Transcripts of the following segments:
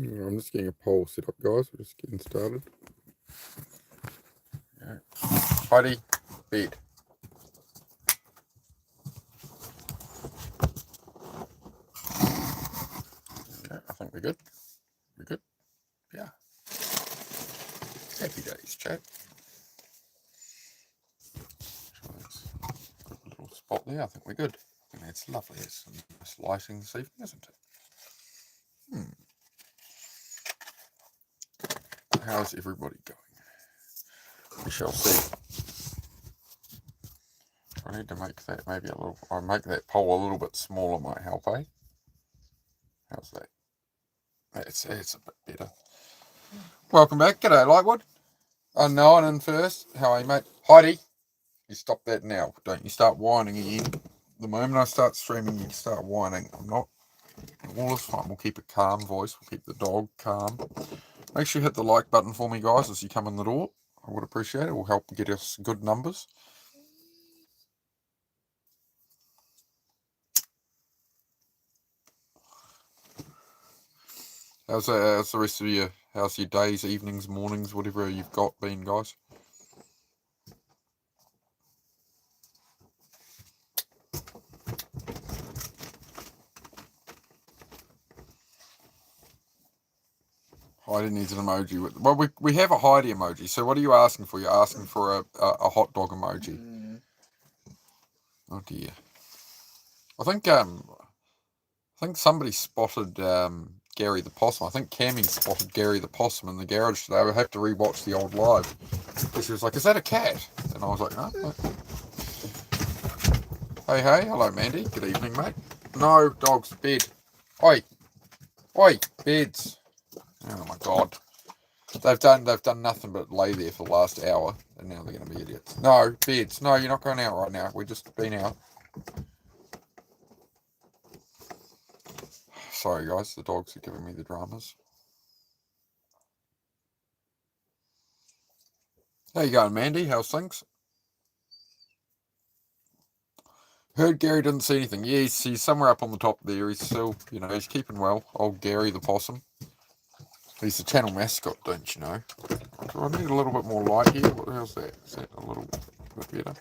I'm just getting a pole set up, guys. We're just getting started. Yeah. Heidi, bed. Yeah, I think we're good. We're good. Yeah. Happy days, chat. Good little spot there. I think we're good. I think that's lovely. It's some nice lighting this evening, isn't it? How's everybody going? We shall see. I need to make that maybe a little. I make that pole a little bit smaller might help, eh? How's that? It's a bit better. Welcome back. G'day, Lightwood. Unknown in first. How are you, mate? Heidi, you stop that now. Don't you start whining again. The moment I start streaming, you start whining. I'm not. All is fine. We'll keep a calm voice. We'll keep the dog calm. Make sure you hit the like button for me, guys, as you come in the door. I would appreciate it. It will help get us good numbers. How's the rest of you? How's your days, evenings, mornings, whatever you've got been, guys? Heidi needs an emoji. Well, we have a Heidi emoji. So what are you asking for? You're asking for a hot dog emoji. Oh dear. I think somebody spotted Gary the Possum. I think Cammy spotted Gary the Possum in the garage today. I would have to rewatch the old live. Because she was like, "Is that a cat?" And I was like, "No." Hey, hello, Mandy. Good evening, mate. No, dogs, bed. Oi, beds. Oh my God. They've done nothing but lay there for the last hour, and now they're going to be idiots. No, beds. No, you're not going out right now. We've just been out. Sorry, guys. The dogs are giving me the dramas. How you going, Mandy? How's things? Heard Gary didn't see anything. Yeah, he's somewhere up on the top there. He's still, he's keeping well. Old Gary the Possum. He's the channel mascot, don't you know? Do I need a little bit more light here? What the hell's that? Is that a little bit better?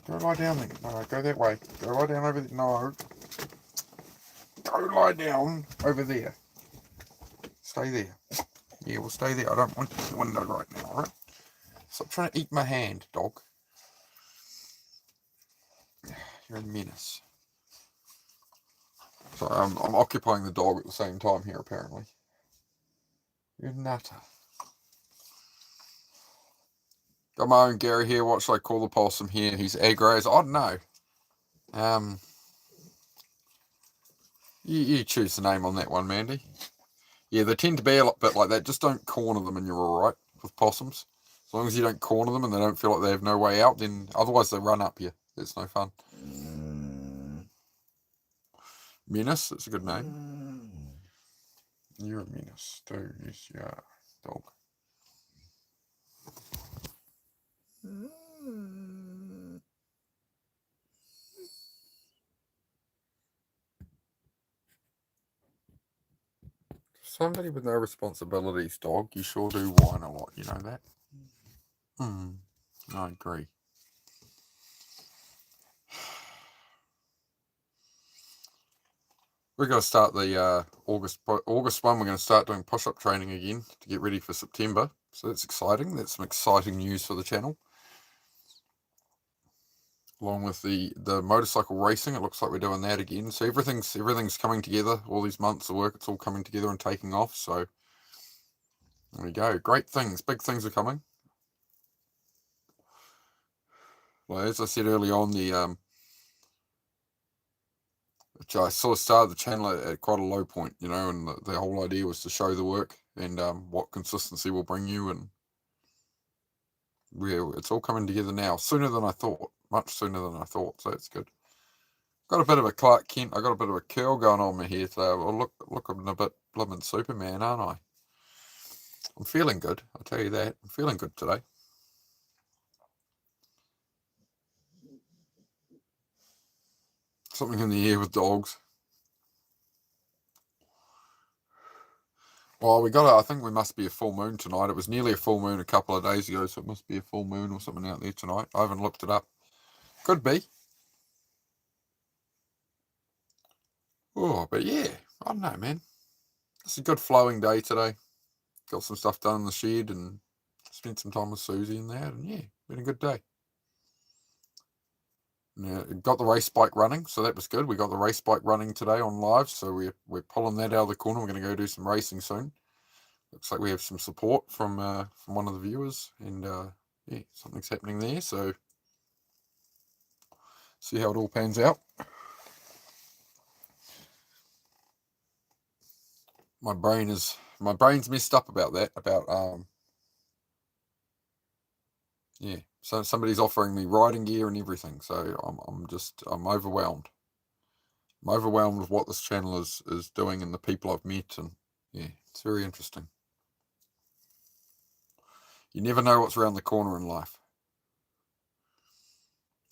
Go lie down then. No, go that way. Go lie down over there. No. Go lie down over there. Stay there. Yeah, we'll stay there. I don't want the window right now, alright? Stop trying to eat my hand, dog. You're a menace. So I'm occupying the dog at the same time here, apparently. You're a nutter. Got my own Gary here. What should I call the possum here? He's aggro. I don't know. You choose the name on that one, Mandy. Yeah, they tend to be a bit like that. Just don't corner them and you're alright with possums. As long as you don't corner them and they don't feel like they have no way out, then otherwise they run up you. It's no fun. Menace, that's a good name. You're a menace too. Yes, you are, dog. Somebody with no responsibilities, dog. You sure do whine a lot, you know that? I agree. We're going to start the August 1. We're going to start doing push-up training again to get ready for September. So that's exciting. That's some exciting news for the channel. along with the motorcycle racing. It looks like we're doing that again. So everything's coming together. All these months of work, it's all coming together and taking off. So there we go. Great things, big things are coming. Well, as I said early on, which I sort of started the channel at quite a low point, and the whole idea was to show the work and what consistency will bring you, and it's all coming together now, sooner than I thought, much sooner than I thought, so it's good. Got a bit of a Clark Kent, I got a bit of a curl going on my hair today. Well, looking a bit blooming Superman, aren't I? I'm feeling good, I'll tell you that. I'm feeling good today. Something in the air with dogs. Well, I think we must be a full moon tonight. It was nearly a full moon a couple of days ago, so it must be a full moon or something out there tonight. I haven't looked it up. Could be. Oh, but yeah, I don't know, man. It's a good flowing day today. Got some stuff done in the shed and spent some time with Susie and that, and yeah, been a good day. Yeah, got the race bike running, so that was good. We got the race bike running today on live, so we're pulling that out of the corner. We're going to go do some racing soon. Looks like we have some support from one of the viewers, and yeah, something's happening there. So see how it all pans out. My brain's messed up about that. Yeah. So somebody's offering me riding gear and everything. So I'm overwhelmed. I'm overwhelmed with what this channel is doing and the people I've met, and yeah, it's very interesting. You never know what's around the corner in life.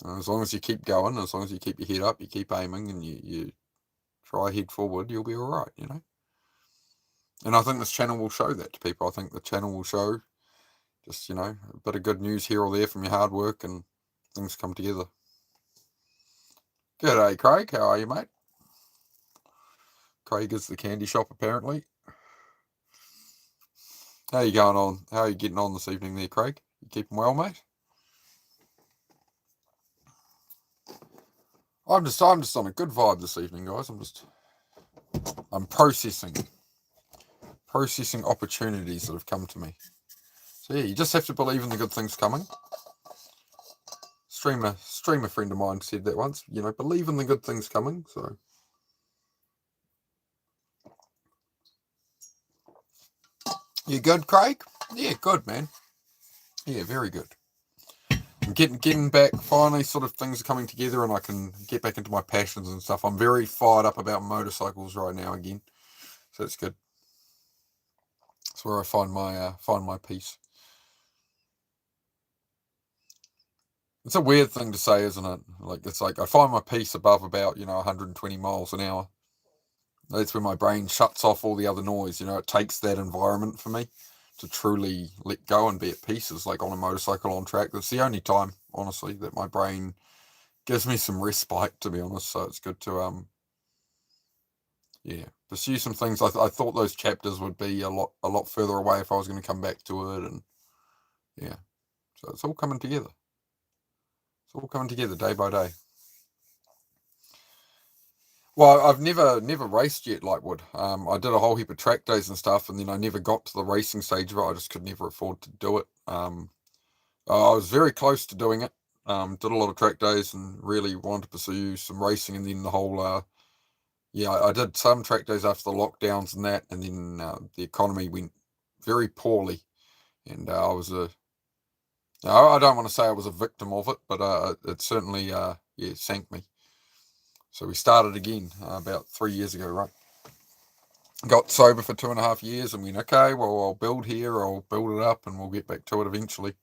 As long as you keep going, as long as you keep your head up, you keep aiming, and you try head forward, you'll be all right, And I think this channel will show that to people. I think the channel will show just, a bit of good news here or there from your hard work, and things come together. G'day, Craig. How are you, mate? Craig is the candy shop, apparently. How you going on? How are you getting on this evening there, Craig? You keeping well, mate? I'm just on a good vibe this evening, guys. I'm processing opportunities that have come to me. So yeah, you just have to believe in the good things coming. Streamer friend of mine said that once, believe in the good things coming. So you good, Craig? Yeah, good, man. Yeah, very good. I'm getting back, finally, sort of things are coming together and I can get back into my passions and stuff. I'm very fired up about motorcycles right now again. So it's good. That's where I find my peace. It's a weird thing to say, isn't it? It's like I find my peace above about, 120 miles an hour. That's when my brain shuts off all the other noise. It takes that environment for me to truly let go and be at peace. It's like on a motorcycle on track. That's the only time, honestly, that my brain gives me some respite, to be honest. So it's good to pursue some things. I thought those chapters would be a lot further away if I was going to come back to it, and yeah, so it's all coming together. It's all coming together day by day. Well, I've never raced yet, Lightwood. I did a whole heap of track days and stuff, and then I never got to the racing stage of it. I just could never afford to do it. I was very close to doing it. Did a lot of track days and really wanted to pursue some racing, and then the whole I did some track days after the lockdowns and that, and then the economy went very poorly, and I don't want to say I was a victim of it, but it certainly sank me. So we started again about 3 years ago, right? Got sober for 2.5 years and went, okay, well, I'll build here, I'll build it up, and we'll get back to it eventually.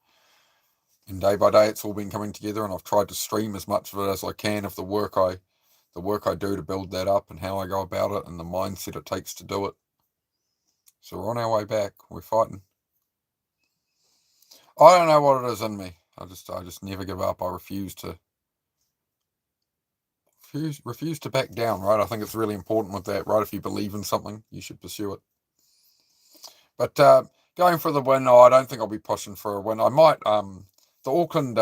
And day by day, it's all been coming together, and I've tried to stream as much of it as I can of the work I do to build that up and how I go about it and the mindset it takes to do it. So we're on our way back. We're fighting. I don't know what it is in me. I just never give up. I refuse to back down, right? I think it's really important with that, right? If you believe in something, you should pursue it. But going for the win, I don't think I'll be pushing for a win. I might. The Auckland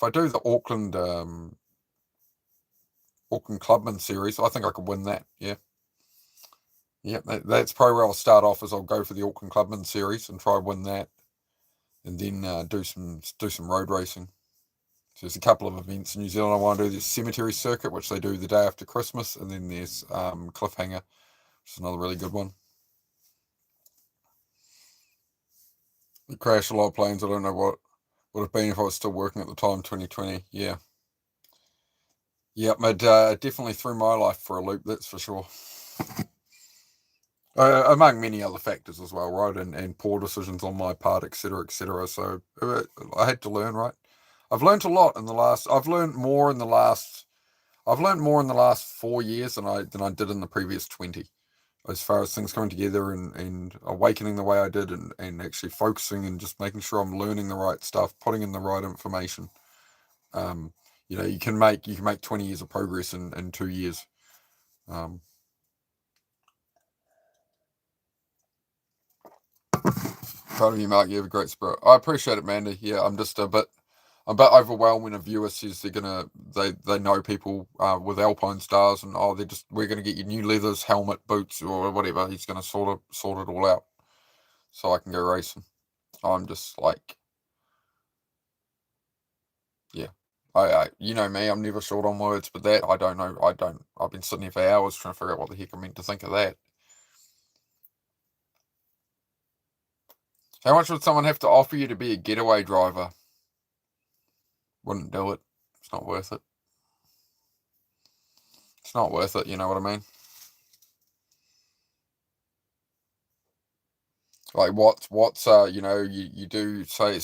if I do the Auckland Clubman series, I think I could win that. Yeah. Yeah, that's probably where I'll start off. Is I'll go for the Auckland Clubman series and try win that, and then do some road racing. So there's a couple of events in New Zealand. I want to do the Cemetery Circuit, which they do the day after Christmas, and then there's Cliffhanger, which is another really good one. We crashed a lot of planes. I don't know what would have been if I was still working at the time. 2020. Yeah. Yep, it definitely threw my life for a loop. That's for sure. Among many other factors as well, right? And poor decisions on my part, etc., etc. So I had to learn, right? I've learned a lot in the last. I've learned more in the last 4 years than I did in the previous 20. As far as things coming together and awakening the way I did, and actually focusing and just making sure I'm learning the right stuff, putting in the right information. You can make 20 years of progress in 2 years. Proud of you, Mark. You have a great spirit. I appreciate it, Mandy. Yeah, I'm just a bit overwhelmed when a viewer says they know people with Alpine stars, and we're gonna get you new leathers, helmet, boots, or whatever. He's gonna sort it all out so I can go racing. I'm just like, yeah. You know me, I'm never short on words, but that I don't know. I've been sitting here for hours trying to figure out what the heck I'm meant to think of that. How much would someone have to offer you to be a getaway driver? Wouldn't do it. It's not worth it. It's not worth it. You know what I mean? Like what's you do say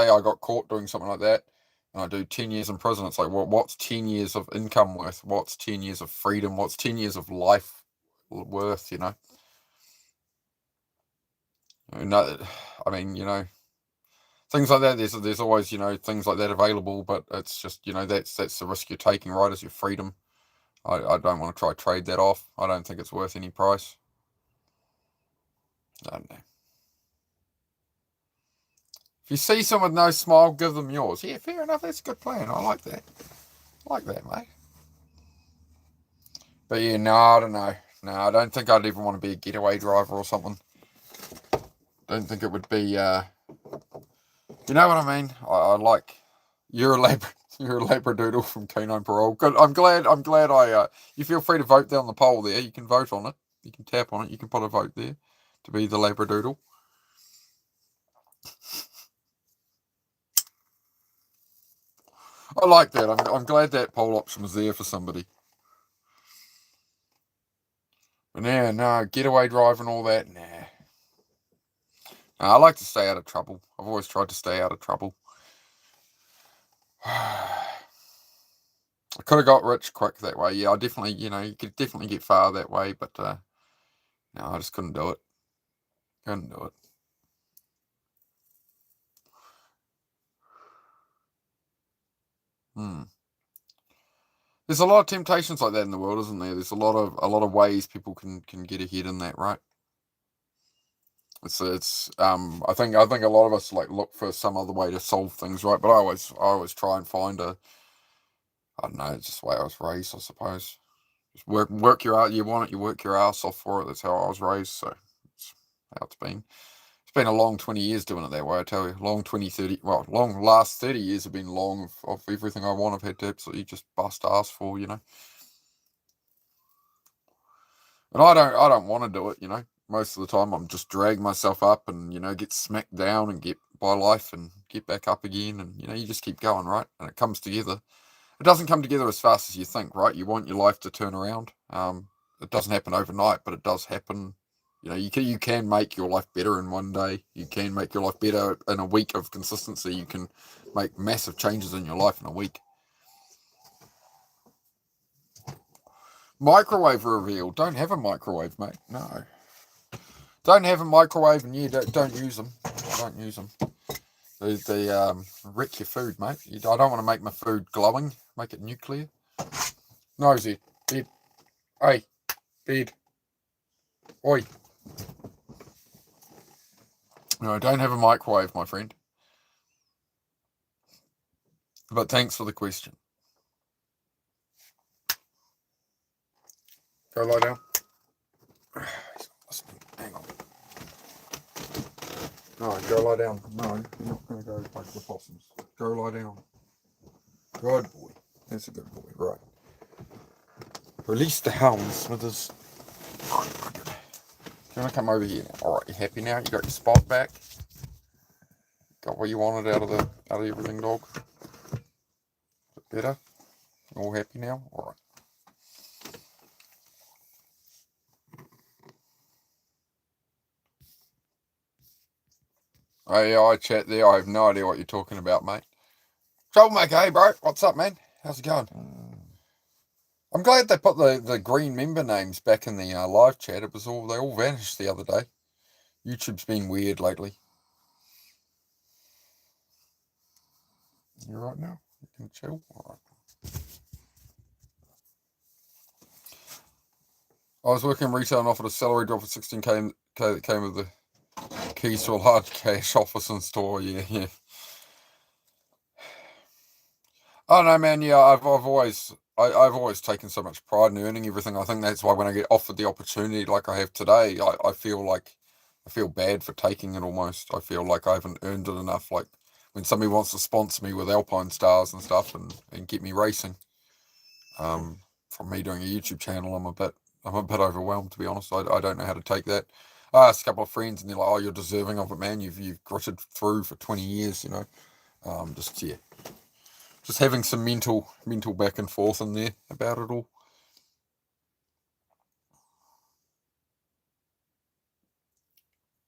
I got caught doing something like that, and I do 10 years in prison. It's like what's 10 years of income worth? What's 10 years of freedom? What's 10 years of life worth? No, I mean, things like that. There's always things like that available, but it's just that's the risk you're taking, right? Is your freedom. I don't want to try trade that off. I don't think it's worth any price. I don't know. If you see someone with no smile, give them yours. Yeah, fair enough. That's a good plan. I like that. Mate. But yeah, no, I don't know. No, I don't think I'd even want to be a getaway driver or something. Don't think it would be. You know what I mean? I like. You're a labradoodle from Canine Parole. Good. I'm glad. You feel free to vote there on the poll. There, you can vote on it. You can tap on it. You can put a vote there to be the labradoodle. I like that. I'm glad that poll option was there for somebody. But yeah, no, getaway drive and all that, nah. I like to stay out of trouble. I've always tried to stay out of trouble. I could have got rich quick that way. Yeah, I definitely, you could definitely get far that way, but no, I just couldn't do it. Couldn't do it. There's a lot of temptations like that in the world, isn't there? There's a lot of ways people can get ahead in that, right? It's I think a lot of us like look for some other way to solve things, right? But I always try and find I don't know, it's just the way I was raised, I suppose. Just work your out. You want it, you work your ass off for it. That's how I was raised. So it's how it's been. It's been a long 20 years doing it that way, I tell you. Long 20, 30, long last 30 years have been long of everything I want. I've had to absolutely just bust ass for, And I don't want to do it, Most of the time I'm just drag myself up and, get smacked down and get by life and get back up again. And, you just keep going, right? And it comes together. It doesn't come together as fast as you think, right? You want your life to turn around. It doesn't happen overnight, but it does happen. You can make your life better in one day. You can make your life better in a week of consistency. You can make massive changes in your life in a week. Microwave reveal. Don't have a microwave, mate. No. Don't have a microwave, and you don't use them. Don't use them. They wreck your food, mate. I don't want to make my food glowing. Make it nuclear. Nosy. Bed. Hey. Bed. Oi. No, don't have a microwave, my friend. But thanks for the question. Go lie down. Hang on. No, go lie down. No, you're not going to go play the possums. Go lie down. Good boy. That's a good boy, right. Release the hounds, Smithers. You want to come over here now? Alright, you happy now? You got your spot back? Got what you wanted out of everything, dog? Is it better? All happy now? Alright. AI chat there. I have no idea what you're talking about, mate. Troublemaker, hey bro, what's up, man? How's it going? I'm glad they put the green member names back in the live chat. They all vanished the other day. YouTube's been weird lately. You right now? You can chill? Alright. I was working in retail and offered a salary drop of 16k that came with the keys to a large cash office and store. Yeah. I don't know, man. Yeah, I've always taken so much pride in earning everything. I think that's why when I get offered the opportunity like I have today, I feel bad for taking it almost. I feel like I haven't earned it enough. Like when somebody wants to sponsor me with Alpine Stars and stuff and get me racing, from me doing a YouTube channel, I'm a bit overwhelmed, to be honest. I don't know how to take that. I asked a couple of friends and they're like, "Oh, you're deserving of it, man. You've gritted through for 20 years, you know." Just having some mental back and forth in there about it all.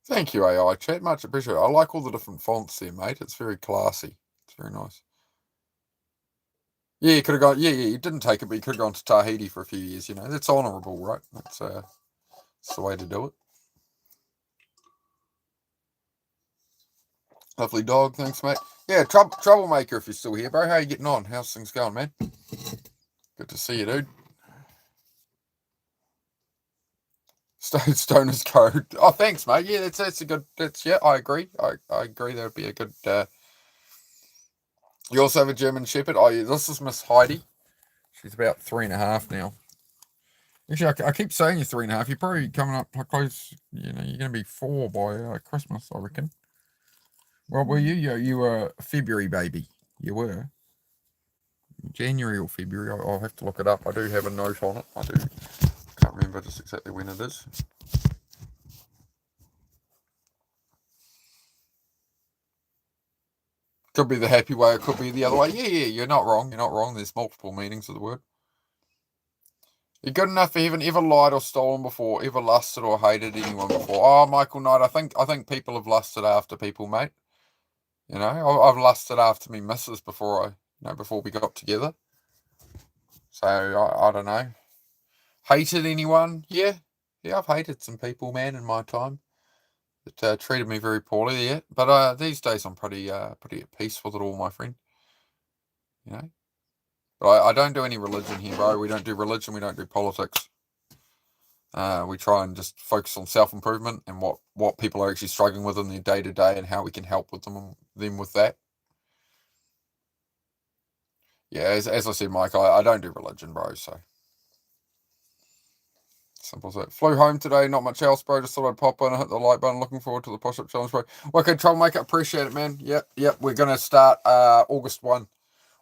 Thank you, AI chat. Much appreciated. I like all the different fonts there, mate. It's very classy. It's very nice. Yeah, you could have gone. Yeah, you didn't take it, but you could have gone to Tahiti for a few years. You know, that's honourable, right? That's the way to do it. Lovely dog. Thanks, mate. Yeah, troublemaker. If you're still here, bro, how you getting on? How's things going, man? Good to see you, dude. Stoner's code. Oh, thanks, mate. Yeah, that's a good. I agree. I agree. That would be a good. You also have a German Shepherd. Oh, yeah, this is Miss Heidi. She's about 3.5 now. Actually, I keep saying you're 3.5. You're probably coming up close. You know, you're going to be 4 by Christmas, I reckon. Well, were you? You were a February baby. You were. January or February. I'll have to look it up. I do have a note on it. I do. Can't remember just exactly when it is. Could be the happy way. It could be the other way. Yeah. You're not wrong. You're not wrong. There's multiple meanings of the word. You're good enough for even ever lied or stolen before, ever lusted or hated anyone before. Oh, Michael Knight, I think people have lusted after people, mate. You know, I've lusted after me missus before before we got together. So I don't know. Hated anyone? Yeah, I've hated some people, man, in my time that treated me very poorly. Yeah, but these days I'm pretty at peace with it all, my friend. You know, but I don't do any religion here, bro. We don't do religion. We don't do politics. We try and just focus on self-improvement and what people are actually struggling with in their day-to-day and how we can help with them with that. Yeah, as I said, Mike, I don't do religion, bro, so simple as that. Flew home today, not much else, bro. Just thought I'd pop in and hit the like button. Looking forward to the push-up challenge, bro. Okay, troublemaker, appreciate it, man. Yep. We're going to start August 1.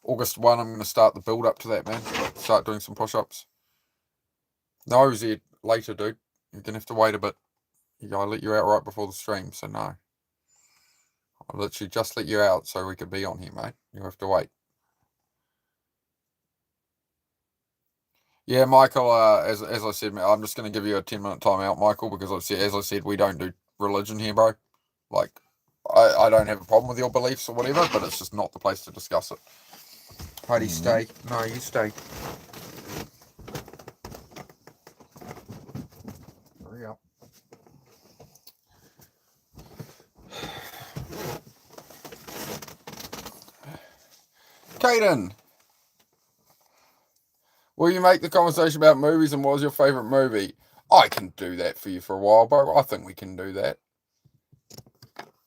August 1, I'm going to start the build-up to that, man. Start doing some push-ups. No, Zed, later, dude. You're going to have to wait a bit. I let you out right before the stream, so no. I literally just let you out so we could be on here, mate. You have to wait. Yeah, Michael, as I said, man, I'm just going to give you a 10-minute timeout, Michael, because as I said, we don't do religion here, bro. Like, I don't have a problem with your beliefs or whatever, but it's just not the place to discuss it. Heidi, stay. No, you stay. Hurry up. Caden, will you make the conversation about movies and what was your favourite movie? I can do that for you for a while, bro. I think we can do that.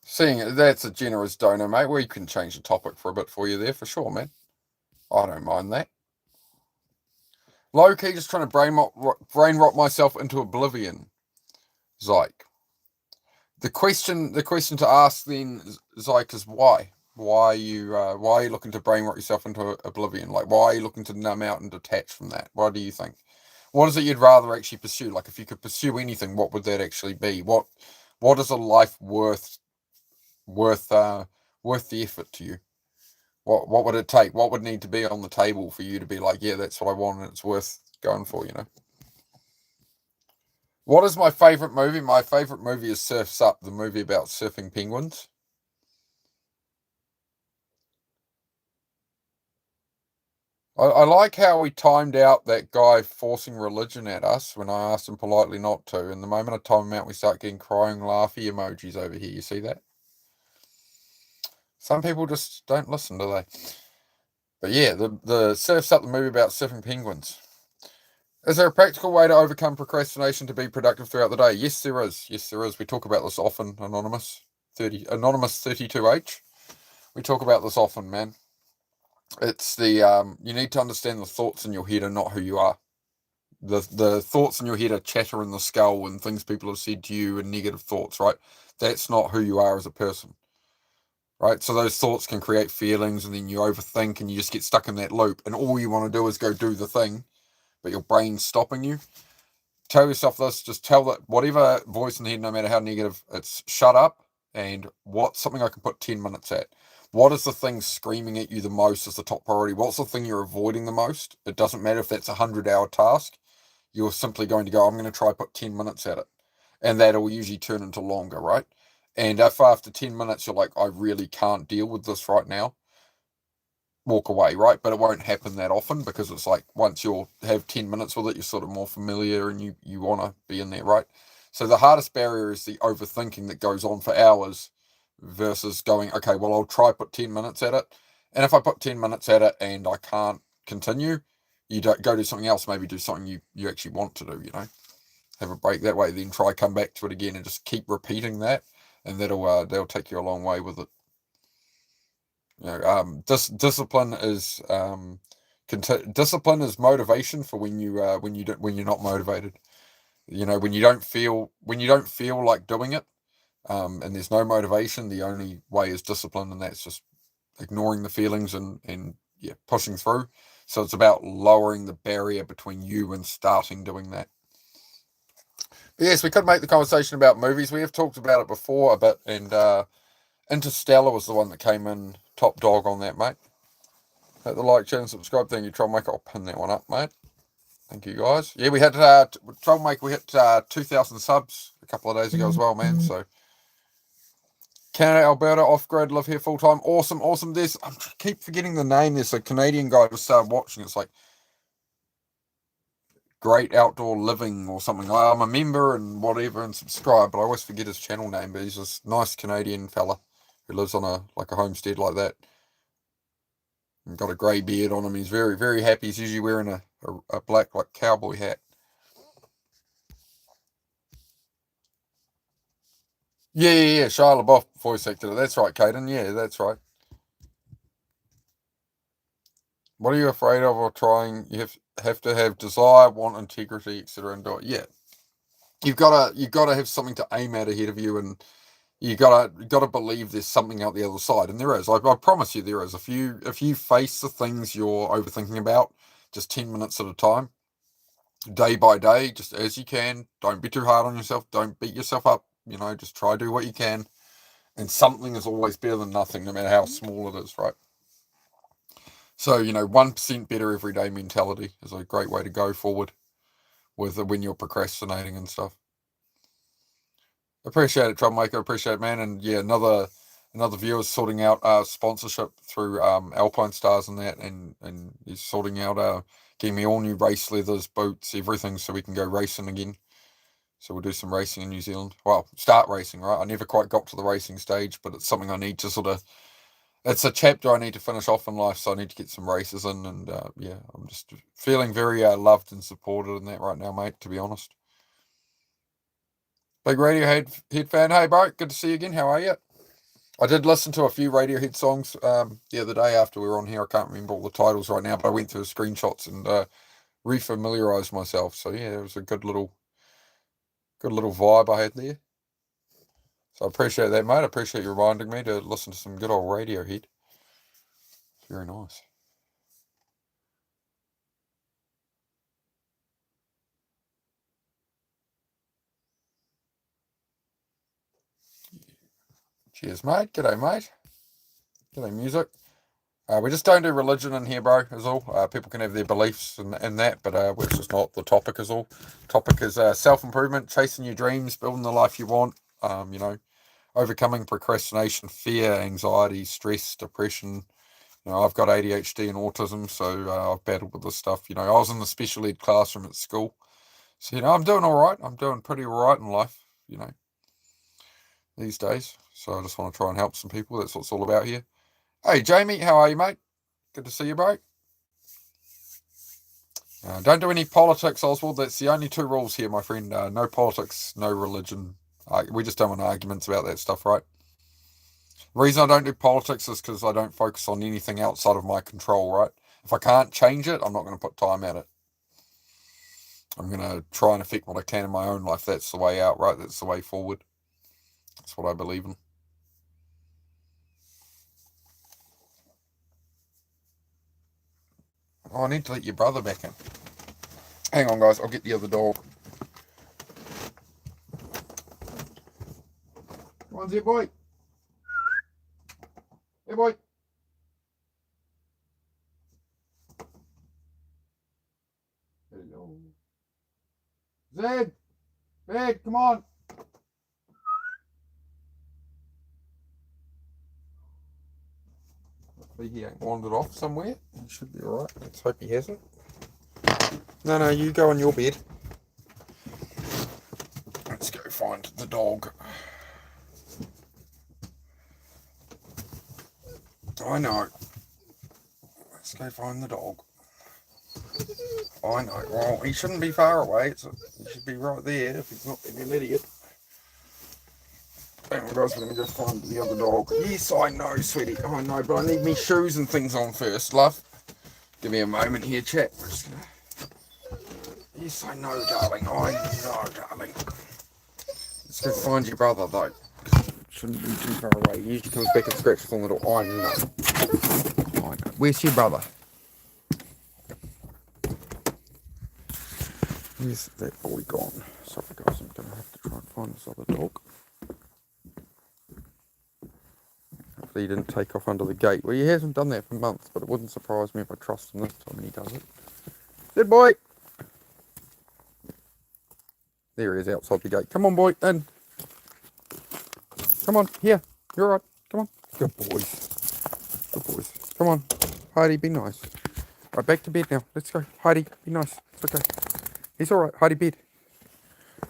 Seeing that's a generous donor, mate. We can change the topic for a bit for you there, for sure, man. I don't mind that. Low key, just trying to brain rot myself into oblivion. Zyke. The question to ask then, Zyke, is why? Why are you looking to brain rot yourself into oblivion? Like, why are you looking to numb out and detach from that? What do you think? What is it you'd rather actually pursue? Like, if you could pursue anything, what would that actually be? What is a life worth the effort to you? What would it take? What would need to be on the table for you to be like, yeah, that's what I want and it's worth going for, you know? What is my favorite movie? My favorite movie is Surf's Up, the movie about surfing penguins. I like how we timed out that guy forcing religion at us when I asked him politely not to. And the moment I time him out, we start getting crying, laughy emojis over here. You see that? Some people just don't listen, do they? But yeah, the Surf's Up, the movie about surfing penguins. Is there a practical way to overcome procrastination to be productive throughout the day? Yes, there is. Yes, there is. We talk about this often, Anonymous 32H. We talk about this often, man. It's the you need to understand the thoughts in your head are not who you are. The thoughts in your head are chatter in the skull and things people have said to you and negative thoughts, right? That's not who you are as a person. Right? So those thoughts can create feelings and then you overthink and you just get stuck in that loop and all you want to do is go do the thing, but your brain's stopping you. Tell yourself this, just tell that whatever voice in the head, no matter how negative, it's shut up and what's something I can put 10 minutes at? What is the thing screaming at you the most as the top priority? What's the thing you're avoiding the most? It doesn't matter if that's a 100-hour task. You're simply going to go, I'm going to try put 10 minutes at it. And that'll usually turn into longer, right? And if after 10 minutes you're like, I really can't deal with this right now, walk away, right? But it won't happen that often because it's like once you'll have 10 minutes with it, you're sort of more familiar and you want to be in there, right? So the hardest barrier is the overthinking that goes on for hours versus going, okay, well, I'll try put 10 minutes at it. And if I put 10 minutes at it and I can't continue, you don't go do something else, maybe do something you actually want to do, you know, have a break that way, then try come back to it again and just keep repeating that. And that'll take you a long way with it. You know, discipline is discipline is motivation for when you're not motivated. You know, when you don't feel like doing it, and there's no motivation. The only way is discipline, and that's just ignoring the feelings and yeah, pushing through. So it's about lowering the barrier between you and starting doing that. But yes, we could make the conversation about movies. We have talked about it before a bit, and Interstellar was the one that came in top dog on that, mate. Hit the like, share, and subscribe thing. You Troublemaker, I'll pin that one up, mate. Thank you, guys. Yeah, we had Troublemaker. We hit 2,000 subs a couple of days ago as well, man. So Canada, Alberta, off grid, live here full time. Awesome, awesome. I keep forgetting the name. There's a Canadian guy just started watching. It's like Great Outdoor Living or something. I'm a member and whatever and subscribe, but I always forget his channel name. But he's this nice Canadian fella who lives on a homestead like that. And got a grey beard on him. He's very, very happy. He's usually wearing a black like cowboy hat. Yeah. Shia LaBeouf voice actor. That's right, Caden. Yeah, that's right. What are you afraid of or trying? You have to have desire, want, integrity, etc. and do it. Yeah. You've gotta have something to aim at ahead of you and you gotta believe there's something out the other side. And there is. I promise you there is. If you face the things you're overthinking about just 10 minutes at a time, day by day, just as you can, don't be too hard on yourself, don't beat yourself up, you know, just try to do what you can. And something is always better than nothing, no matter how small it is, right? So, you know, 1% better every day mentality is a great way to go forward with when you're procrastinating and stuff. Appreciate it, Troublemaker. Appreciate it, man. And yeah, another viewer sorting out sponsorship through Alpine Stars and that, and he's sorting out getting me all new race leathers, boots, everything, so we can go racing again. So we'll do some racing in New Zealand. Well, start racing, right? I never quite got to the racing stage, but it's something I need to sort of. It's a chapter I need to finish off in life, so I need to get some races in, and yeah, I'm just feeling very loved and supported in that right now, mate. To be honest. Big Radiohead fan. Hey, bro. Good to see you again. How are you? I did listen to a few Radiohead songs the other day after we were on here. I can't remember all the titles right now, but I went through the screenshots and refamiliarized myself. So yeah, it was a good little vibe I had there. So I appreciate that, mate. I appreciate you reminding me to listen to some good old Radiohead. Very nice. Cheers, mate. G'day, mate. G'day, music. We just don't do religion in here, bro, is all. People can have their beliefs in that, but it's just not the topic, is all. Topic is self-improvement, chasing your dreams, building the life you want, overcoming procrastination, fear, anxiety, stress, depression. I've got ADHD and autism, so I've battled with this stuff. I was in the special ed classroom at school. So, I'm doing all right. I'm doing pretty all right in life, these days. So I just want to try and help some people. That's what it's all about here. Hey, Jamie, how are you, mate? Good to see you, bro. Don't do any politics, Oswald. That's the only two rules here, my friend. No politics, no religion. We just don't want arguments about that stuff, right? The reason I don't do politics is because I don't focus on anything outside of my control, right? If I can't change it, I'm not going to put time at it. I'm going to try and affect what I can in my own life. That's the way out, right? That's the way forward. That's what I believe in. Oh, I need to let your brother back in. Hang on, guys. I'll get the other dog. Come on, here, boy. Hey, boy. Hello. Zed. Zed, come on. Hopefully he ain't wandered off somewhere. He should be alright. Let's hope he hasn't. No, you go on your bed. Let's go find the dog. I know. Let's go find the dog. I know. Well, he shouldn't be far away. He should be right there if he's not being an idiot. Hang on, guys, let me just find the other dog. Yes, I know, sweetie. I know, but I need me shoes and things on first, love. Give me a moment here, chat. I'm just gonna... Yes, I know, darling. I know, darling. Let's go find your brother, though. Shouldn't be too far away. He usually comes back and scratches on the door. I know. Where's your brother? Where's that boy gone? Sorry, guys, I'm going to have to try and find this other dog. Hopefully he didn't take off under the gate. Well, he hasn't done that for months, but it wouldn't surprise me if I trust him this time when he does it. Good boy! There he is outside the gate. Come on, boy, in. Come on, here. You're all right. Come on. Good boys. Good boys. Come on. Heidi, be nice. Right, back to bed now. Let's go. Heidi, be nice. It's okay. He's all right. Heidi, bed.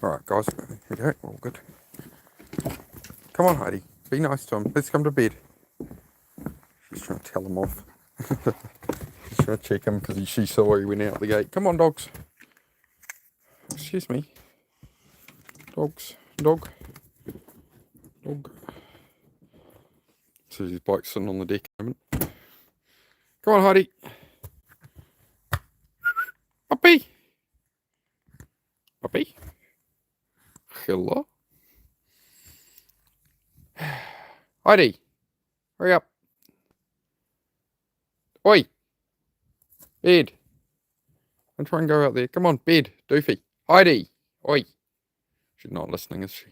All right, guys. Here we go. All good. Come on, Heidi. Be nice to him. Let's come to bed. She's trying to tell him off. She's trying to check him because she saw he went out the gate. Come on, dogs. Excuse me. Dogs. Dog. So his bike's sitting on the deck at the moment. Come on, Heidi. Puppy. Puppy. Hello. Heidi. Hurry up. Oi. Bed. Don't try and go out there. Come on, bed. Doofy. Heidi. Oi. She's not listening, is she?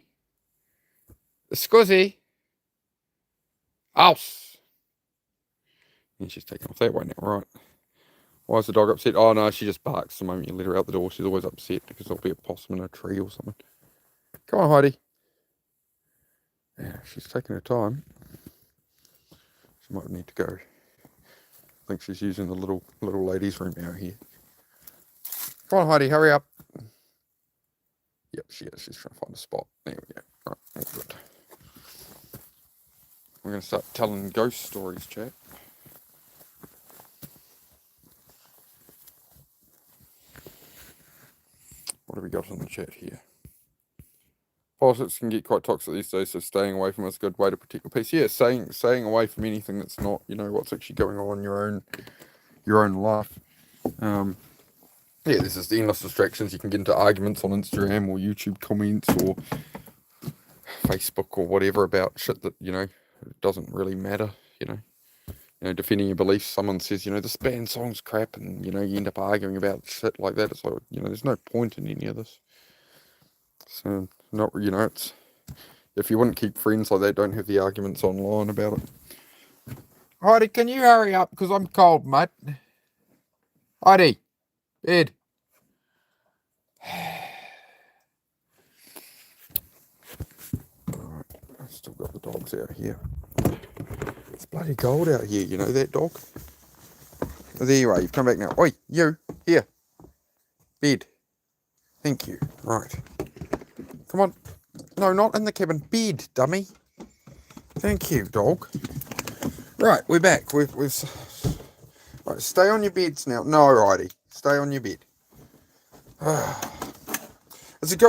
Scuzzy. Ouse. And she's taking off that way now, right? Why is the dog upset? Oh, no, she just barks the moment you let her out the door. She's always upset because there'll be a possum in a tree or something. Come on, Heidi. Yeah, she's taking her time. She might need to go. I think she's using the little lady's room out here. Come on, Heidi, hurry up. Yep, she is. She's trying to find a spot. There we go. Right, all good. We're going to start telling ghost stories, chat. What have we got in the chat here? Politics can get quite toxic these days, so staying away from it is a good way to protect your peace. Yeah, staying away from anything that's not, what's actually going on in your own life. Yeah, there's just endless distractions. You can get into arguments on Instagram or YouTube comments or Facebook or whatever about shit that, doesn't really matter, defending your beliefs. Someone says, this band song's crap, and, you end up arguing about shit like that. It's like, there's no point in any of this. So, not, it's, if you wouldn't keep friends like that, don't have the arguments online about it. Heidi, can you hurry up? Because I'm cold, mate. Heidi, bed. Alright, I've still got the dogs out here. It's bloody cold out here, you know that, dog? Oh, there you are, you've come back now. Oi, you, here. Bed. Thank you. Right. Come on. No, not in the cabin. Bed, dummy. Thank you, dog. Right, we're back. We've right, stay on your beds now. No, Heidi. Stay on your bed.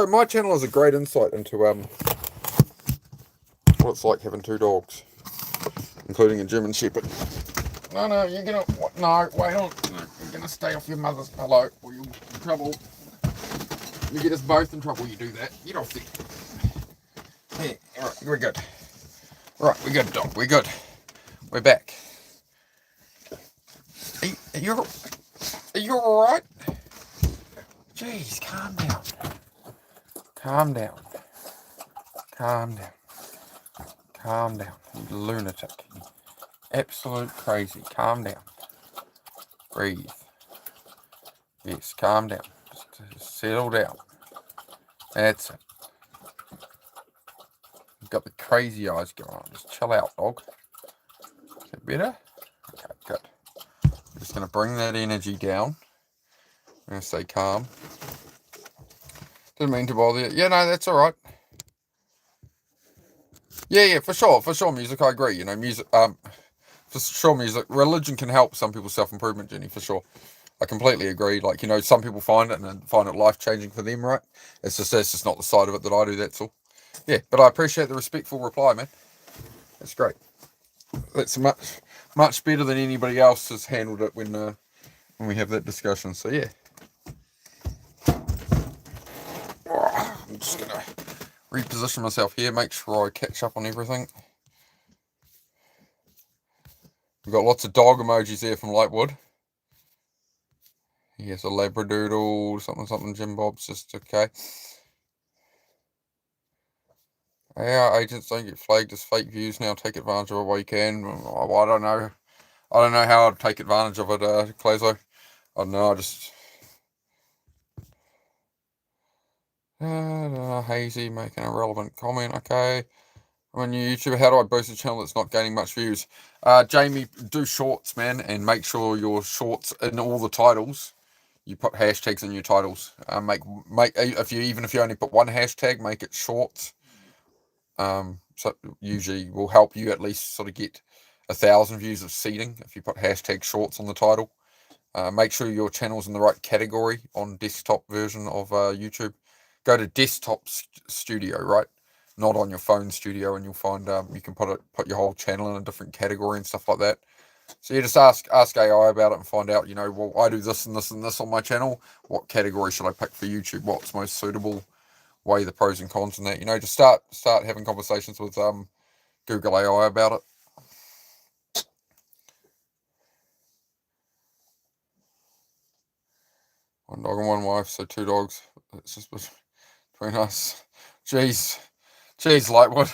My channel is a great insight into what it's like having two dogs, including a German Shepherd. No, you're gonna. No, wait on. No, you're gonna stay off your mother's pillow, or you'll get in trouble. You get us both in trouble. You do that. Get off there. Yeah, all right, we're good. Right, we're good, dog. We're good. We're back. Are you all right? Jeez, calm down. Calm down. Calm down. Calm down. You lunatic. Absolute crazy. Calm down. Breathe. Yes, calm down. Just settle down. That's it. You've got the crazy eyes going on. Just chill out, dog. Is that better? Okay, good. I'm just going to bring that energy down. I'm going to stay calm. Didn't mean to bother you. Yeah, no, that's all right. Yeah, for sure, music, I agree. Music, for sure, music, religion can help some people's self-improvement journey, for sure. I completely agree. Like, some people find it and find it life-changing for them, right? That's just not the side of it that I do, that's all. Yeah, but I appreciate the respectful reply, man. That's great. That's much better than anybody else has handled it when we have that discussion. So yeah. I'm just gonna reposition myself here, make sure I catch up on everything. We've got lots of dog emojis there from Lightwood. Yes, a Labradoodle, something, Jim Bob's just okay. Our agents don't get flagged as fake views now. Take advantage of it while you can. Well, I don't know. I don't know how I'd take advantage of it, Clazo. I don't know. I just Hazy making a relevant comment. Okay. I'm a new YouTuber. How do I boost a channel that's not gaining much views? Jamie, do shorts, man, and make sure your shorts in all the titles. You put hashtags in your titles. Make if you only put one hashtag, make it shorts. So usually will help you at least sort of get 1,000 views of seeding if you put hashtag shorts on the title. Make sure your channel's in the right category on desktop version of YouTube. Go to desktop studio, right? Not on your phone studio, and you'll find you can put your whole channel in a different category and stuff like that. So you just ask AI about it and find out, well, I do this and this and this on my channel. What category should I pick for YouTube? What's most suitable? Weigh the pros and cons and that. Just start having conversations with Google AI about it. One dog and one wife, so two dogs. It's just between us. Jeez, Lightwood.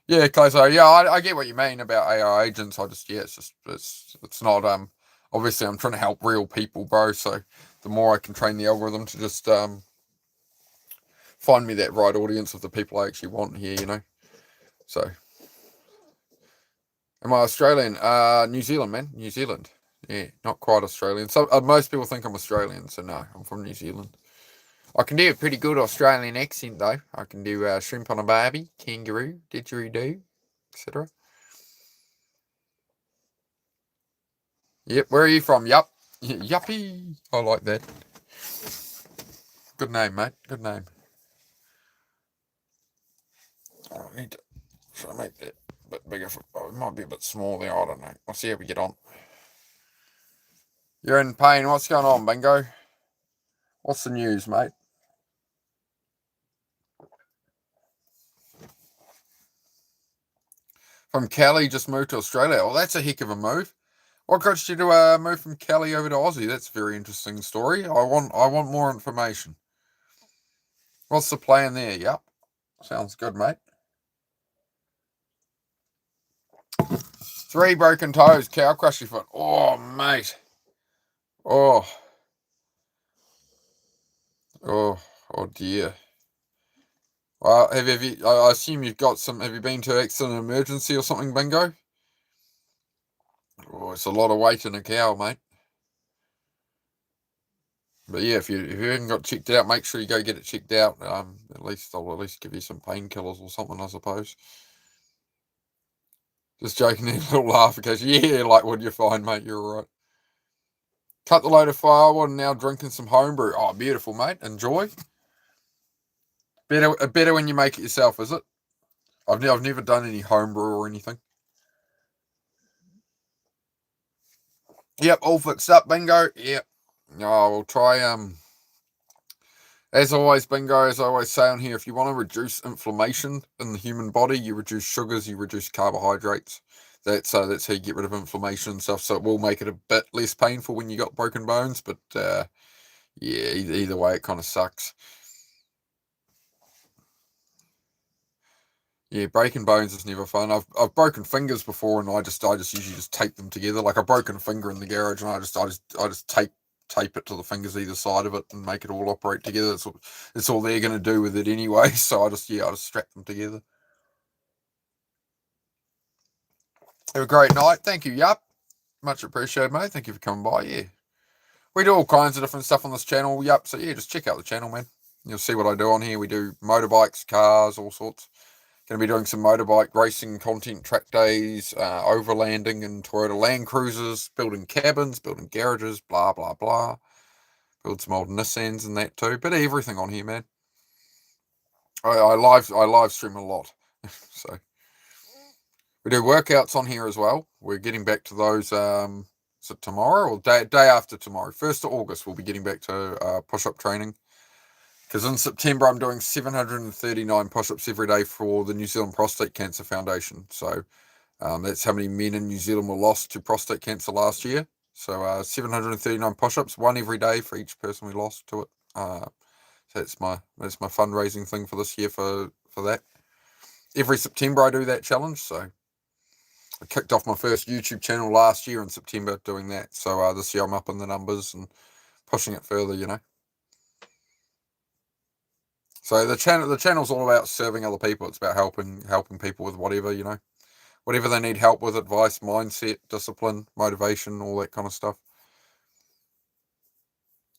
Yeah, Closo. Yeah, I get what you mean about AI agents. It's not obviously I'm trying to help real people, bro. So the more I can train the algorithm to just find me that right audience of the people I actually want here, So am I Australian? New Zealand, man. New Zealand. Yeah, not quite Australian. So most people think I'm Australian, so no, I'm from New Zealand. I can do a pretty good Australian accent, though. I can do shrimp on a barbie, kangaroo, didgeridoo, etc. Yep, where are you from? Yup. Yuppie. I like that. Good name, mate. Good name. I need to. Should I make that a bit bigger? It might be a bit small there. I don't know. We'll see how we get on. You're in pain. What's going on, Bingo? What's the news, mate? From Cali, just moved to Australia. Oh, that's a heck of a move. What got you to move from Cali over to Aussie? That's a very interesting story. I want more information. What's the plan there? Yep. Sounds good, mate. 3 broken toes, cow crush your foot. Oh, mate. Oh. Oh dear. Well, have you? I assume you've got some. Have you been to accident emergency or something, Bingo? Oh, it's a lot of weight in a cow, mate. But yeah, if you haven't got checked out, make sure you go get it checked out. At least I'll at least give you some painkillers or something, I suppose. Just joking, a little laugh because yeah, like what you're fine, mate. You're all right. Cut the load of firewood and now drinking some homebrew. Oh, beautiful, mate. Enjoy. Better when you make it yourself, is it? I've never done any homebrew or anything. Yep, all fixed up, Bingo. Yep. Oh, we'll try as always, Bingo, as I always say on here, if you want to reduce inflammation in the human body, you reduce sugars, you reduce carbohydrates. That's how you get rid of inflammation and stuff. So it will make it a bit less painful when you got broken bones, but yeah, either way, it kind of sucks. Yeah, breaking bones is never fun. I've broken fingers before, and I just usually just tape them together. Like a broken finger in the garage, and I just tape it to the fingers either side of it and make it all operate together. It's all they're going to do with it anyway. So I just strap them together. Have a great night. Thank you, Yup. Much appreciated, mate. Thank you for coming by. Yeah, we do all kinds of different stuff on this channel. Yup. So yeah, just check out the channel, man. You'll see what I do on here. We do motorbikes, cars, all sorts. Going to be doing some motorbike racing content, track days, overlanding in Toyota Land Cruisers, building cabins, building garages, blah, blah, blah. Build some old Nissans and that too. Bit of everything on here, man. I live stream a lot. So we do workouts on here as well. We're getting back to those, is it tomorrow or day after tomorrow? 1st of August, we'll be getting back to push-up training. Because in September, I'm doing 739 push-ups every day for the New Zealand Prostate Cancer Foundation. So that's how many men in New Zealand were lost to prostate cancer last year. So 739 push-ups, 1 every day for each person we lost to it. So that's my fundraising thing for this year for that. Every September I do that challenge. So I kicked off my first YouTube channel last year in September doing that. So this year I'm up in the numbers and pushing it further, you know. So the channel's all about serving other people. It's about helping people with whatever, you know. Whatever they need help with, advice, mindset, discipline, motivation, all that kind of stuff.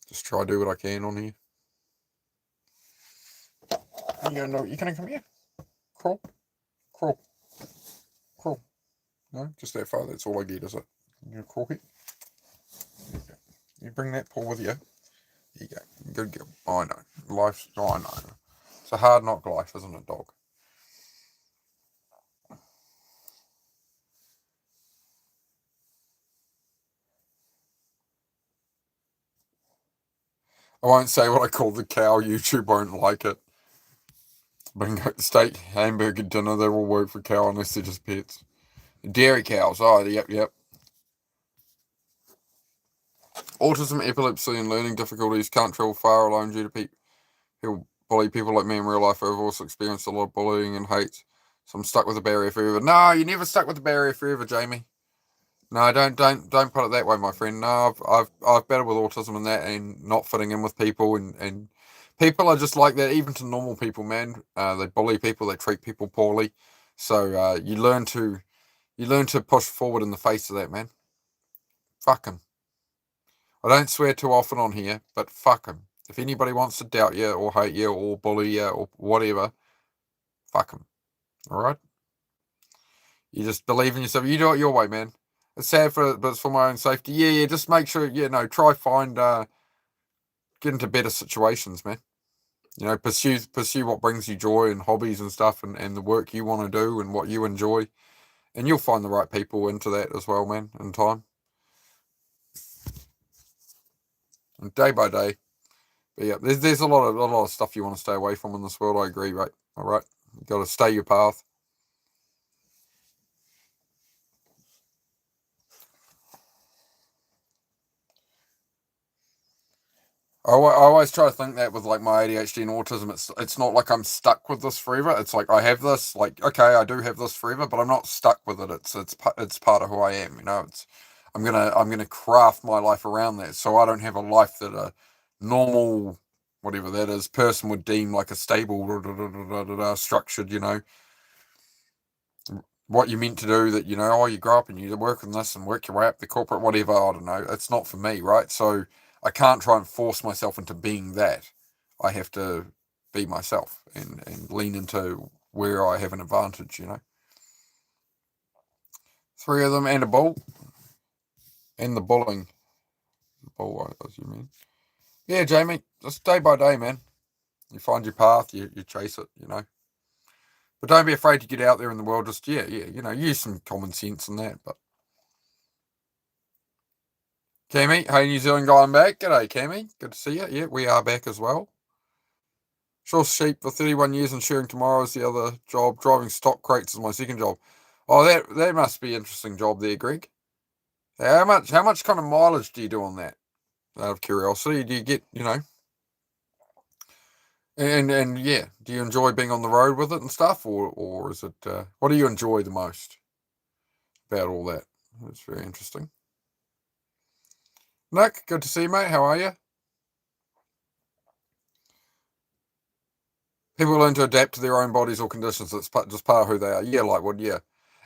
Just try to do what I can on here. You gonna come here? Crawl. No, just that far. That's all I get, is it? You crawl here. There you go. You bring that paw with you. There you go. Good girl. I know. I know. It's a hard knock life, isn't it, dog? I won't say what I call the cow. YouTube won't like it. Bingo, steak, hamburger, dinner, they all work for cow unless they're just pets. Dairy cows. Oh, yep. Autism, epilepsy, and learning difficulties. Can't travel far alone due to people bully people like me in real life. I've also experienced a lot of bullying and hate. So I'm stuck with the barrier forever. No, you're never stuck with the barrier forever, Jamie. No, don't put it that way, my friend. No, I've battled with autism and that, and not fitting in with people, and people are just like that. Even to normal people, man, they bully people, they treat people poorly. So you learn to push forward in the face of that, man. Fuck 'em. I don't swear too often on here, but fuck 'em. If anybody wants to doubt you or hate you or bully you or whatever, fuck 'em. All right. You just believe in yourself. You do it your way, man. It's sad but it's for my own safety. Yeah. Just make sure, try find, get into better situations, man. You know, pursue what brings you joy and hobbies and stuff, and the work you want to do and what you enjoy, and you'll find the right people into that as well, man. In time, and day by day. But yeah, there's a lot of stuff you want to stay away from in this world. I agree, right? All right, you got to stay your path. I always try to think that with like my ADHD and autism, it's not like I'm stuck with this forever. It's like I have this, like okay, I do have this forever, but I'm not stuck with it. It's part of who I am. You know, it's I'm gonna craft my life around that, so I don't have a life that a normal whatever that is person would deem like a stable structured. You know, what you meant to do that, you know, oh, you grow up and you work on this and work your way up the corporate, whatever, I don't know. It's not for me, right? So I can't try and force myself into being that. I have to be myself and lean into where I have an advantage, you know. 3 of them and a bull. And the bullying. The bull, as you mean. Yeah, Jamie, just day by day, man. You find your path, you chase it, you know. But don't be afraid to get out there in the world. Just, yeah, you know, use some common sense in that, but Cammy, hey New Zealand guy, I'm back. G'day, Cammy. Good to see you. Yeah, we are back as well. Sure, sheep for 31 years and shearing tomorrow is the other job. Driving stock crates is my second job. Oh, that must be an interesting job there, Greg. How much kind of mileage do you do on that? Out of curiosity, do you get, you know? And yeah, do you enjoy being on the road with it and stuff, or is it what do you enjoy the most about all that? That's very interesting. Nick, good to see you, mate. How are you? People learn to adapt to their own bodies or conditions. It's just part of who they are. Yeah, like what? Yeah,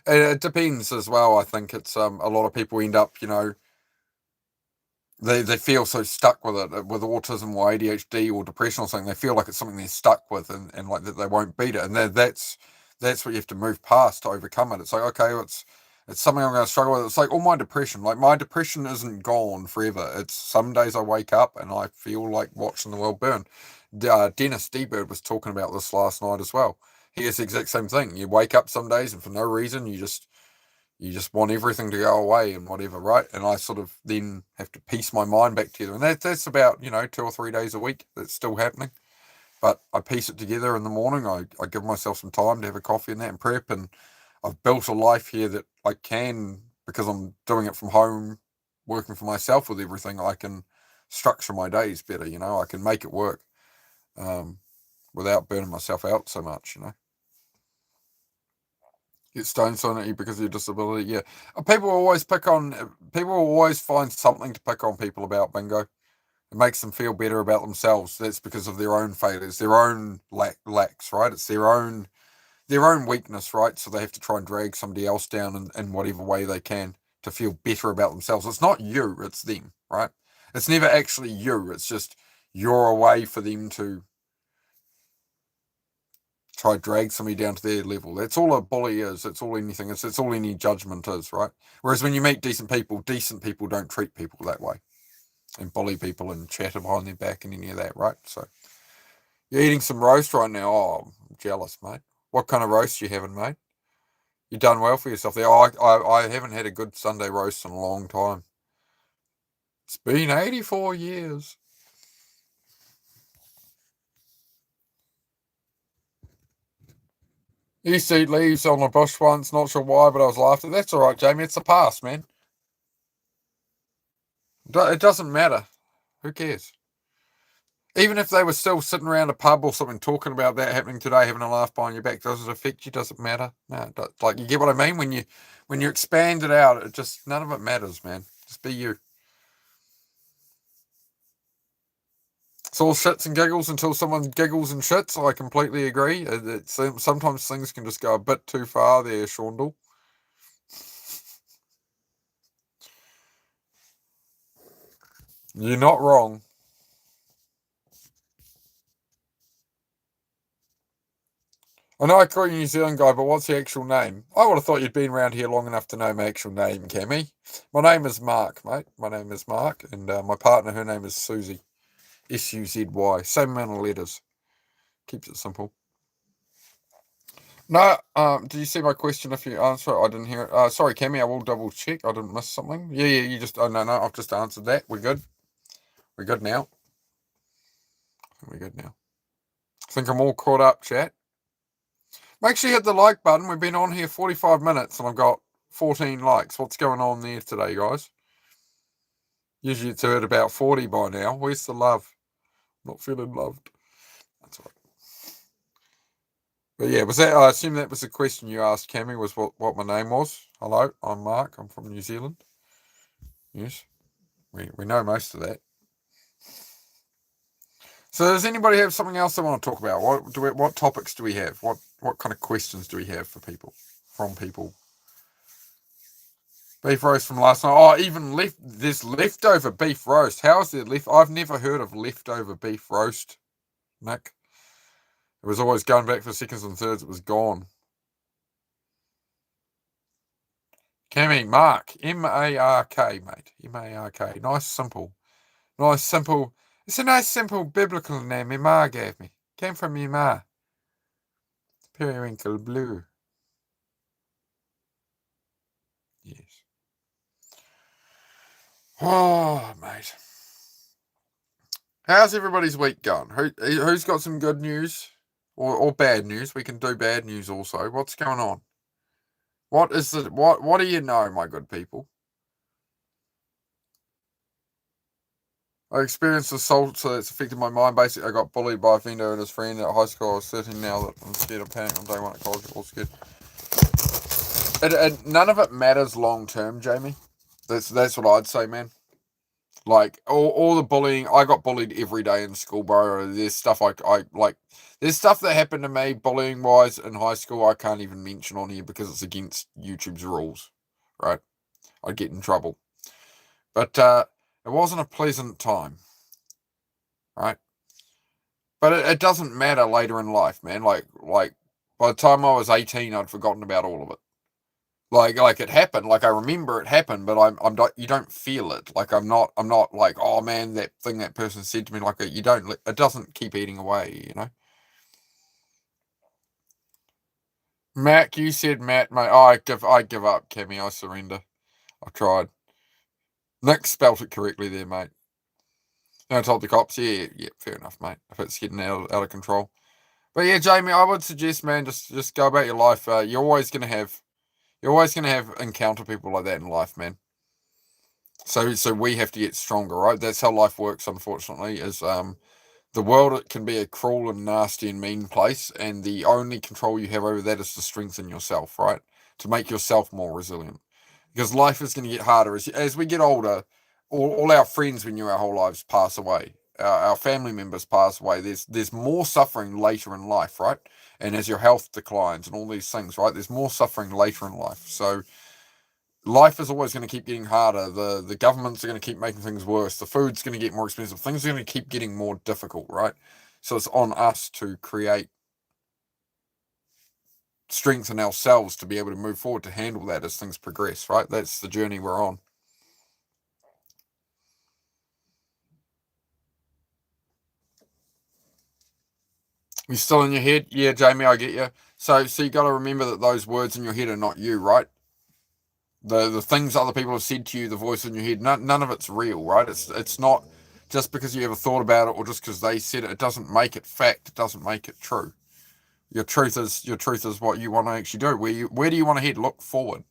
and it depends as well. I think it's a lot of people end up, you know, they feel so stuck with it with autism or ADHD or depression or something. They feel like it's something they're stuck with and like that they won't beat it. And that's what you have to move past to overcome it. It's like okay, it's something I'm going to struggle with. It's like all my depression. Like my depression isn't gone forever. It's some days I wake up and I feel like watching the world burn. Dennis D-Bird was talking about this last night as well. He has the exact same thing. You wake up some days and for no reason you just want everything to go away and whatever, right? And I sort of then have to piece my mind back together. And that's about, you know, 2 or 3 days a week that's still happening. But I piece it together in the morning. I give myself some time to have a coffee and that and prep. And I've built a life here that I can, because I'm doing it from home, working for myself with everything, I can structure my days better, you know, I can make it work without burning myself out so much, you know. Get stones thrown at you because of your disability. Yeah, people always pick on. People always find something to pick on people about. Bingo. It makes them feel better about themselves. That's because of their own failures, their own lacks. Right? It's their own weakness. Right? So they have to try and drag somebody else down in whatever way they can to feel better about themselves. It's not you. It's them. Right? It's never actually you. It's just you're a way for them to try drag somebody down to their level. That's all a bully is. It's all anything. It's all any judgment is, right? Whereas when you meet decent people don't treat people that way and bully people and chatter behind their back and any of that, right? So you're eating some roast right now. Oh, I'm jealous, mate. What kind of roast you having, mate? You done well for yourself there. Oh, I haven't had a good Sunday roast in a long time. It's been 84 years. Used to eat leaves on a bush once, not sure why, but I was laughing. That's all right, Jamie. It's the past, man. It doesn't matter. Who cares? Even if they were still sitting around a pub or something talking about that happening today, having a laugh behind your back, does it affect you? Does it matter? No, like you get what I mean when you expand it out. It just none of it matters, man. Just be you. It's all shits and giggles until someone giggles and shits. I completely agree. Sometimes things can just go a bit too far there, Shondle. You're not wrong. I know I call you New Zealand guy, but what's your actual name? I would have thought you'd been around here long enough to know my actual name, Cammy. My name is Mark, mate. My name is Mark, and my partner, her name is Suzy. Suzy. Same amount of letters. Keeps it simple. No, did you see my question? If you answer it, I didn't hear it. Sorry, Cammy, I will double check. I didn't miss something. Yeah, you just, no, I've just answered that. We're good. We're good now. We're good now. I think I'm all caught up, chat. Make sure you hit the like button. We've been on here 45 minutes and I've got 14 likes. What's going on there today, guys? Usually it's at about 40 by now. Where's the love? Not feeling loved. That's right. But yeah, was that? I assume that was the question you asked, Cammy, was what my name was. Hello, I'm Mark. I'm from New Zealand. Yes, we know most of that. So does anybody have something else they want to talk about? What topics do we have? What kind of questions do we have for people? From people? Beef roast from last night. Oh, even there's leftover beef roast. How is there left? I've never heard of leftover beef roast, Nick. It was always going back for seconds and thirds. It was gone. Cammy, Mark, M-A-R-K, mate. M-A-R-K. Nice, simple. Nice, simple. It's a nice, simple biblical name my ma gave me. Came from my ma. Periwinkle blue. Yes. Oh, mate. How's everybody's week going? Who's got some good news? Or bad news? We can do bad news also. What's going on? What do you know, my good people? I experienced assault, so it's affected my mind. Basically, I got bullied by a vendor and his friend at high school. I was 13 now that I'm scared of panic on day one at college. All scared. None of it matters long term, Jamie. That's what I'd say, man. Like all the bullying, I got bullied every day in school, bro. There's stuff I like. There's stuff that happened to me bullying wise in high school. I can't even mention on here because it's against YouTube's rules, right? I'd get in trouble. But it wasn't a pleasant time, right? But it doesn't matter later in life, man. Like by the time I was 18, I'd forgotten about all of it. Like it happened. Like I remember it happened, but I'm not. You don't feel it. Like I'm not like, oh man, that thing that person said to me. Like you don't. It doesn't keep eating away. You know. Matt, you said Matt, mate. Oh, I give up, Cammy. I surrender. I tried. Nick spelt it correctly there, mate. And I told the cops, yeah, fair enough, mate. If it's getting out of control. But yeah, Jamie, I would suggest, man, just go about your life. You're always gonna have encounter people like that in life, man. So we have to get stronger, right? That's how life works, unfortunately, is the world can be a cruel and nasty and mean place, and the only control you have over that is to strengthen yourself, right? To make yourself more resilient. Because life is going to get harder as we get older. All our friends we knew our whole lives pass away. Our family members pass away. There's more suffering later in life, right? And as your health declines and all these things, right? There's more suffering later in life. So life is always going to keep getting harder. The governments are going to keep making things worse. The food's going to get more expensive. Things are going to keep getting more difficult, right? So it's on us to create strength in ourselves to be able to move forward to handle that as things progress, right? That's the journey we're on. You still in your head? Yeah, Jamie, I get you. So you got to remember that those words in your head are not you, right? The things other people have said to you, the voice in your head, none of it's real, right? It's not just because you ever thought about it or just because they said it. It doesn't make it fact. It doesn't make it true. Your truth is what you want to actually do. Where do you want to head? Look forward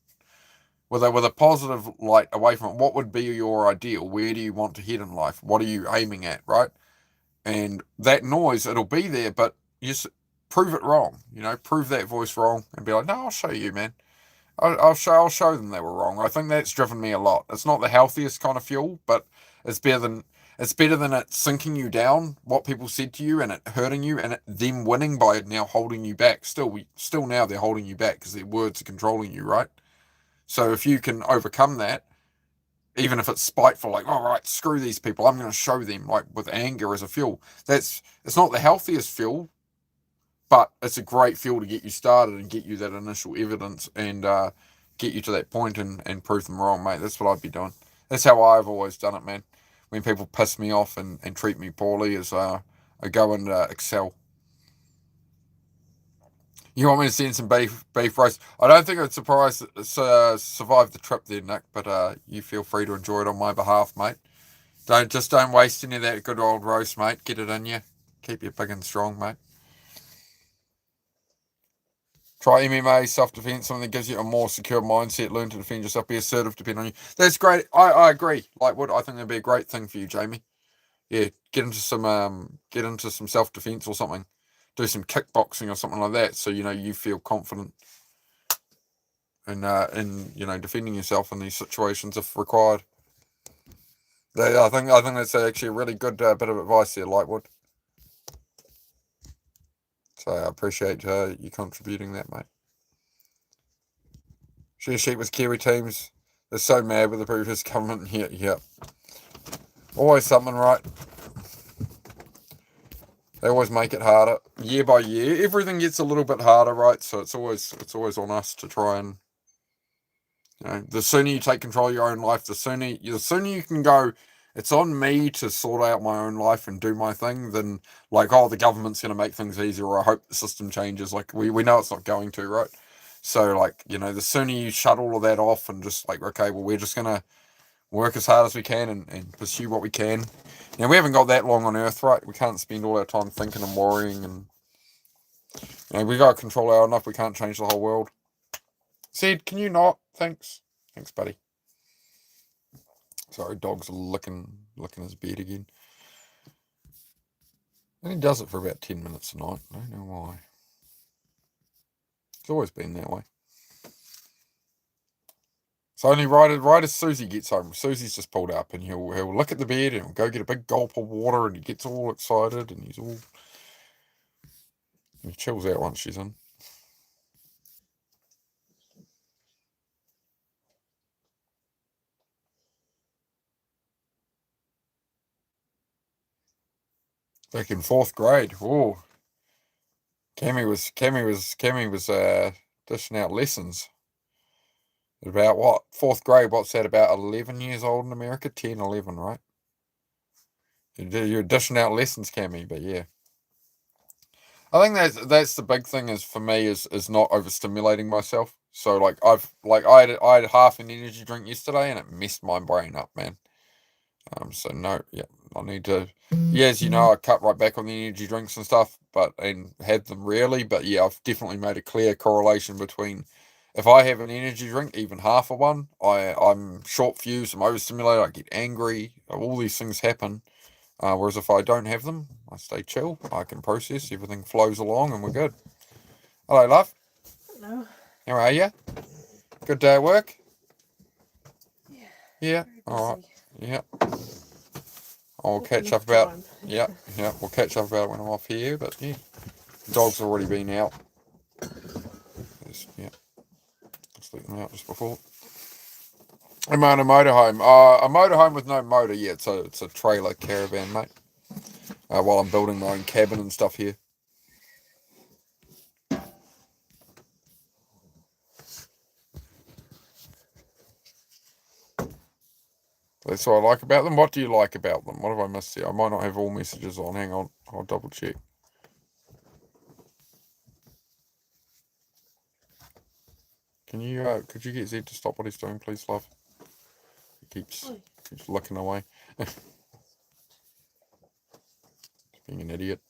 with a positive light away from it. What would be your ideal? Where do you want to head in life? What are you aiming at, right? And that noise, it'll be there, but you just prove it wrong. Prove that voice wrong and be like, no, I'll show you, man. I'll show them they were wrong. I think that's driven me a lot. It's not the healthiest kind of fuel, but it's better than it sinking you down. What people said to you and it hurting you and them winning by it now holding you back. Still now they're holding you back because their words are controlling you, right? So if you can overcome that, even if it's spiteful, like, all right, screw these people, I'm going to show them, like with anger as a fuel. It's not the healthiest fuel, but it's a great fuel to get you started and get you that initial evidence and get you to that point and prove them wrong, mate. That's what I'd be doing. That's how I've always done it, man. When people piss me off and treat me poorly, is I go and excel. You want me to send some beef roast? I don't think I'd survive the trip there, Nick. But you feel free to enjoy it on my behalf, mate. Don't waste any of that good old roast, mate. Get it in you. Keep you big and strong, mate. Try MMA, self-defense, something that gives you a more secure mindset. Learn to defend yourself. Be assertive, depend on you. That's great. I agree. Like, what I think that'd be a great thing for you, Jamie. Yeah, get into some self-defense or something. Do some kickboxing or something like that, so you feel confident in defending yourself in these situations if required. I think that's actually a really good bit of advice there, Lightwood. So I appreciate you contributing that, mate. Share sheet with Kiwi teams. They're so mad with the previous government. Yeah. Always something, right? They always make it harder year by year. Everything gets a little bit harder, right? So it's always on us to try and the sooner you take control of your own life, the sooner you can go. It's on me to sort out my own life and do my thing. Than like, oh, the government's going to make things easier, or I hope the system changes. Like we know it's not going to, right? So like the sooner you shut all of that off and just like, okay, well, we're just gonna work as hard as we can and pursue what we can. Now, we haven't got that long on Earth, right? We can't spend all our time thinking and worrying, and we got to control our enough. We can't change the whole world. Sid, can you not? Thanks, buddy. Sorry, dog's licking his beard again. And he does it for about 10 minutes a night. I don't know why. It's always been that way. It's only right as Susie gets home. Susie's just pulled up, and he'll look at the bed and he'll go get a big gulp of water, and he gets all excited, and he chills out once she's in. Back in 4th grade. Oh, Cammy was dishing out lessons. About what? 4th grade, what's that, about 11 years old in America? 10, 11, right? You're dishing out lessons, Cammy, but yeah. I think that's the big thing is for me is not overstimulating myself. So like I had half an energy drink yesterday and it messed my brain up, man. So no, yeah, I need to. Yeah, as you know, I cut right back on the energy drinks and stuff, and had them rarely. But yeah, I've definitely made a clear correlation between if I have an energy drink, even half of one, I'm short fused, I'm overstimulated, I get angry, all these things happen. Whereas if I don't have them, I stay chill, I can process, everything flows along, and we're good. Hello, love. Hello. How are you? Good day at work? Yeah. Yeah. All right. Yeah. I'll Not catch enough up about. time. Yeah. We'll catch up about it when I'm off here. But yeah, the dog's already been out. Yeah. Let's let them out just before. I'm on a motorhome. A motorhome with no motor. Yeah, it's a trailer caravan, mate. While I'm building my own cabin and stuff here. That's what I like about them. What do you like about them? What have I missed here? I might not have all messages on. Hang on. I'll double check. Can you could you get Zed to stop what he's doing, please, love? He keeps looking away. Being an idiot.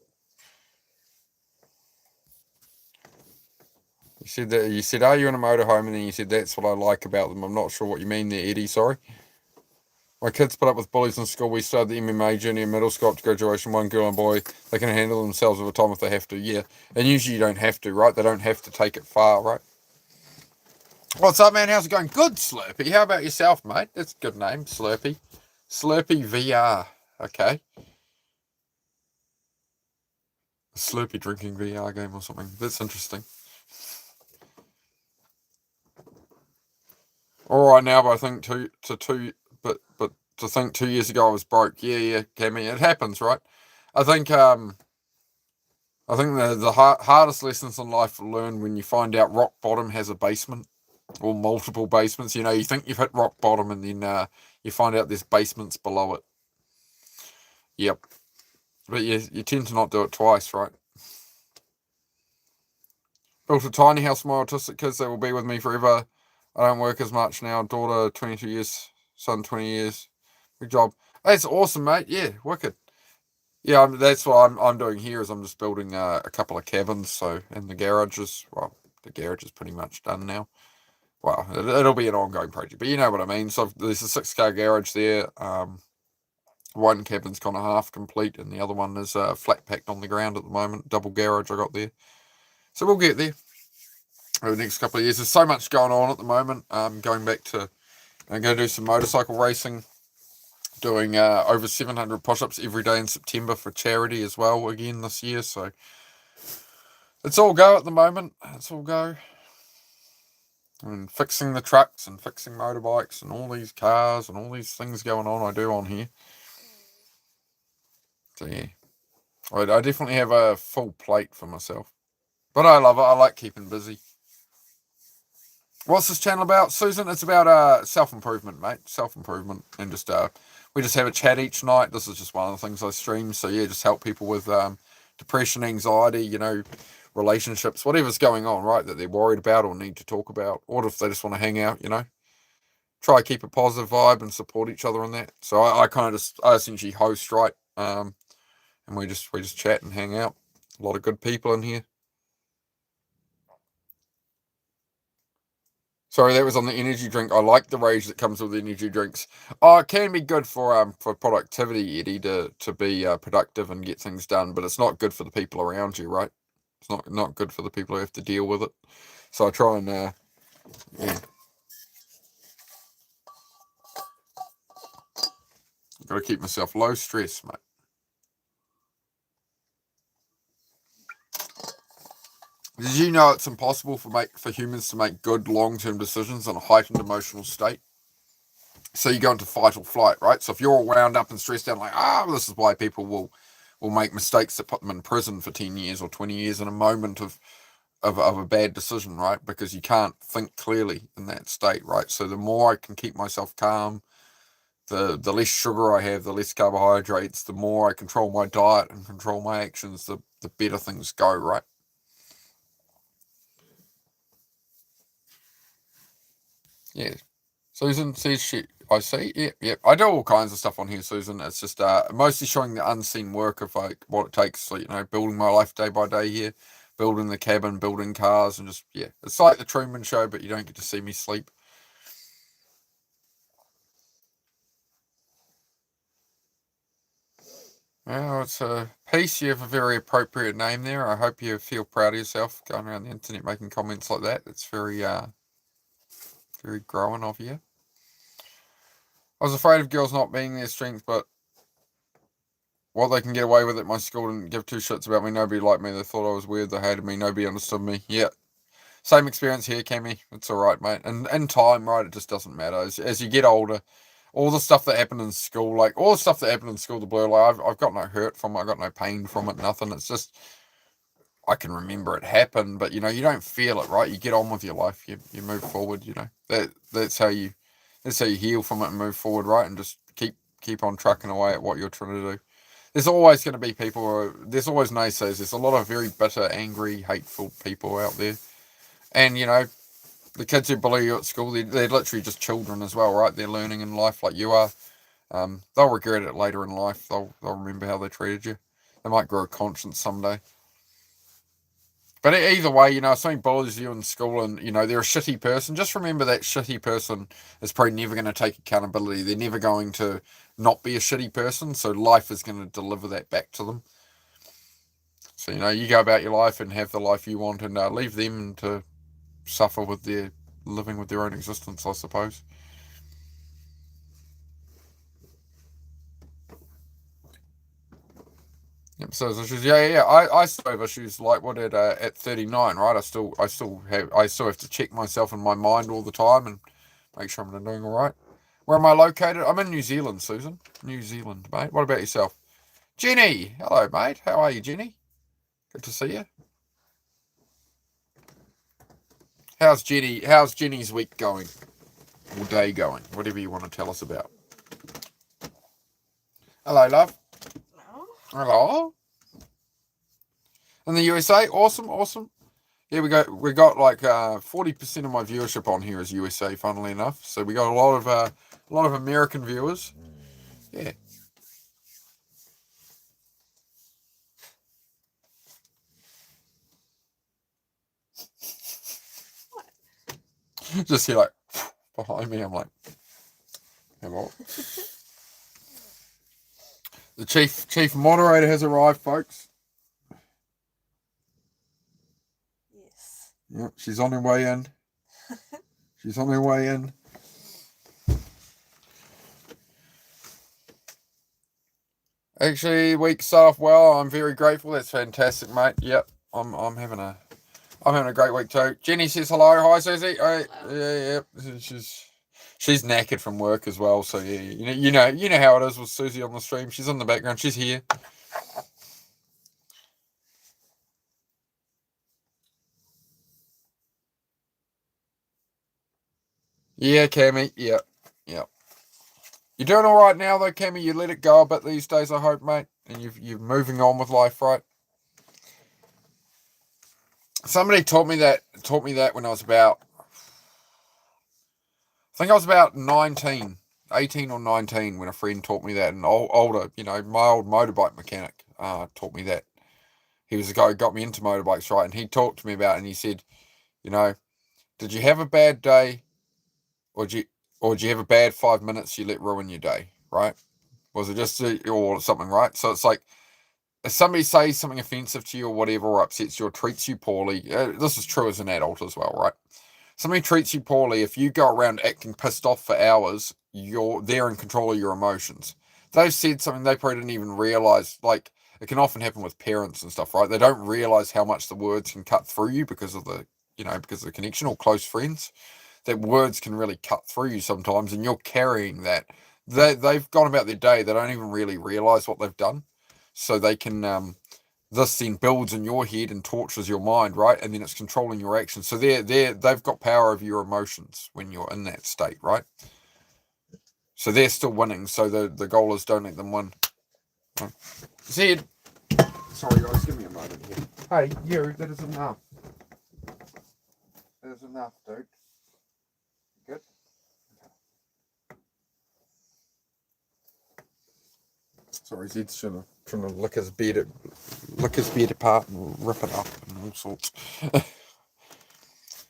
You said, are you in a motorhome? And then you said, that's what I like about them. I'm not sure what you mean there, Eddie. Sorry. My kids put up with bullies in school. We started the MMA journey in middle school up to graduation. One girl and boy, they can handle themselves over time if they have to. Yeah. And usually you don't have to, right? They don't have to take it far, right? What's up, man? How's it going? Good, Slurpee. How about yourself, mate? That's a good name, Slurpee. Slurpee VR. Okay. A Slurpee drinking VR game or something. That's interesting. All right now, but I think to think 2 years ago I was broke. Yeah, Cammy, it happens, right? I think the hardest lessons in life are learned when you find out rock bottom has a basement or multiple basements. You think you've hit rock bottom, and then you find out there's basements below it. Yep, but you tend to not do it twice, right? Built a tiny house for my autistic kids that will be with me forever. I don't work as much now. Daughter 22 years, son 20 years. Big job. That's awesome, mate. Yeah, wicked. Yeah, that's what I'm doing here is I'm just building a couple of cabins. So in the garage is the garage is pretty much done now. Well, it'll be an ongoing project, but you know what I mean. So there's a 6-car garage there. One cabin's kind of half complete, and the other one is flat packed on the ground at the moment. Double garage I got there. So we'll get there over the next couple of years. There's so much going on at the moment. Going back to, I'm going to do some motorcycle racing. Doing over 700 push-ups every day in September for charity as well again this year. So it's all go at the moment. It's all go. And fixing the trucks and fixing motorbikes and all these cars and all these things going on I do on here. So yeah, I definitely have a full plate for myself. But I love it. I like keeping busy. What's this channel about, Susan? It's about self-improvement, mate. Self-improvement. And just we just have a chat each night. This is just one of the things I stream. So yeah, just help people with depression, anxiety, you know, relationships, whatever's going on, right, that they're worried about or need to talk about, or if they just want to hang out, you know. Try to keep a positive vibe and support each other on that. So I kind of I essentially host, right? And we just chat and hang out. A lot of good people in here. Sorry, that was on the energy drink. I like the rage that comes with energy drinks. Oh, it can be good for productivity, Eddie, to be productive and get things done, but it's not good for the people around you, right? It's not good for the people who have to deal with it. So I try and yeah. Got to keep myself low stress, mate. Did you know it's impossible for humans to make good long-term decisions in a heightened emotional state? So you go into fight or flight, right? So if you're all wound up and stressed out, like, this is why people will make mistakes that put them in prison for 10 years or 20 years in a moment of a bad decision, right? Because you can't think clearly in that state, right? So the more I can keep myself calm, the less sugar I have, the less carbohydrates, the more I control my diet and control my actions, the better things go, right? Yeah. Susan says I see. Yep. I do all kinds of stuff on here, Susan. It's just mostly showing the unseen work of like what it takes. So, you know, building my life day by day here, building the cabin, building cars, and just yeah, it's like the Truman Show, but you don't get to see me sleep. Well, it's a Peace. You have a very appropriate name there. I hope you feel proud of yourself going around the internet making comments like that. It's very very growing of you. I was afraid of girls not being their strength, but what they can get away with at my school didn't give two shits about me. Nobody liked me. They thought I was weird. They hated me. Nobody understood me. Yeah. Same experience here, Cammy. It's all right, mate. And in time, right, it just doesn't matter. As you get older, all the stuff that happened in school, like all the stuff that happened in school, the blur, like I've got no hurt from it. I got no pain from it. Nothing. It's just I can remember it happened, but you know, you don't feel it, right? You get on with your life. You move forward. You know that's how you heal from it and move forward, right? And just keep on trucking away at what you're trying to do. There's always going to be people. There's always naysayers. There's a lot of very bitter, angry, hateful people out there, and you know, the kids who bully you at school, they're literally just children as well, right? They're learning in life like you are. They'll regret it later in life. They'll remember how they treated you. They might grow a conscience someday. But either way, you know, if somebody bullies you in school and, you know, they're a shitty person, just remember that shitty person is probably never going to take accountability. They're never going to not be a shitty person. So life is going to deliver that back to them. So, you know, you go about your life and have the life you want and leave them to suffer with their living with their own existence, I suppose. Yep, so issues. Yeah. I still have issues like what at 39, right? I still have to check myself in my mind all the time and make sure I'm doing all right. Where am I located? I'm in New Zealand, Susan. New Zealand, mate. What about yourself? Jenny. Hello, mate. How are you, Jenny? Good to see you. How's Jenny's week going? Or day going? Whatever you want to tell us about. Hello, love. No. Hello. In the USA, awesome. Yeah, we got like 40% of my viewership on here is USA, funnily enough. So we got a lot of American viewers. Yeah. Just here like behind me, I'm like, hello. The chief moderator has arrived, folks. Yes. Yep, she's on her way in. She's on her way in. Actually, week start off well. I'm very grateful. That's fantastic, mate. Yep, I'm having a great week too. Jenny says hello. Hi, Susie. Hey, yeah. She's knackered from work as well. So yeah, you know how it is with Susie on the stream. She's in the background. She's here. Yeah, Cammy. Yep. You're doing all right now, though, Cammy. You let it go a bit these days, I hope, mate. And you're moving on with life, right? Somebody taught me that when I was about, I think I was about 19, 18 or 19 when a friend taught me that. An older, my old motorbike mechanic taught me that. He was the guy who got me into motorbikes, right? And he talked to me about it, and he said, did you have a bad day, or did you have a bad 5 minutes you let ruin your day, right? Was it just or something, right? So it's like, if somebody says something offensive to you or whatever, or upsets you or treats you poorly, this is true as an adult as well, right? Somebody treats you poorly, if you go around acting pissed off for hours, they're in control of your emotions. They've said something they probably didn't even realize. Like, it can often happen with parents and stuff, right? They don't realize how much the words can cut through you because of the connection, or close friends. That words can really cut through you sometimes, and you're carrying that. They've gone about their day. They don't even really realize what they've done. So they can, this then builds in your head and tortures your mind, right? And then it's controlling your actions. So they've got power over your emotions when you're in that state, right? So they're still winning. So the goal is don't let them win. Zed. Sorry guys, give me a moment here. Hey, you, that is enough. That is enough, dude. Good? Sorry, Zed's trying to lick his bed apart and rip it up and all sorts.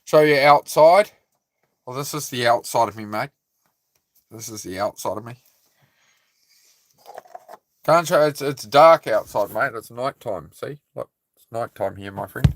Show you outside. Well, this is the outside of me, mate. This is the outside of me. Can't show. It's dark outside, mate. It's night time. See, look, it's night time here, my friend.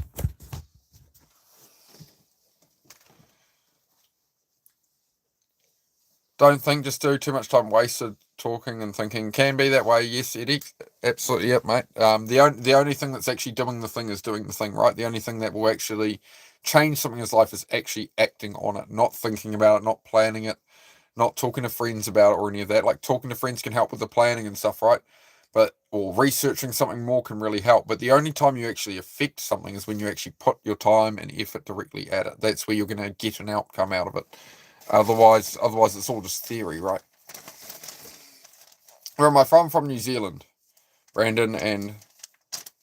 Don't think. Just do too much time wasted talking and thinking. Can be that way. Yes, Eddie. Absolutely, yep, mate. The only thing that's actually doing the thing is doing the thing, right? The only thing that will actually change something in his life is actually acting on it, not thinking about it, not planning it, not talking to friends about it or any of that. Like, talking to friends can help with the planning and stuff, right? Or researching something more can really help. But the only time you actually affect something is when you actually put your time and effort directly at it. That's where you're going to get an outcome out of it. Otherwise it's all just theory, right? Where am I from? From New Zealand. Brandon and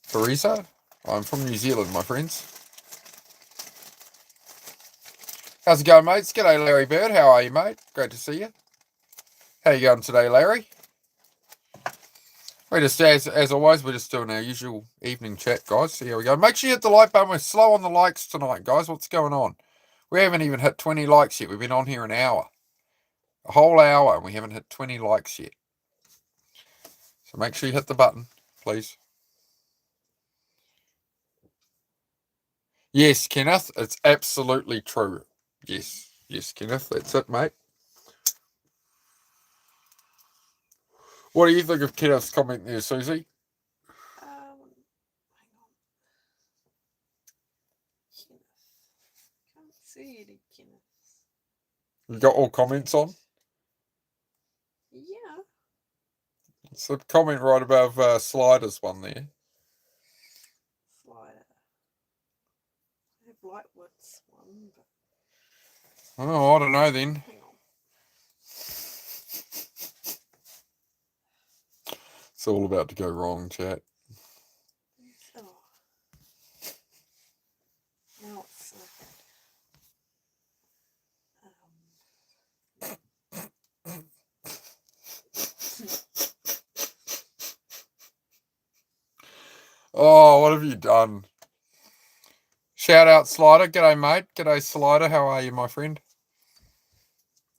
Theresa. I'm from New Zealand, my friends. How's it going, mates? G'day, Larry Bird. How are you, mate? Great to see you. How you going today, Larry? We just, as always, we're just doing our usual evening chat, guys. So here we go. Make sure you hit the like button. We're slow on the likes tonight, guys. What's going on? We haven't even hit 20 likes yet. We've been on here an hour. A whole hour, and we haven't hit 20 likes yet. So make sure you hit the button, please. Yes, Kenneth, it's absolutely true. Yes, Kenneth, that's it, mate. What do you think of Kenneth's comment there, Susie? Hang on. Kenneth. Can't see any Kenneth. You got all comments on? Yeah. It's a comment right above Slider's one there. Slider. I have Lightwood's one, but. Oh, I don't know then. Hang on. It's all about to go wrong, chat. Oh. Now, Oh, what have you done? Shout out Slider. G'day, mate. G'day, Slider. How are you, my friend?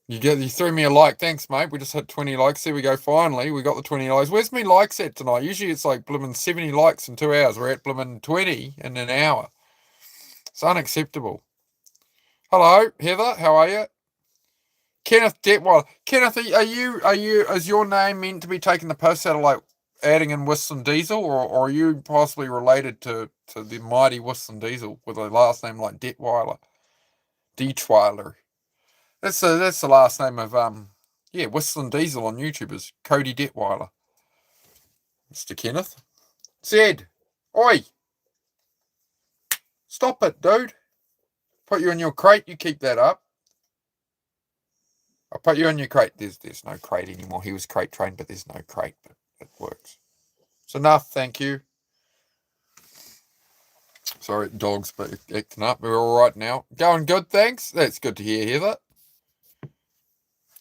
You threw me a like. Thanks, mate. We just had 20 likes. There we go. Finally, we got the 20 likes. Where's me likes at tonight? Usually it's like blimmin' 70 likes in 2 hours. We're at blimmin' 20 in an hour. It's unacceptable. Hello, Heather. How are you? Kenneth Detweiler. Kenneth, is your name meant to be taking the piss out of like adding in Whistling Diesel, or are you possibly related to the mighty Whistling Diesel with a last name like Detweiler? Detweiler. That's the last name of Whistling Diesel on YouTube is Cody Detweiler. Mr. Kenneth. Zed. Oi. Stop it, dude. Put you in your crate, you keep that up. I'll put you in your crate. There's no crate anymore. He was crate trained, but there's no crate, but it works. It's enough, thank you. Sorry, dogs, but acting up. We're all right now. Going good, thanks. That's good to hear that.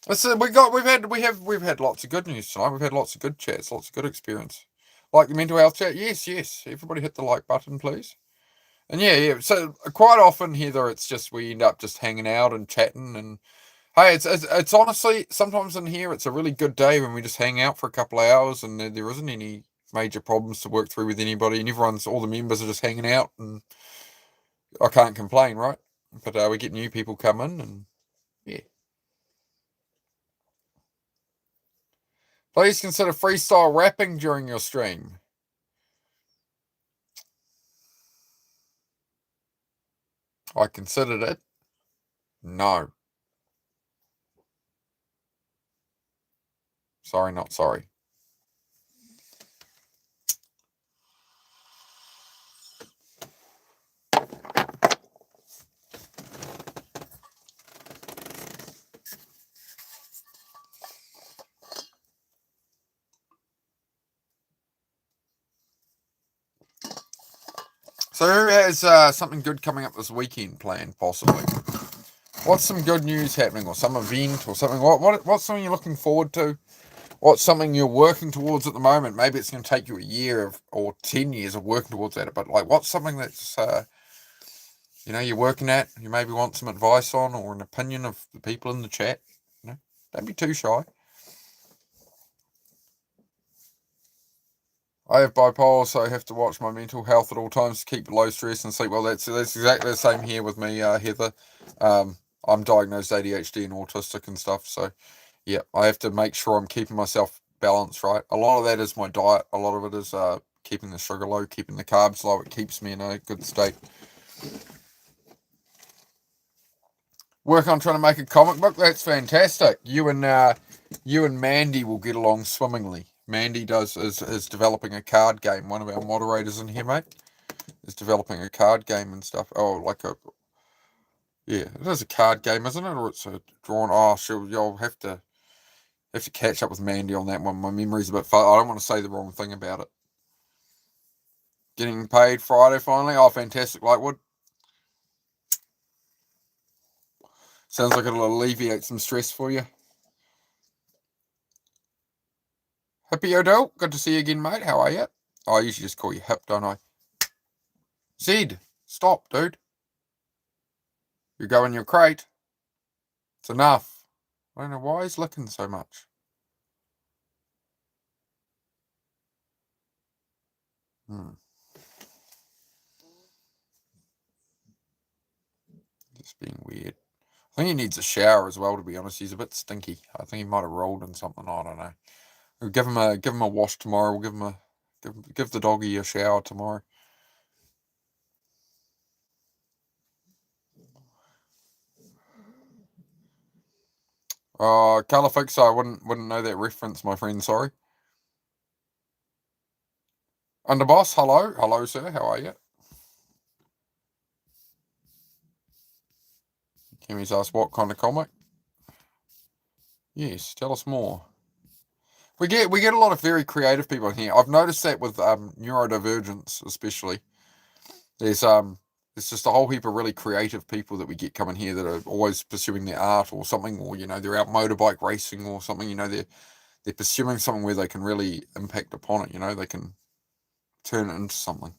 Listen, we've had lots of good news tonight. We've had lots of good chats, lots of good experience. Like the mental health chat, yes. Everybody hit the like button, please. And yeah. So quite often, Heather, it's just we end up just hanging out and chatting. And hey, it's honestly sometimes in here it's a really good day when we just hang out for a couple of hours and there isn't any major problems to work through with anybody, and all the members are just hanging out, and I can't complain, right? But we get new people come in, and yeah. Please consider freestyle rapping during your stream. I considered it. No. Sorry, not sorry. So who has something good coming up this weekend planned, possibly? What's some good news happening, or some event, or something? What's something you're looking forward to? What's something you're working towards at the moment? Maybe it's going to take you a year or 10 years of working towards that, but like, what's something that's you're working at, you maybe want some advice on, or an opinion of the people in the chat? Don't be too shy. I have bipolar, so I have to watch my mental health at all times to keep low stress and sleep well. That's exactly the same here with me, Heather. I'm diagnosed ADHD and autistic and stuff, so yeah, I have to make sure I'm keeping myself balanced, right? A lot of that is my diet. A lot of it is keeping the sugar low, keeping the carbs low. It keeps me in a good state. Work on trying to make a comic book. That's fantastic. You and Mandy will get along swimmingly. Mandy is developing a card game. One of our moderators in here, mate, is developing a card game and stuff. Oh, it is a card game, isn't it? Or it's a drawn. Oh, you'll have to catch up with Mandy on that one. My memory's a bit far. I don't want to say the wrong thing about it. Getting paid Friday finally. Oh, fantastic, Lightwood. Sounds like it'll alleviate some stress for you. Hippie Odell, good to see you again, mate. How are you? Oh, I usually just call you Hip, don't I? Zed, stop, dude. You go in your crate. It's enough. I don't know why he's licking so much. Just being weird. I think he needs a shower as well, to be honest. He's a bit stinky. I think he might have rolled in something. I don't know. We'll give him a wash tomorrow. We'll give the doggy a shower tomorrow. Colour Fixer, I wouldn't know that reference, my friend, sorry. Underboss, hello. Hello, sir. How are you? Kimmy's asked what kind of comic? Yes, tell us more. We get a lot of very creative people in here. I've noticed that with neurodivergence, especially. There's just a whole heap of really creative people that we get coming here that are always pursuing their art or something, or they're out motorbike racing or something. They're pursuing something where they can really impact upon it. They can turn it into something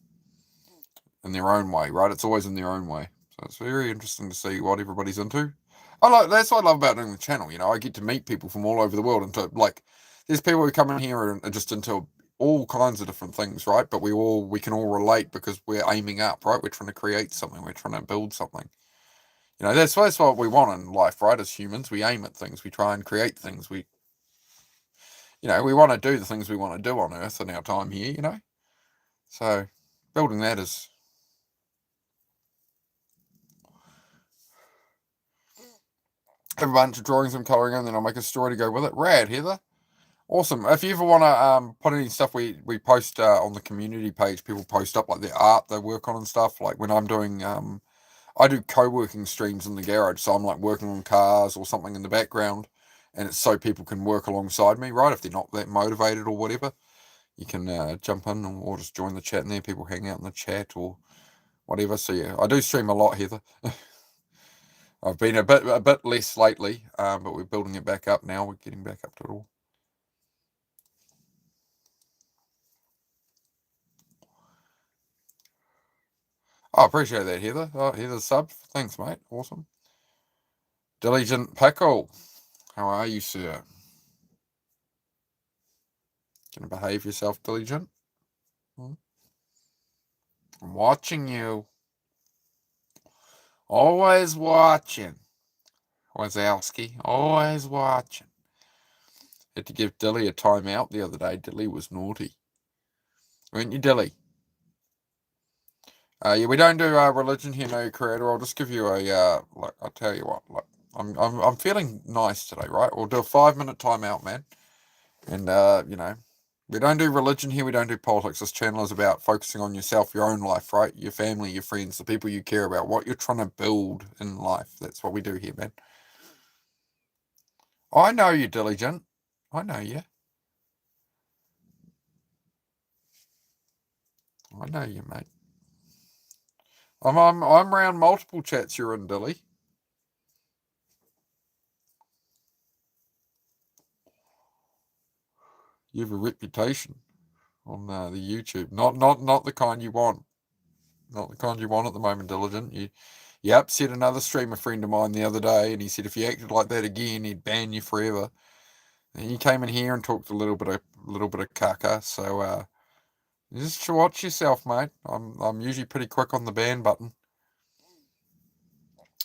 in their own way, right? It's always in their own way. So it's very interesting to see what everybody's into. That's what I love about doing the channel. I get to meet people from all over the world, and there's people who come in here and are just into all kinds of different things, right? But we can all relate because we're aiming up, right? We're trying to create something. We're trying to build something. That's what we want in life, right? As humans, we aim at things. We try and create things. We want to do the things we want to do on Earth in our time here. So building that is. Have a bunch of drawings I'm colouring in, then I'll make a story to go with it. Rad, Heather. Awesome. If you ever want to put any stuff we post on the community page, people post up like their art they work on and stuff. Like when I'm doing, I do co-working streams in the garage, so I'm like working on cars or something in the background, and it's so people can work alongside me, right? If they're not that motivated or whatever, you can jump in or just join the chat in there. People hang out in the chat or whatever. So yeah, I do stream a lot, Heather. I've been a bit less lately, but we're building it back up now. We're getting back up to it all. I appreciate that, Heather. Heather sub. Thanks, mate. Awesome. Diligent Pickle. How are you, sir? Gonna behave yourself, Diligent? I'm watching you. Always watching. Wazowski. Always watching. Had to give Dilly a timeout the other day. Dilly was naughty. Weren't you, Dilly? Yeah, we don't do religion here, no creator. I'll just give you a I'll tell you what. I'm feeling nice today, right? We'll do a 5-minute timeout, man. And we don't do religion here. We don't do politics. This channel is about focusing on yourself, your own life, right? Your family, your friends, the people you care about, what you're trying to build in life. That's what we do here, man. I know you, Diligent. I know you. I know you, mate. I'm around multiple chats you're in, Dilly. You have a reputation on the YouTube. Not the kind you want. Not the kind you want at the moment, Diligent. You upset another streamer friend of mine the other day, and he said if you acted like that again, he'd ban you forever. And you came in here and talked a little bit of caca. So just watch yourself, mate. I'm usually pretty quick on the ban button.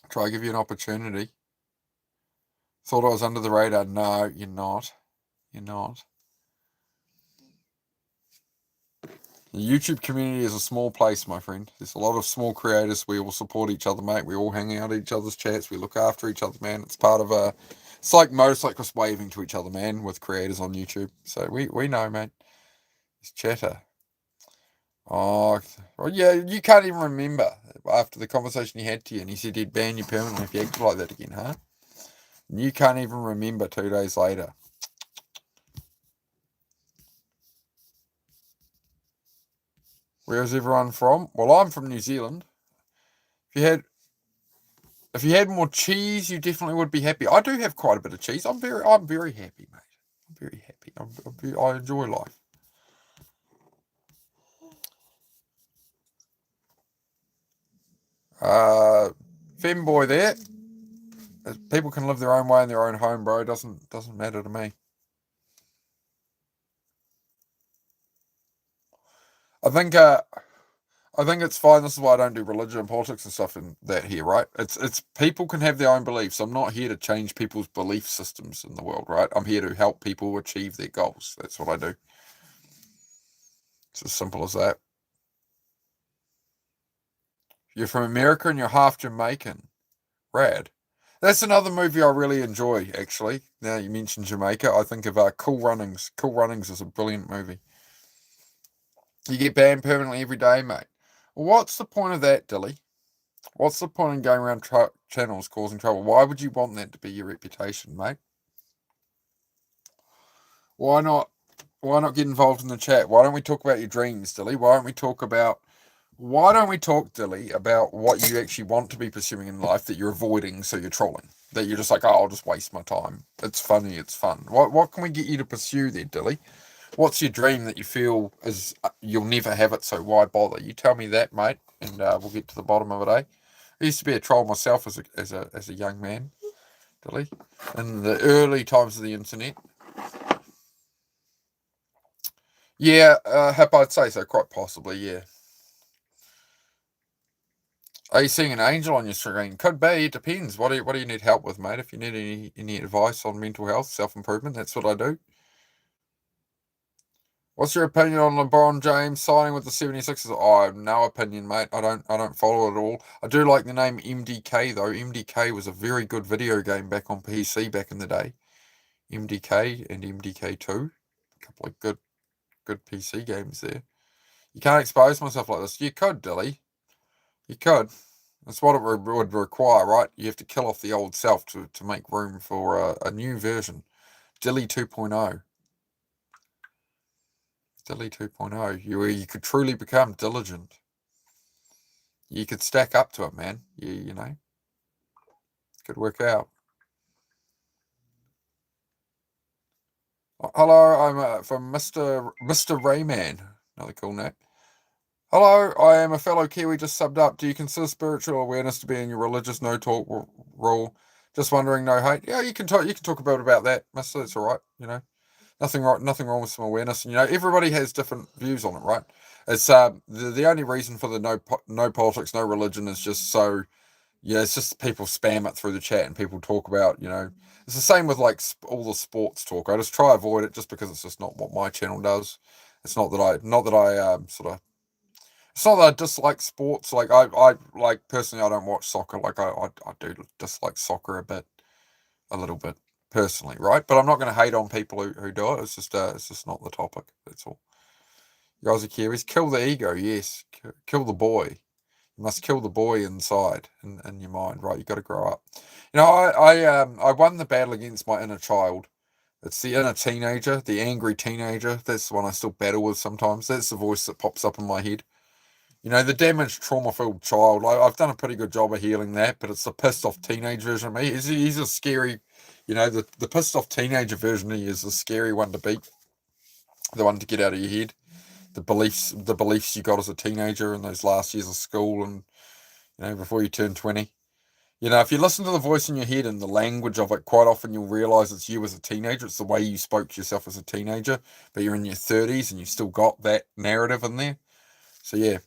Try to give you an opportunity. Thought I was under the radar. No, you're not. You're not. The YouTube community is a small place, my friend. There's a lot of small creators. We all support each other, mate. We all hang out at each other's chats. We look after each other, man. It's part of it's like motorcyclists waving to each other, man, with creators on YouTube. So we know, man. It's chatter. Oh, well, yeah, you can't even remember after the conversation he had to you, and he said he'd ban you permanently if you acted like that again, huh? And you can't even remember 2 days later. Where's everyone from? Well, I'm from New Zealand. If you had more cheese, you definitely would be happy. I do have quite a bit of cheese. I'm very happy, mate. I'm very happy. I enjoy life. Femboy there. People can live their own way in their own home, bro. Doesn't matter to me. I think it's fine. This is why I don't do religion and politics and stuff in that here, right? It's people can have their own beliefs. I'm not here to change people's belief systems in the world, right? I'm here to help people achieve their goals. That's what I do. It's as simple as that. You're from America and you're half Jamaican. Rad. That's another movie I really enjoy, actually. Now you mentioned Jamaica, I think of Cool Runnings. Cool Runnings is a brilliant movie. You get banned permanently every day, mate. Well, what's the point of that, Dilly? What's the point in going around channels causing trouble? Why would you want that to be your reputation, mate? Why not get involved in the chat? Why don't we talk about your dreams, Dilly? Why don't we talk, Dilly, about what you actually want to be pursuing in life that you're avoiding, so you're trolling? That you're just like, oh, I'll just waste my time. It's funny, it's fun. What can we get you to pursue there, Dilly? What's your dream that you feel is you'll never have it, so why bother? You tell me that, mate, and we'll get to the bottom of it, eh? I used to be a troll myself as a young man, Dilly, in the early times of the internet. Yeah, I'd say so, quite possibly, yeah. Are you seeing an angel on your screen? Could be. It depends. What do you need help with, mate? If you need any advice on mental health, self-improvement, that's what I do. What's your opinion on LeBron James signing with the 76ers? Oh, I have no opinion, mate. I don't follow it at all. I do like the name MDK though. MDK was a very good video game back on PC back in the day. MDK and MDK2. A couple of good PC games there. You can't expose myself like this. You could, Dilly. You could. That's what it would require, right? You have to kill off the old self to make room for a new version. Dilly 2.0. Dilly 2.0. You could truly become diligent. You could stack up to it, man. You know. Could work out. Hello, I'm from Mr. Rayman. Another cool name. Hello, I am a fellow Kiwi just subbed up. Do you consider spiritual awareness to be in your religious no talk rule? Just wondering, no hate. Yeah, you can talk. You can talk about that, Mister. It's all right. You know, nothing wrong with some awareness. And, you know, everybody has different views on it, right? It's the only reason for the no politics, no religion is just so. Yeah, it's just people spam it through the chat and people talk about, you know, it's the same with like all the sports talk. I just try to avoid it just because it's just not what my channel does. It's not that I sort of it's not that I dislike sports. Like I like personally, I don't watch soccer. Like I do dislike soccer a little bit personally, right? But I'm not going to hate on people who do it. It's just not the topic. That's all. You guys are Kiwis. Kill the ego, yes. Kill the boy. You must kill the boy inside in your mind, right? You got to grow up. You know, I won the battle against my inner child. It's the inner teenager, the angry teenager. That's the one I still battle with sometimes. That's the voice that pops up in my head. You know, the damaged, trauma-filled child. I've done a pretty good job of healing that, but it's the pissed-off teenage version of me. He's a scary, you know, the pissed-off teenager version of me is a scary one to beat, the one to get out of your head. The beliefs you got as a teenager in those last years of school, and you know, before you turn 20. You know, if you listen to the voice in your head and the language of it, quite often you'll realize it's you as a teenager. It's the way you spoke to yourself as a teenager, but you're in your 30s and you've still got that narrative in there. So yeah,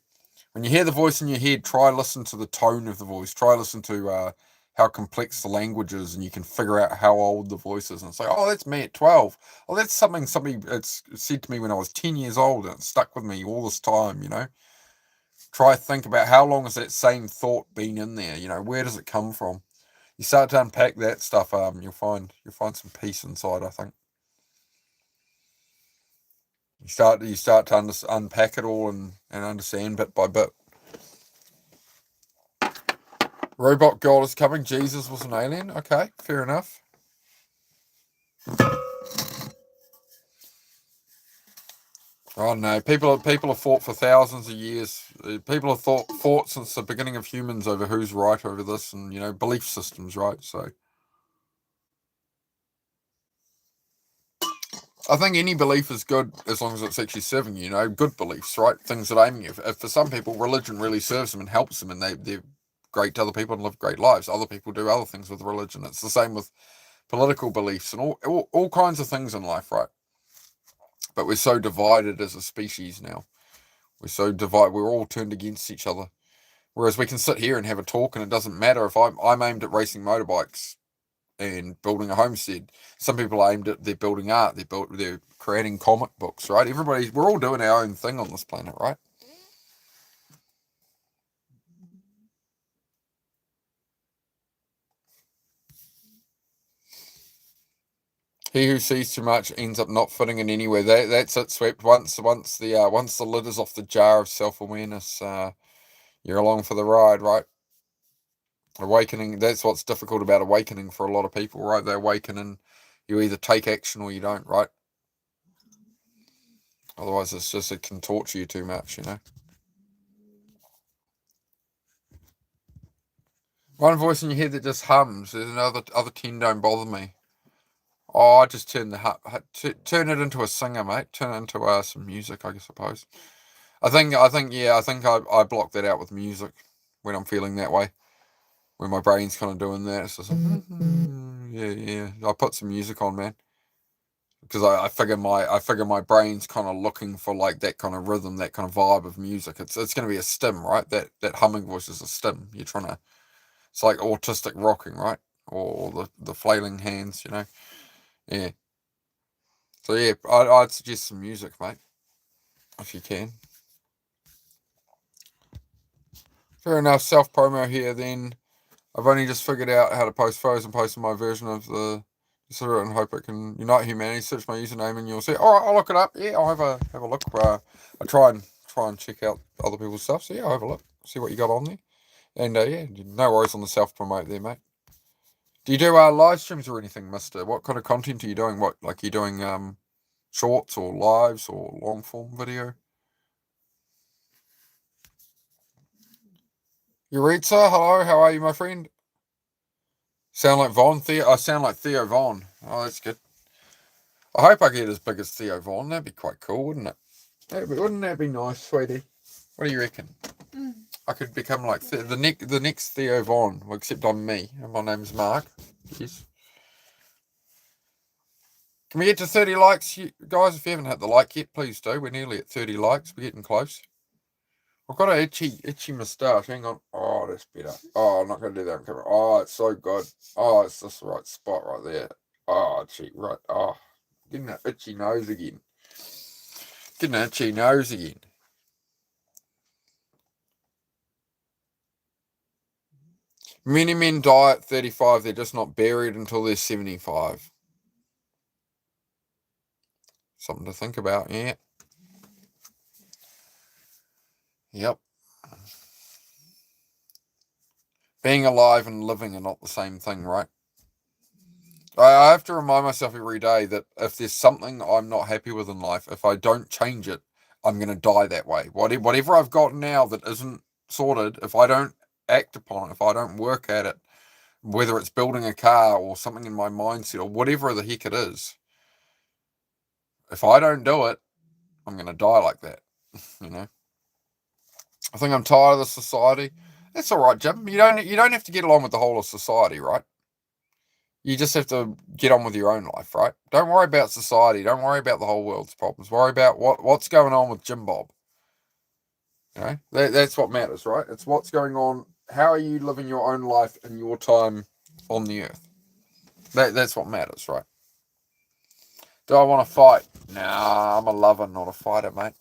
when you hear the voice in your head, try listen to the tone of the voice. Try listen to how complex the language is, and you can figure out how old the voice is. And it's like, oh, that's me at 12. Oh, that's something somebody it's said to me when I was 10 years old, and it stuck with me all this time. You know, try think about how long has that same thought been in there. You know, where does it come from? You start to unpack that stuff. You'll find some peace inside. I think you start to unpack it all and understand bit by bit. Robot God is coming. Jesus was an alien. Okay, fair enough. Oh no, people have fought for thousands of years. People have fought since the beginning of humans over who's right over this, and you know, belief systems, right? So I think any belief is good as long as it's actually serving you. You know, good beliefs, right? Things that aim you. If for some people, religion really serves them and helps them, and they're great to other people and live great lives. Other people do other things with religion. It's the same with political beliefs and all kinds of things in life, right? But we're so divided as a species now. We're so divided. We're all turned against each other. Whereas we can sit here and have a talk, and it doesn't matter if I'm aimed at racing motorbikes and building a homestead. Some people are aimed at they're building art. They're creating comic books, right? We're all doing our own thing on this planet, right? He who sees too much ends up not fitting in anywhere. That's it. Swept once the lid is off the jar of self awareness. You're along for the ride, right? Awakening. That's what's difficult about awakening for a lot of people, right? They awaken and you either take action or you don't, right? Otherwise, it can torture you too much, you know. One voice in your head that just hums. There's other 10 don't bother me. Oh, I just turn turn it into a singer, mate. Turn it into some music, I suppose. I think I block that out with music when I'm feeling that way. When my brain's kind of doing that, it's just like, yeah. I put some music on, man, because I figure my brain's kind of looking for like that kind of rhythm, that kind of vibe of music. It's going to be a stim, right? That humming voice is a stim. You're trying to. It's like autistic rocking, right? Or the flailing hands, Yeah. So yeah, I'd suggest some music, mate, if you can. Fair enough. Self promo here. Then I've only just figured out how to post photos and posted my version of the server and hope it can unite humanity. Search my username and you'll see. All right, I'll look it up. Yeah, I'll have a look. I try and check out other people's stuff. So yeah, I'll have a look. See what you got on there. And yeah, no worries on the self promote there, mate. Do you do live streams or anything, Mister? What kind of content are you doing? What like you doing shorts or lives or long form video? Yuritsa, hello, how are you, my friend? Sound like Von Theo? I sound like Theo Von. Oh, that's good. I hope I get as big as Theo Von. That'd be quite cool, wouldn't it? Wouldn't that be nice, sweetie? What do you reckon? I could become like the next Theo Von, except I'm me, and my name's Mark. Yes. Can we get to 30 likes, guys? If you haven't hit the like yet, please do. We're nearly at 30 likes. We're getting close. I've got an itchy moustache. Hang on. Oh, that's better. Oh, I'm not going to do that on camera. Oh, it's so good. Oh, it's just the right spot right there. Oh, itchy. Right. Oh, getting that itchy nose again. Getting an itchy nose again. Many men die at 35. They're just not buried until they're 75. Something to think about, yeah. Yep. Being alive and living are not the same thing, right? I have to remind myself every day that if there's something I'm not happy with in life, if I don't change it, I'm going to die that way. Whatever I've got now that isn't sorted, if I don't act upon it, if I don't work at it, whether it's building a car or something in my mindset or whatever the heck it is, if I don't do it, I'm going to die like that, I think I'm tired of the society. That's all right, Jim. You don't have to get along with the whole of society, right? You just have to get on with your own life, right? Don't worry about society. Don't worry about the whole world's problems. Worry about what's going on with Jim Bob. That's what matters, right? It's what's going on. How are you living your own life in your time on the earth? That's what matters, right? Do I want to fight? Nah, I'm a lover, not a fighter, mate.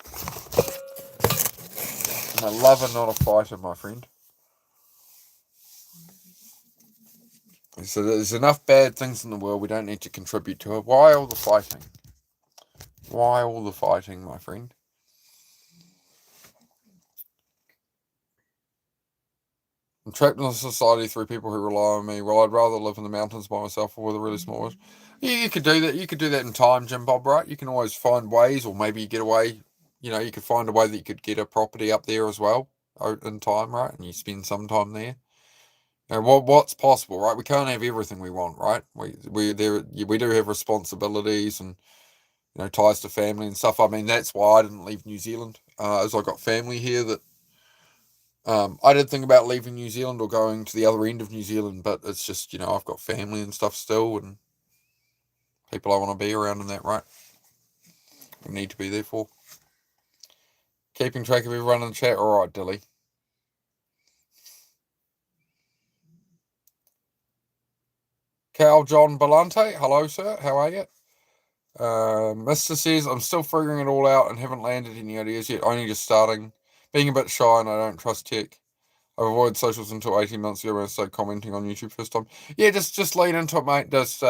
I'm a lover, not a fighter, my friend. So there's enough bad things in the world. We don't need to contribute to it. Why all the fighting? Why all the fighting, my friend? I'm trapped in a society through people who rely on me. Well, I'd rather live in the mountains by myself or with a really small village. Yeah, you could do that. You could do that in time, Jim Bob, right? You can always find ways, or maybe you get away. You could find a way that you could get a property up there as well in time, right? And you spend some time there. What's possible, right? We can't have everything we want, right? We do have responsibilities and ties to family and stuff. I mean, that's why I didn't leave New Zealand, as I got family here that. I did think about leaving New Zealand or going to the other end of New Zealand, but it's just, I've got family and stuff still and people I want to be around and that, right? We need to be there for. Keeping track of everyone in the chat. All right, Dilly. Cal John Belante. Hello, sir. How are you? Mr. says, I'm still figuring it all out and haven't landed any ideas yet. Only just starting. Being a bit shy and I don't trust tech. I've avoided socials until 18 months ago when I started commenting on YouTube first time. Yeah, just lean into it, mate. Just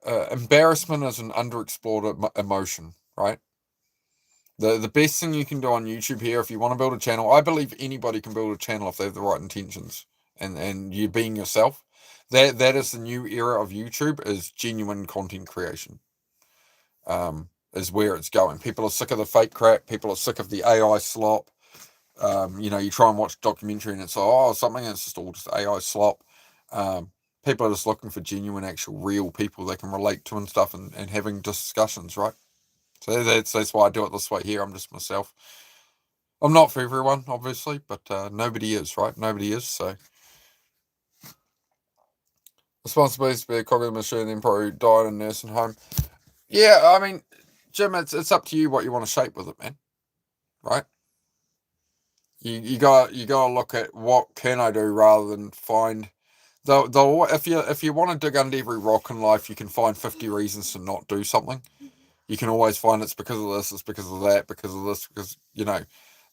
embarrassment is an underexplored emotion, right? The best thing you can do on YouTube here, if you want to build a channel, I believe anybody can build a channel if they have the right intentions and you being yourself. That is the new era of YouTube, is genuine content creation. Is where it's going. People are sick of the fake crap. People are sick of the AI slop. You try and watch a documentary and it's something, and it's just all just AI slop. people are just looking for genuine, actual, real people they can relate to and stuff, and having discussions, right? So that's why I do it this way here. I'm just myself. I'm not for everyone, obviously, but nobody is, right? Nobody is, so. Responsibility to be a cog of the machine, then probably died in a nursing home. Yeah, I mean, Jim, it's up to you what you want to shape with it, man. Right? You gotta look at what can I do rather than find if you want to dig under every rock in life, you can find 50 reasons to not do something. You can always find it's because of this, it's because of that, because of this, because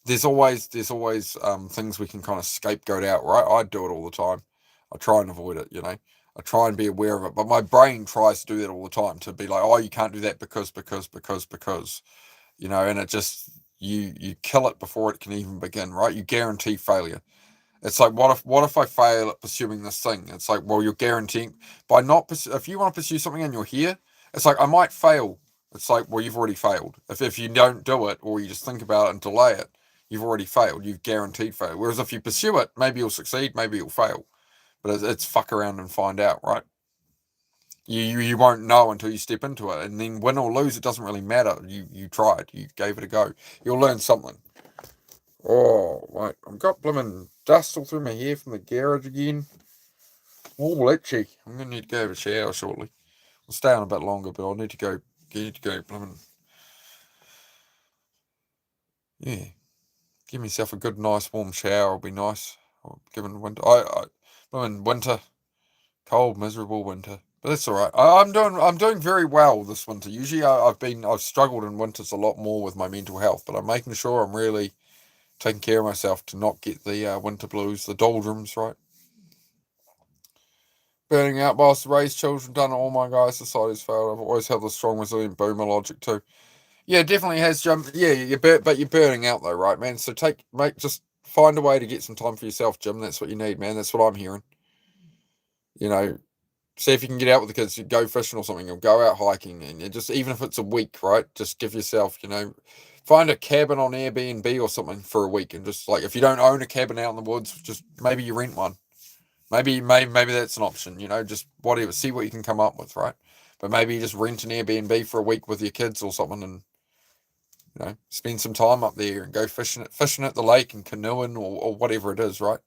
there's always things we can kind of scapegoat out, right? I do it all the time. I try and avoid it, I try and be aware of it, but my brain tries to do that all the time, to be like, oh, you can't do that because, and it just you kill it before it can even begin, right? You guarantee failure. It's like, what if I fail at pursuing this thing? It's like, well, you're guaranteeing by not if you want to pursue something and you're here, it's like, I might fail. It's like, well, you've already failed. If you don't do it, or you just think about it and delay it, you've already failed. You've guaranteed fail. Whereas if you pursue it, maybe you'll succeed, maybe you'll fail. But it's fuck around and find out, right? You won't know until you step into it, and then win or lose, it doesn't really matter. You tried, you gave it a go. You'll learn something. Oh, wait, I've got blooming dust all through my hair from the garage again. Oh, itchy. I'm gonna need to go have a shower shortly. I'll stay on a bit longer, but I'll need to go. Blooming. Yeah, give myself a good, nice, warm shower. Will be nice. Given winter, blooming winter, cold, miserable winter. But that's all right. I'm doing very well this winter. Usually, I've struggled in winters a lot more with my mental health, but I'm making sure I'm really taking care of myself to not get the winter blues, the doldrums, right? Burning out whilst raised children, done it all, my guys. Society's failed. I've always had the strong, resilient boomer logic too. Yeah, definitely has jumped. Yeah, but you're burning out though, right, man? So just find a way to get some time for yourself, Jim. That's what you need, man. That's what I'm hearing. See if you can get out with the kids, you go fishing or something, or go out hiking, and you just, even if it's a week, right? Just give yourself, find a cabin on Airbnb or something for a week, and just, like, if you don't own a cabin out in the woods, just maybe you rent one. Maybe that's an option, just whatever. See what you can come up with, right? But maybe you just rent an Airbnb for a week with your kids or something, and spend some time up there and go fishing at the lake and canoeing or whatever it is, right?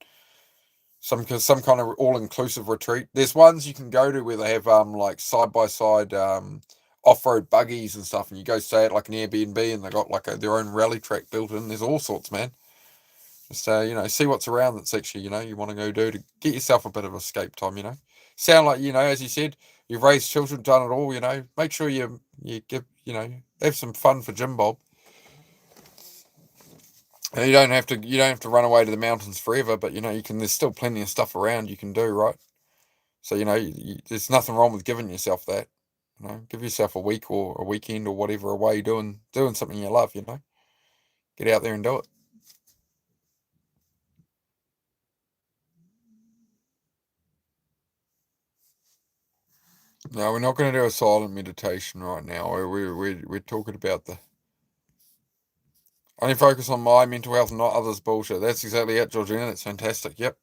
Some kind of all inclusive retreat. There's ones you can go to where they have like side by side off road buggies and stuff, and you go stay at like an Airbnb, and they got like their own rally track built in. There's all sorts, man. Just see what's around that's actually you want to go do to get yourself a bit of escape time. Sound like as you said, you've raised children, done it all. Make sure you give have some fun for Jim Bob. And you don't have to run away to the mountains forever, but you can. There's still plenty of stuff around you can do, right? So there's nothing wrong with giving yourself that. Give yourself a week or a weekend or whatever away doing something you love. Get out there and do it. No, we're not going to do a silent meditation right now. We're talking about the only focus on my mental health, not others' bullshit. That's exactly it, Georgina. That's fantastic. Yep.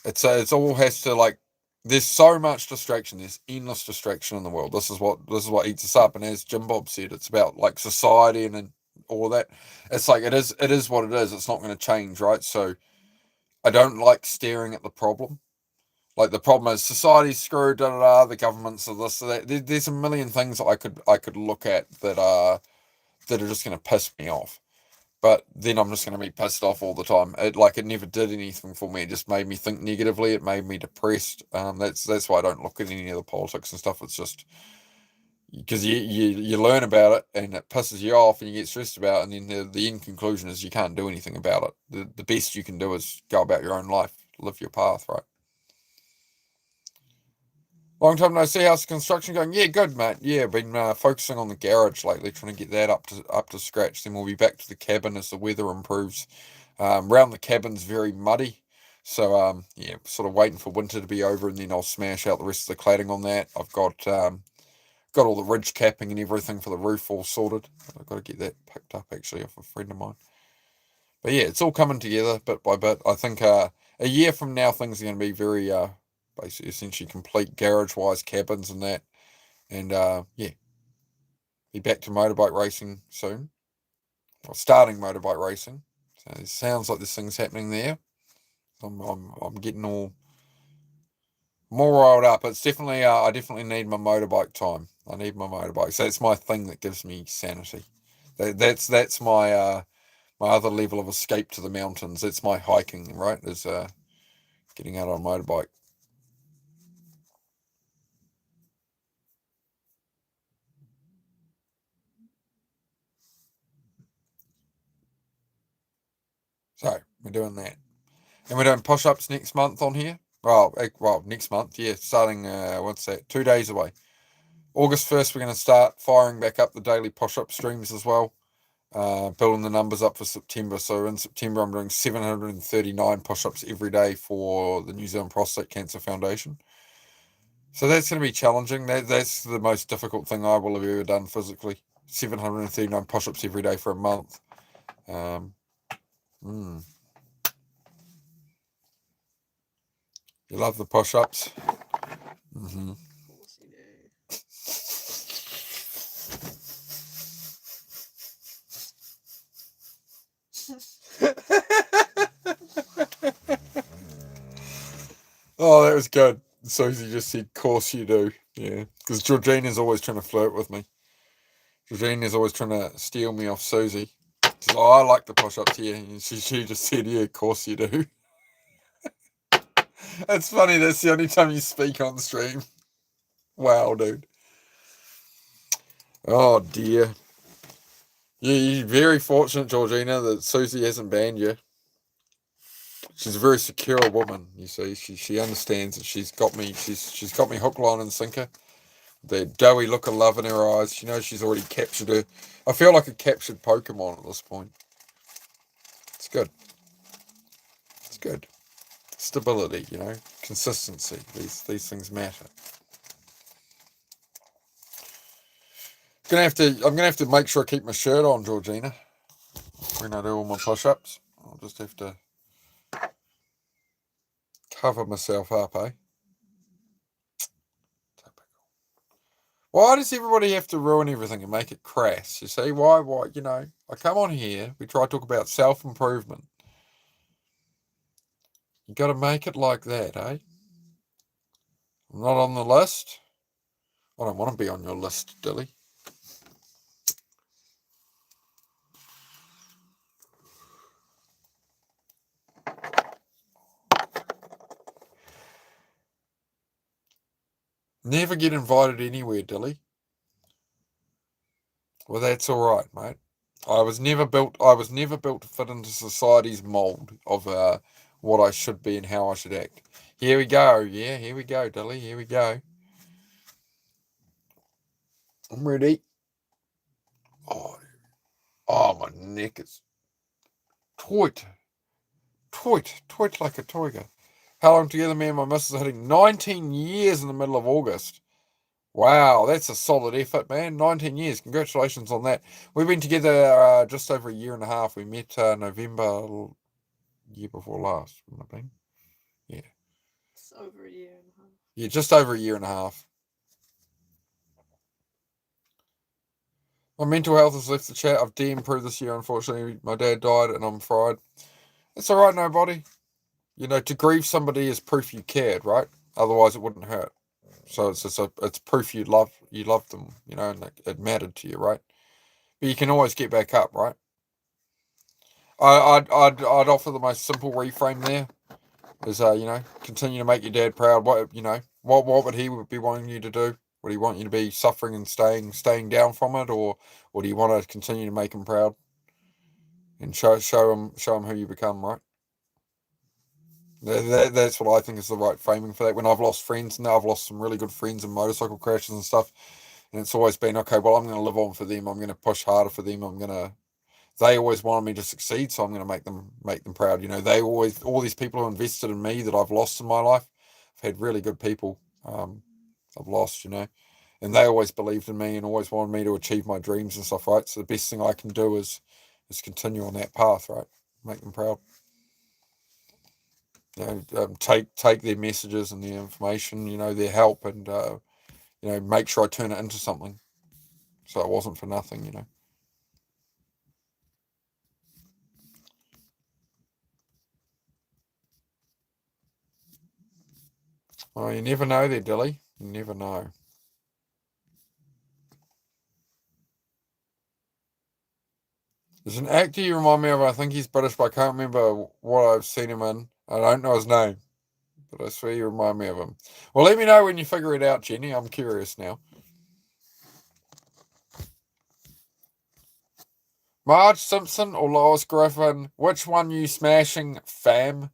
It's all has to, like. There's so much distraction. There's endless distraction in the world. This is what eats us up. And as Jim Bob said, it's about like society and all of that. It's like it is what it is. It's not going to change, right? So I don't like staring at the problem. Like, the problem is society's screwed, the governments are this, that. There's a million things that I could look at that are just going to piss me off. But then I'm just going to be pissed off all the time. It never did anything for me. It just made me think negatively. It made me depressed. That's why I don't look at any of the politics and stuff. It's just because you learn about it and it pisses you off and you get stressed about it, and then the end conclusion is you can't do anything about it. The best you can do is go about your own life, live your path, right? Long time no see. How's the construction going? Yeah, good, mate. Yeah, been focusing on the garage lately, trying to get that up to scratch. Then we'll be back to the cabin as the weather improves. Round the cabin's very muddy, so yeah, sort of waiting for winter to be over, and then I'll smash out the rest of the cladding on that. I've got all the ridge capping and everything for the roof all sorted. I've got to get that picked up actually off a friend of mine. But yeah, it's all coming together bit by bit. I think a year from now things are going to be very basically, essentially complete garage-wise cabins and that. And yeah, be back to motorbike racing soon. Or starting motorbike racing. So it sounds like there's things happening there. I'm getting all more riled up. It's definitely I definitely need my motorbike time. I need my motorbike. So that's my thing that gives me sanity. That's my my other level of escape to the mountains. That's my hiking, right? Is getting out on a motorbike. So we're doing that, and we're doing push-ups next month on here. Well, next month, yeah, starting what's that? 2 days away. August 1st, we're going to start firing back up the daily push-up streams as well. Building the numbers up for September. So in September, I'm doing 739 push-ups every day for the New Zealand Prostate Cancer Foundation. So that's going to be challenging. That's the most difficult thing I will have ever done physically. 739 push-ups every day for a month. You love the push-ups? Mm-hmm. Of course you do. Oh, that was good. Susie just said, "Course you do." Yeah, because Georgina's always trying to flirt with me. Georgina's always trying to steal me off Susie. She's like, "Oh, I like the push-ups here," and she just said, "Yeah, of course you do." It's funny. That's the only time you speak on stream. Wow, dude. Oh dear. You're very fortunate, Georgina, that Susie hasn't banned you. She's a very secure woman. You see, she understands that she's got me. She's got me hook, line, and sinker. The doughy look of love in her eyes. She knows she's already captured her. I feel like a captured Pokemon at this point. It's good. It's good. Stability, consistency. These things matter. I'm gonna have to make sure I keep my shirt on, Georgina, when I do all my push-ups. I'll just have to cover myself up, eh? Typical. Why does everybody have to ruin everything and make it crass? You see, why? I come on here, we try to talk about self-improvement. You got to make it like that, eh? I'm not on the list. I don't want to be on your list, Dilly. Never get invited anywhere, Dilly. Well, that's all right, mate. I was never built to fit into society's mold of what I should be and how I should act. Here we go. Yeah, here we go, Dilly. Here we go. I'm ready. Oh, my neck is toit like a toiger. How long together, me and my missus are hitting 19 years in the middle of August. Wow, that's a solid effort, man. 19 years. Congratulations on that. We've been together just over a year and a half. We met November year before last, wouldn't it have been? Yeah. It's over a year and a half. Yeah, just over a year and a half. My mental health has left the chat. I've de-improved this year, unfortunately. My dad died and I'm fried. It's alright, nobody. To grieve somebody is proof you cared, right? Otherwise it wouldn't hurt. So it's proof you loved them, and it mattered to you, right? But you can always get back up, right? I'd offer the most simple reframe there is continue to make your dad proud. What would he be wanting you to do? Would he want you to be suffering and staying down from it, or do you want to continue to make him proud and show him who you become, right? That's what I think is the right framing for that. When I've lost friends, now I've lost some really good friends in motorcycle crashes and stuff, and it's always been, okay, well, I'm going to live on for them. I'm going to push harder for them. They always wanted me to succeed, so I'm going to make them proud. All these people who invested in me that I've lost in my life, I've had really good people I've lost, and they always believed in me and always wanted me to achieve my dreams and stuff, right? So the best thing I can do is continue on that path, right? Make them proud. take their messages and their information, their help, and make sure I turn it into something, so it wasn't for nothing. Oh, you never know there, Dilly. You never know. There's an actor you remind me of. I think he's British, but I can't remember what I've seen him in. I don't know his name, but I swear you remind me of him. Well, let me know when you figure it out, Jenny. I'm curious now. Marge Simpson or Lois Griffin? Which one you smashing, fam?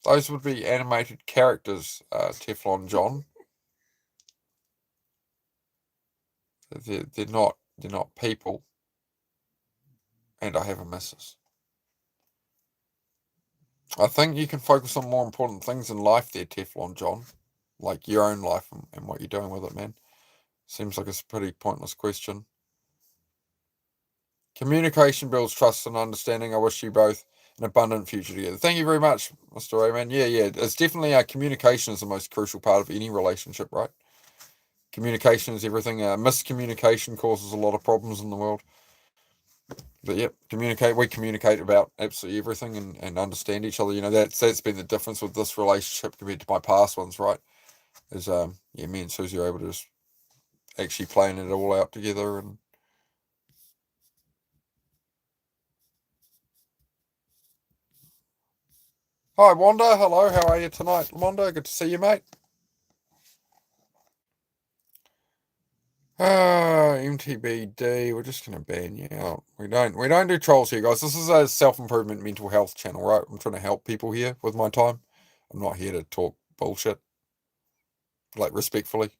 Those would be animated characters, Teflon John. They're not people. And I have a missus. I think you can focus on more important things in life there, Teflon John. Like your own life and what you're doing with it, man. Seems like it's a pretty pointless question. Communication builds trust and understanding. I wish you both an abundant future together. Thank you very much, Mr. Rayman. Yeah. It's definitely communication is the most crucial part of any relationship, right? Communication is everything. Miscommunication causes a lot of problems in the world. But yep, we communicate about absolutely everything and understand each other. That's been the difference with this relationship compared to my past ones, right? Is me and Susie are able to just actually plan it all out together. And hi, Wanda. Hello, how are you tonight, Wanda? Good to see you, mate. MTBD. We're just gonna ban you out. We don't do trolls here, guys. This is a self-improvement mental health channel, right? I'm trying to help people here with my time. I'm not here to talk bullshit. Like respectfully,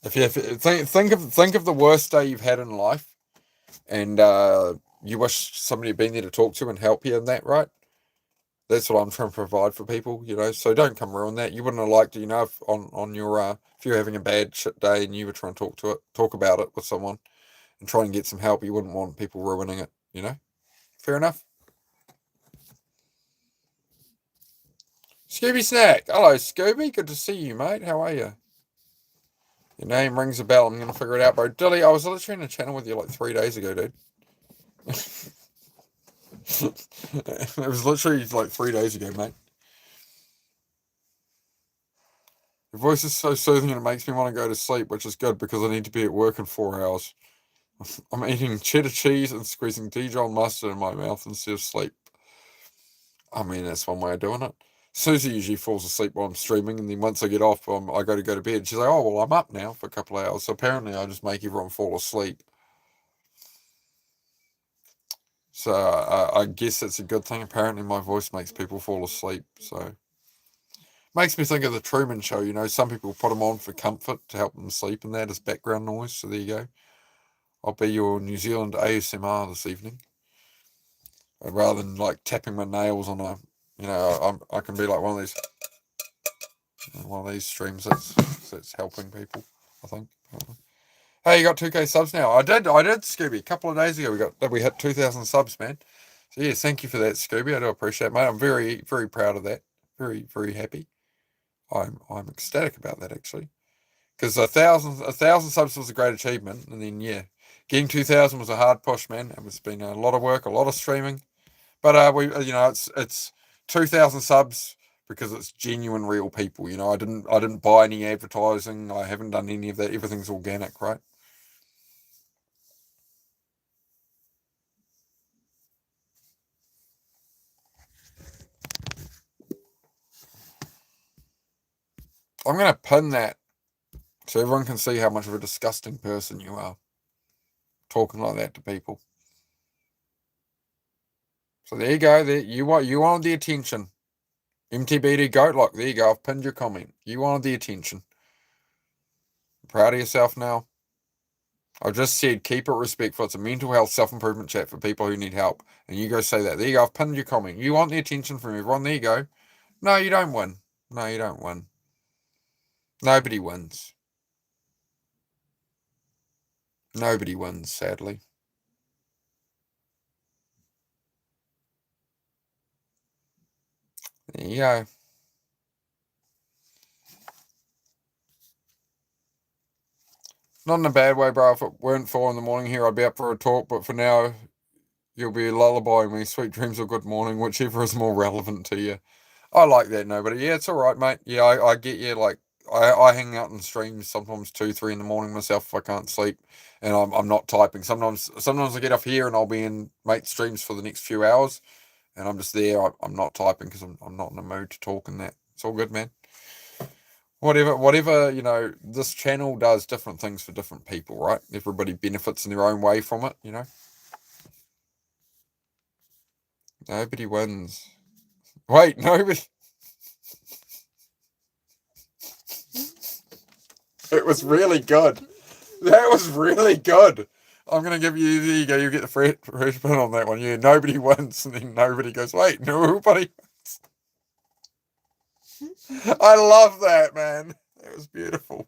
If you think of the worst day you've had in life, and you wish somebody had been there to talk to and help you in that, right? That's what I'm trying to provide for people, So don't come ruin that. You wouldn't have liked it, if on your if you're having a bad shit day and you were trying to talk about it with someone, and try and get some help. You wouldn't want people ruining it, Fair enough. Scooby Snack. Hello, Scooby. Good to see you, mate. How are you? Your name rings a bell. I'm going to figure it out, bro. Dilly, I was literally in a channel with you like 3 days ago, dude. It was literally like 3 days ago, mate. Your voice is so soothing and it makes me want to go to sleep, which is good because I need to be at work in 4 hours. I'm eating cheddar cheese and squeezing Dijon mustard in my mouth instead of sleep. I mean, that's one way of doing it. Susie usually falls asleep while I'm streaming, and then once I get off, I go to bed. She's like, "Oh, well, I'm up now for a couple of hours." So apparently, I just make everyone fall asleep. So I guess that's a good thing. Apparently, my voice makes people fall asleep. So makes me think of the Truman Show. Some people put them on for comfort to help them sleep, and that is background noise. So there you go. I'll be your New Zealand ASMR this evening, rather than like tapping my nails on a. I can be like one of these streams that's helping people, I think. Hey, you got 2K subs now. I did, Scooby. A couple of days ago, we hit 2,000 subs, man. So yeah, thank you for that, Scooby. I do appreciate it, mate. I'm very, very proud of that. Very, very happy. I'm ecstatic about that actually, because a thousand subs was a great achievement, and then yeah, getting 2,000 was a hard push, man. It's been a lot of work, a lot of streaming, but it's 2,000 subs because it's genuine, real people. I didn't buy any advertising. I haven't done any of that. Everything's organic, right? I'm gonna pin that so everyone can see how much of a disgusting person you are, talking like that to people. So there you go. There you wanted the attention. MTBD Goat Lock. There you go. I've pinned your comment. You wanted the attention. Proud of yourself now. I just said keep it respectful. It's a mental health self-improvement chat for people who need help. And you go say that. There you go. I've pinned your comment. You want the attention from everyone. There you go. No, you don't win. No, you don't win. Nobody wins. Nobody wins, sadly. There you go. Not in a bad way, bro. If it weren't 4 in the morning here, I'd be up for a talk. But for now, you'll be lullabying me. Sweet dreams or good morning, whichever is more relevant to you. I like that, nobody. Yeah, it's all right, mate. Yeah, I get you. Like, I hang out in streams sometimes 2, 3 in the morning myself if I can't sleep, and I'm not typing. Sometimes I get off here and I'll be in mate streams for the next few hours, and I'm just there. I'm not typing because I'm not in the mood to talk and that. It's all good, man. Whatever, this channel does different things for different people, right? Everybody benefits in their own way from it, Nobody wins. Wait, nobody. It was really good. That was really good. I'm going to give you, there you go, you get the fresh pin on that one. Yeah, nobody wins, and then nobody goes, wait, nobody wins. I love that, man. That was beautiful.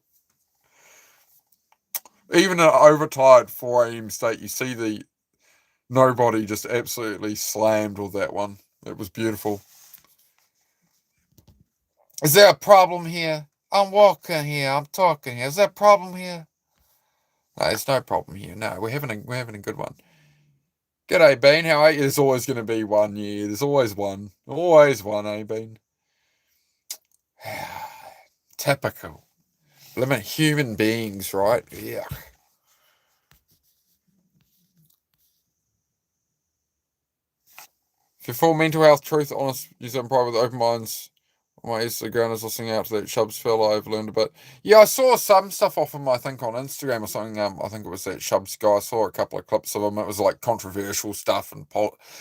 Even an overtired 4 a.m. state, you see the nobody just absolutely slammed with that one. It was beautiful. Is there a problem here? I'm walking here. I'm talking here. Is there a problem here? No, there's no problem here. No, we're having a good one. G'day, Bean. How are you? There's always going to be one. Yeah, there's always one. Always one, eh, Bean? Typical. Limit human beings, right? Yeah. If you're full mental health, truth, honest, use it in private with open minds. My Instagram is listening out to that Shubs fella. I've learned a bit. Yeah, I saw some stuff off him, I think, on Instagram or something. I think it was that Shubs guy. I saw a couple of clips of him. It was like controversial stuff, and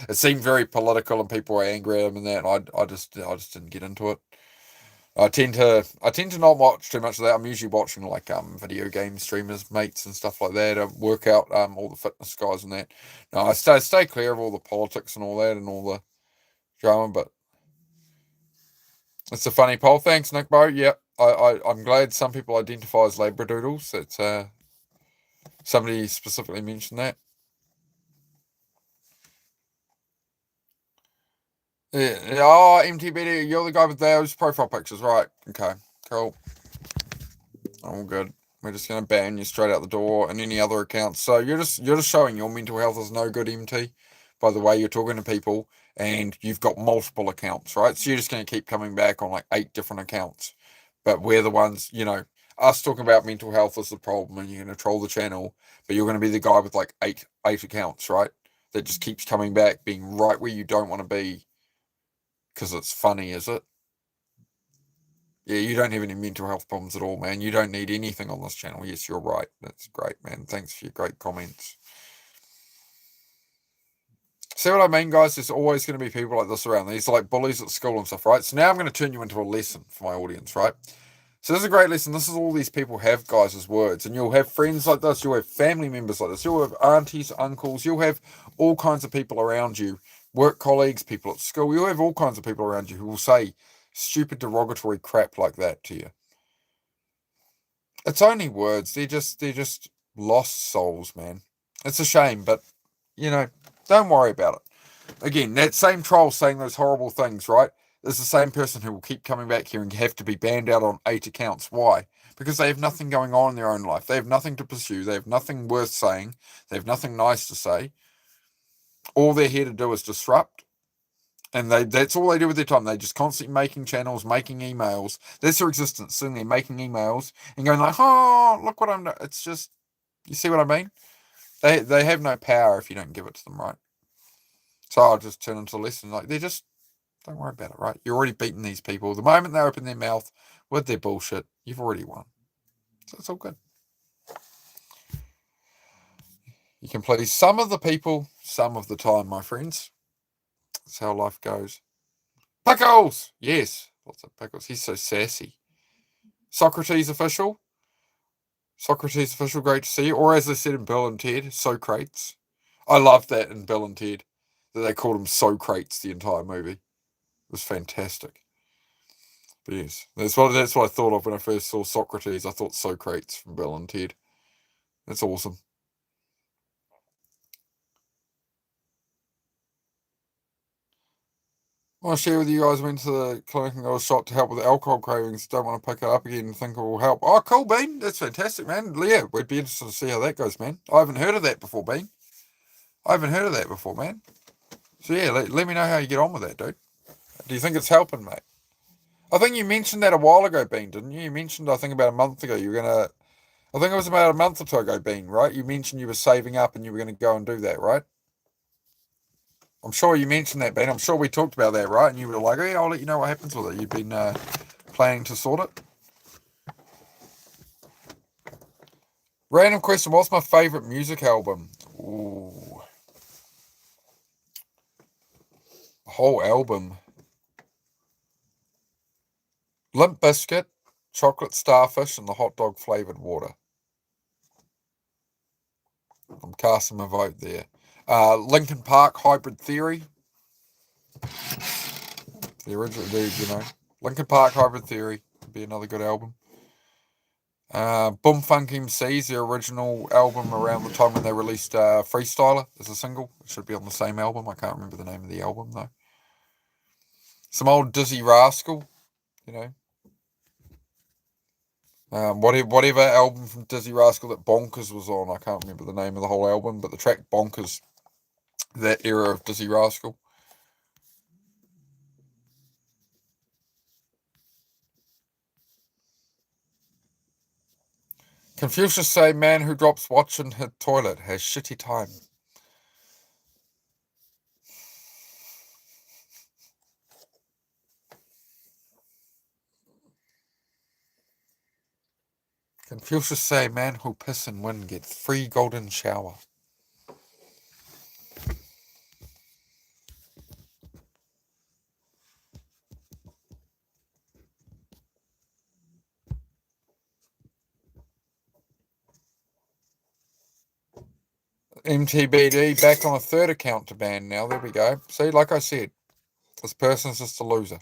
it seemed very political, and people were angry at him and that. And I just didn't get into it. I tend to not watch too much of that. I'm usually watching like video game streamers, mates, and stuff like that. Work out all the fitness guys and that. No, I stay clear of all the politics and all that and all the drama, but. It's a funny poll. Thanks, Nick Bo. Yeah, I'm glad some people identify as Labradoodles. That's somebody specifically mentioned that. Yeah. Oh, MTBD, you're the guy with those profile pictures, right? Okay, cool. All good. We're just gonna ban you straight out the door and any other accounts. So you're just showing your mental health is no good, MT, by the way you're talking to people, and you've got multiple accounts, right? So you're just gonna keep coming back on like 8 different accounts. But we're the ones, us talking about mental health is the problem, and you're gonna troll the channel, but you're gonna be the guy with like eight accounts, right? That just keeps coming back, being right where you don't want to be, because it's funny, is it? Yeah, you don't have any mental health problems at all, man. You don't need anything on this channel. Yes, you're right. That's great, man. Thanks for your great comments. See what I mean, guys? There's always going to be people like this around. These are like bullies at school and stuff, right? So now I'm going to turn you into a lesson for my audience, right? So this is a great lesson. This is all these people have, guys, as words. And you'll have friends like this. You'll have family members like this. You'll have aunties, uncles. You'll have all kinds of people around you. Work colleagues, people at school. You'll have all kinds of people around you who will say stupid, derogatory crap like that to you. It's only words. They're just lost souls, man. It's a shame, but don't worry about it. Again, that same troll saying those horrible things, right, is the same person who will keep coming back here and have to be banned out on 8 accounts. Why? Because they have nothing going on in their own life. They have nothing to pursue. They have nothing worth saying. They have nothing nice to say. All they're here to do is disrupt. And that's all they do with their time. They just constantly making channels, making emails. That's their existence, sitting there making emails and going like, oh, look what I'm doing. It's just, you see what I mean? They have no power if you don't give it to them, right? So I'll just turn into a lesson. Like, don't worry about it, right? You're already beating these people. The moment they open their mouth with their bullshit, you've already won. So it's all good. You can please some of the people some of the time, my friends. That's how life goes. Pickles! Yes. Lots of pickles. He's so sassy. Socrates official. Socrates official, great to see you. Or as they said in Bill and Ted, Socrates. I love that in Bill and Ted, that they called him Socrates the entire movie. It was fantastic. But yes, that's what I thought of when I first saw Socrates. I thought Socrates from Bill and Ted. That's awesome. I want to share with you guys. Went to the clinic and got a shot to help with alcohol cravings. Don't want to pick it up again and think it will help. Oh, cool, Bean. That's fantastic, man. Yeah, we'd be interested to see how that goes, man. I haven't heard of that before, Bean. Man. So yeah, let me know how you get on with that, dude. Do you think it's helping, mate? I think you mentioned that a while ago, Bean, didn't you? You mentioned, I think about a month ago, you were going to... I think it was about a month or two ago, Bean, right? You mentioned you were saving up and you were going to go and do that, right? I'm sure you mentioned that, Ben. I'm sure we talked about that, right? And you were like, "Hey, I'll let you know what happens with it." You've been planning to sort it. Random question: what's my favourite music album? Ooh, the whole album. Limp Bizkit, Chocolate Starfish, and the hot dog flavoured water. I'm casting my vote there. Linkin Park, Hybrid Theory. The original dude, you know. Linkin Park, Hybrid Theory would be another good album. Bumfunk MC's, the original album around the time when they released Freestyler as a single. It should be on the same album. I can't remember the name of the album, though. Some old Dizzy Rascal, you know. Whatever album from Dizzy Rascal that Bonkers was on. I can't remember the name of the whole album, but the track Bonkers, that era of Dizzy Rascal. Confucius say, man who drops watch in his toilet has shitty time. Confucius say, man who piss and win gets free golden shower. MTBD back on a third account to ban now. There we go. See, like I said, this person's just a loser.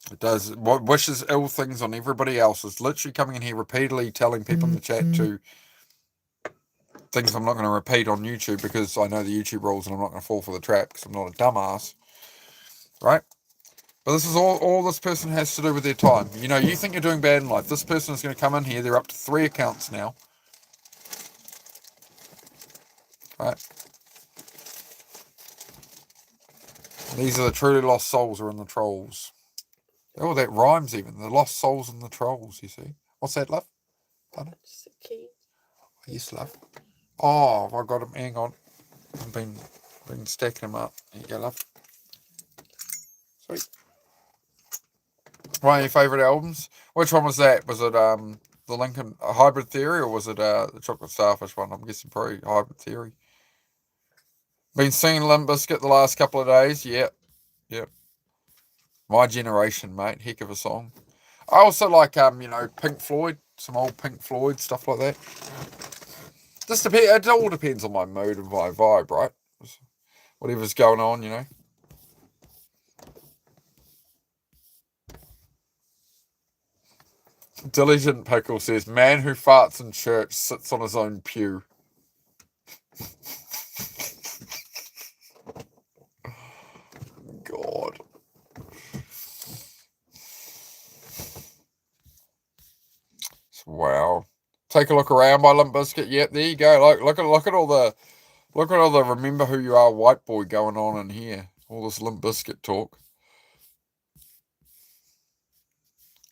It does what wishes ill things on everybody else. It's literally coming in here repeatedly telling people in the chat to things I'm not going to repeat on YouTube because I know the YouTube rules and I'm not going to fall for the trap because I'm not a dumbass. Right? But this is all this person has to do with their time. You know, you think you're doing bad in life. This person is going to come in here. They're up to 3 accounts now. Right? These are the truly lost souls who are in the trolls. Oh, that rhymes even. The lost souls and the trolls, you see. What's that, love? Pardon? Just a key. Yes, love. Oh, I got him. Hang on. I've been stacking them up. There you go, love. Sweet. One of your favourite albums? Which one was that? Was it the Lincoln Hybrid Theory or was it the Chocolate Starfish one? I'm guessing probably Hybrid Theory. Been singing Limp Bizkit the last couple of days. Yep. My generation, mate. Heck of a song. I also like Pink Floyd. Some old Pink Floyd stuff like that. It all depends on my mood and my vibe, right? Whatever's going on, you know. Diligent Pickle says, man who farts in church sits on his own pew. God. Wow. Take a look around by Limp Bizkit. Yep, there you go. Look at all the remember who you are white boy going on in here. All this Limp Bizkit talk.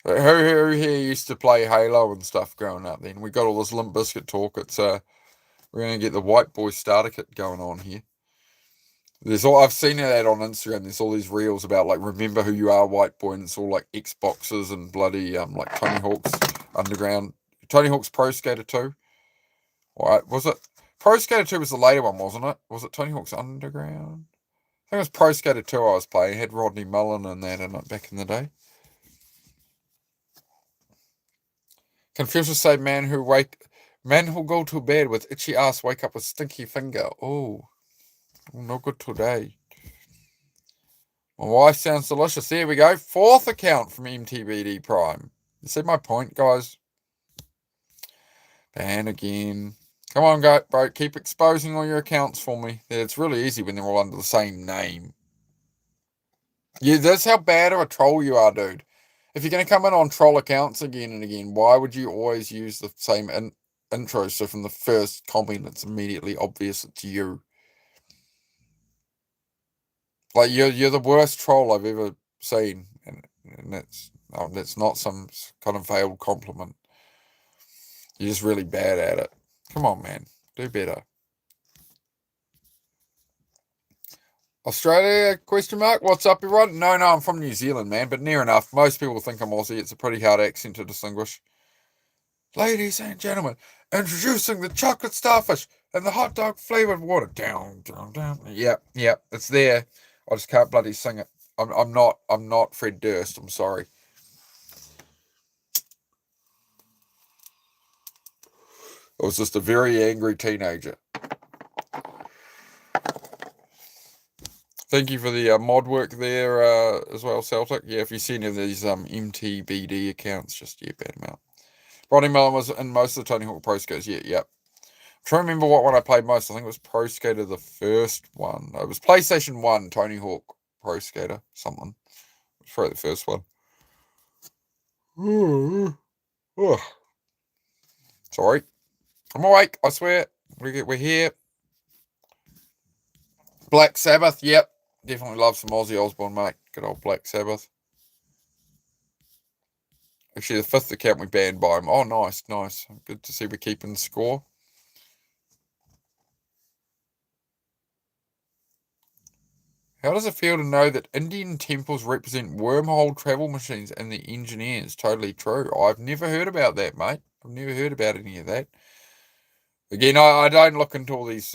Who here used to play Halo and stuff growing up then? We got all this Limp Bizkit talk. It's we're gonna get the white boy starter kit going on here. I've seen that on Instagram. There's all these reels about like remember who you are, white boy, and it's all like Xboxes and bloody like Tony Hawk's Underground, Tony Hawk's Pro Skater 2. Alright, was it Pro Skater 2 was the later one, wasn't it? Was it Tony Hawk's Underground? I think it was Pro Skater 2 I was playing. It had Rodney Mullen and that in it back in the day. Confucius say man who'll go to bed with itchy ass wake up with stinky finger. Oh, no good today. My wife sounds delicious. There we go. 4th account from MTBD Prime. You see my point, guys? Ban again. Come on, go, bro. Keep exposing all your accounts for me. It's really easy when they're all under the same name. Yeah, that's how bad of a troll you are, dude. If you're going to come in on troll accounts again and again, why would you always use the same intro? So from the first comment, it's immediately obvious it's you. Like you're the worst troll I've ever seen, and that's not some kind of veiled compliment. You're just really bad at it. Come on, man, do better. Australia? Question mark. What's up, everyone? No, I'm from New Zealand, man, but near enough. Most people think I'm Aussie. It's a pretty hard accent to distinguish. Ladies and gentlemen, introducing the chocolate starfish and the hot dog flavored water. Down. Yep, it's there. I just can't bloody sing it. I'm not Fred Durst. I'm sorry. I was just a very angry teenager. Thank you for the mod work there as well, Celtic. Yeah, if you see any of these MTBD accounts, just ban them out. Ronnie Mullen was in most of the Tony Hawk Pro Skaters. Yeah. I'm trying to remember what one I played most. I think it was Pro Skater, the first one. It was PlayStation 1, Tony Hawk Pro Skater, something. It was probably the first one. Sorry. I'm awake, I swear. We're here. Black Sabbath, yep. Definitely love some Ozzy Osbourne, mate. Good old Black Sabbath. Actually, the fifth account we banned by him. Oh, nice. Good to see we're keeping score. How does it feel to know that Indian temples represent wormhole travel machines and the engineers? Totally true. I've never heard about that, mate. I've never heard about any of that. Again, I don't look into all these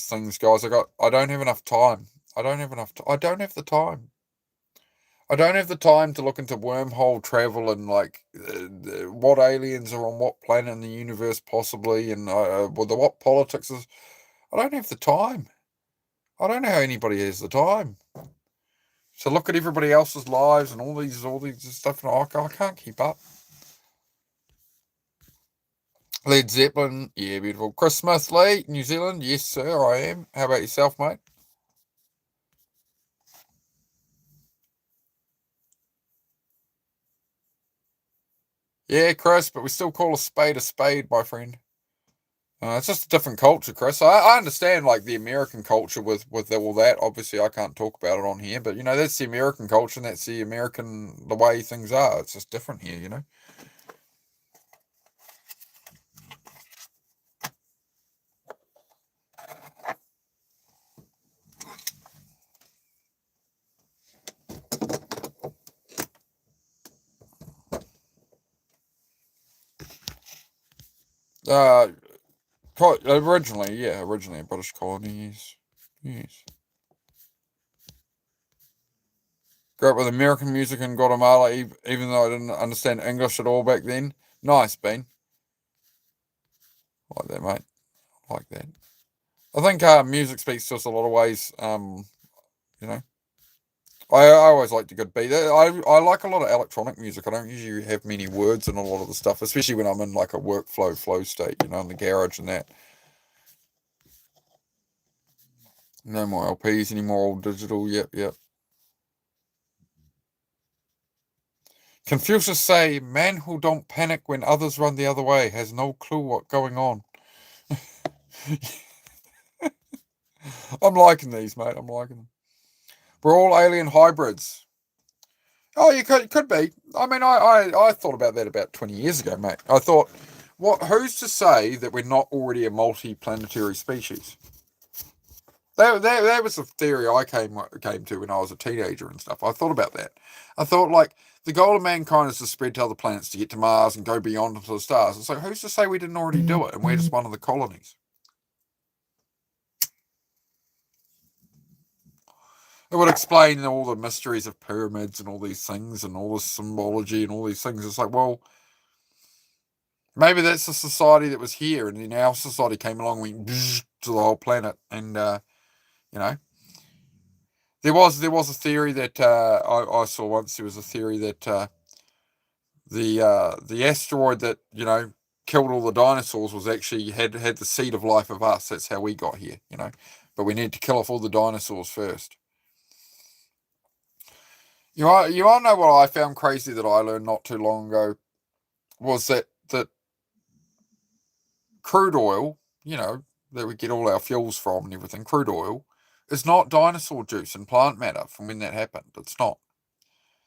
things, guys. I don't have enough time. I don't have the time. I don't have the time to look into wormhole travel and like what aliens are on what planet in the universe possibly, and what politics is. I don't have the time. I don't know how anybody has the time. So look at everybody else's lives and all these stuff, and I can't keep up. Led Zeppelin, yeah, beautiful. Chris Smith, Lee, New Zealand, yes sir, I am. How about yourself, mate? Yeah, Chris, but we still call a spade, my friend. It's just a different culture, Chris. I understand like the American culture with all that. Obviously, I can't talk about it on here, but that's the American culture and that's the way things are. It's just different here. Originally a British colony. Yes. Grew up with American music in Guatemala, even though I didn't understand English at all back then. Nice, Bean. Like that, mate. Like that. I think music speaks to us a lot of ways. I always like a good beat. I like a lot of electronic music. I don't usually have many words in a lot of the stuff, especially when I'm in like a workflow flow state, in the garage and that. No more LPs anymore, all digital. Yep. Confucius say, man who don't panic when others run the other way has no clue what's going on. I'm liking these, mate. I'm liking them. We're all alien hybrids. Oh, you could be. I mean, I thought about that about 20 years ago, mate. I thought, who's to say that we're not already a multi-planetary species? That was the theory I came to when I was a teenager and stuff. I thought about that. I thought like the goal of mankind is to spread to other planets, to get to Mars and go beyond into the stars. It's like, who's to say we didn't already do it and we're just one of the colonies? It would explain all the mysteries of pyramids and all these things and all the symbology and all these things. It's like, well, maybe that's the society that was here, and then our society came along and went to the whole planet. And there was a theory that I saw once. There was a theory that the asteroid that killed all the dinosaurs was actually had the seed of life of us. That's how we got here. But we need to kill off all the dinosaurs first. You want to know what I found crazy that I learned not too long ago was that crude oil, that we get all our fuels from and everything, crude oil, is not dinosaur juice and plant matter from when that happened. It's not.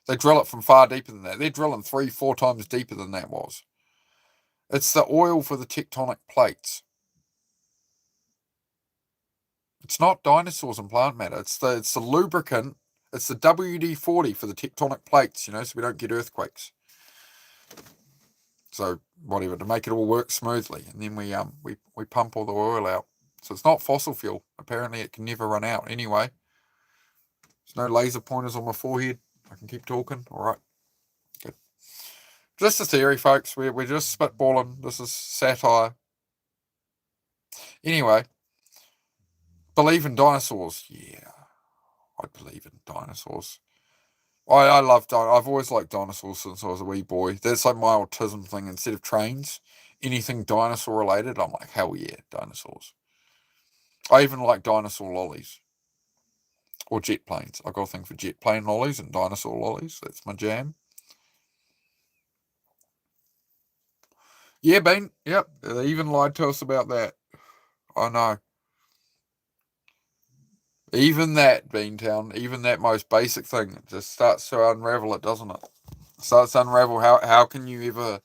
They drill it from far deeper than that. They're drilling 3-4 times deeper than that was. It's the oil for the tectonic plates. It's not dinosaurs and plant matter. It's the lubricant. It's the WD-40 for the tectonic plates, so we don't get earthquakes. So whatever, to make it all work smoothly, and then we pump all the oil out. So it's not fossil fuel. Apparently, it can never run out. Anyway, there's no laser pointers on my forehead. I can keep talking. All right, good. Just a theory, folks. We're just spitballing. This is satire. Anyway, believe in dinosaurs. Yeah, I believe in dinosaurs. I love dinosaurs. I've always liked dinosaurs since I was a wee boy. That's like my autism thing. Instead of trains, anything dinosaur related, I'm like, hell yeah, dinosaurs. I even like dinosaur lollies. Or jet planes. I've got a thing for jet plane lollies and dinosaur lollies. That's my jam. Yeah, Bean. Yep. They even lied to us about that. I know. Even that, Beantown, even that most basic thing, it just starts to unravel it, doesn't it? Starts to unravel. How can you ever...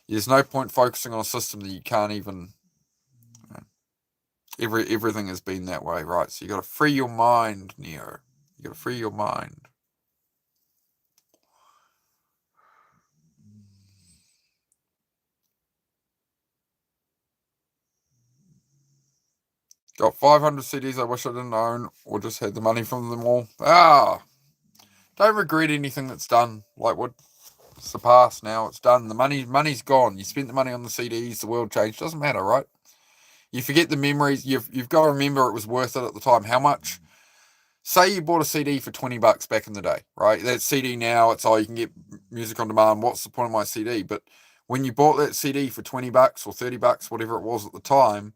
There's no point focusing on a system that you can't even... Everything has been that way, right? So you got to free your mind, Neo. You got to free your mind. Got 500 CDs I wish I didn't own, or just had the money from them all. Don't regret anything that's done. Lightwood. It's the past now. It's done. The money's gone. You spent the money on the CDs. The world changed. Doesn't matter, right? You forget the memories. You've got to remember it was worth it at the time. How much? Say you bought a CD for $20 back in the day, right? That CD now, it's you can get music on demand. What's the point of my CD? But when you bought that CD for $20 or $30, whatever it was at the time,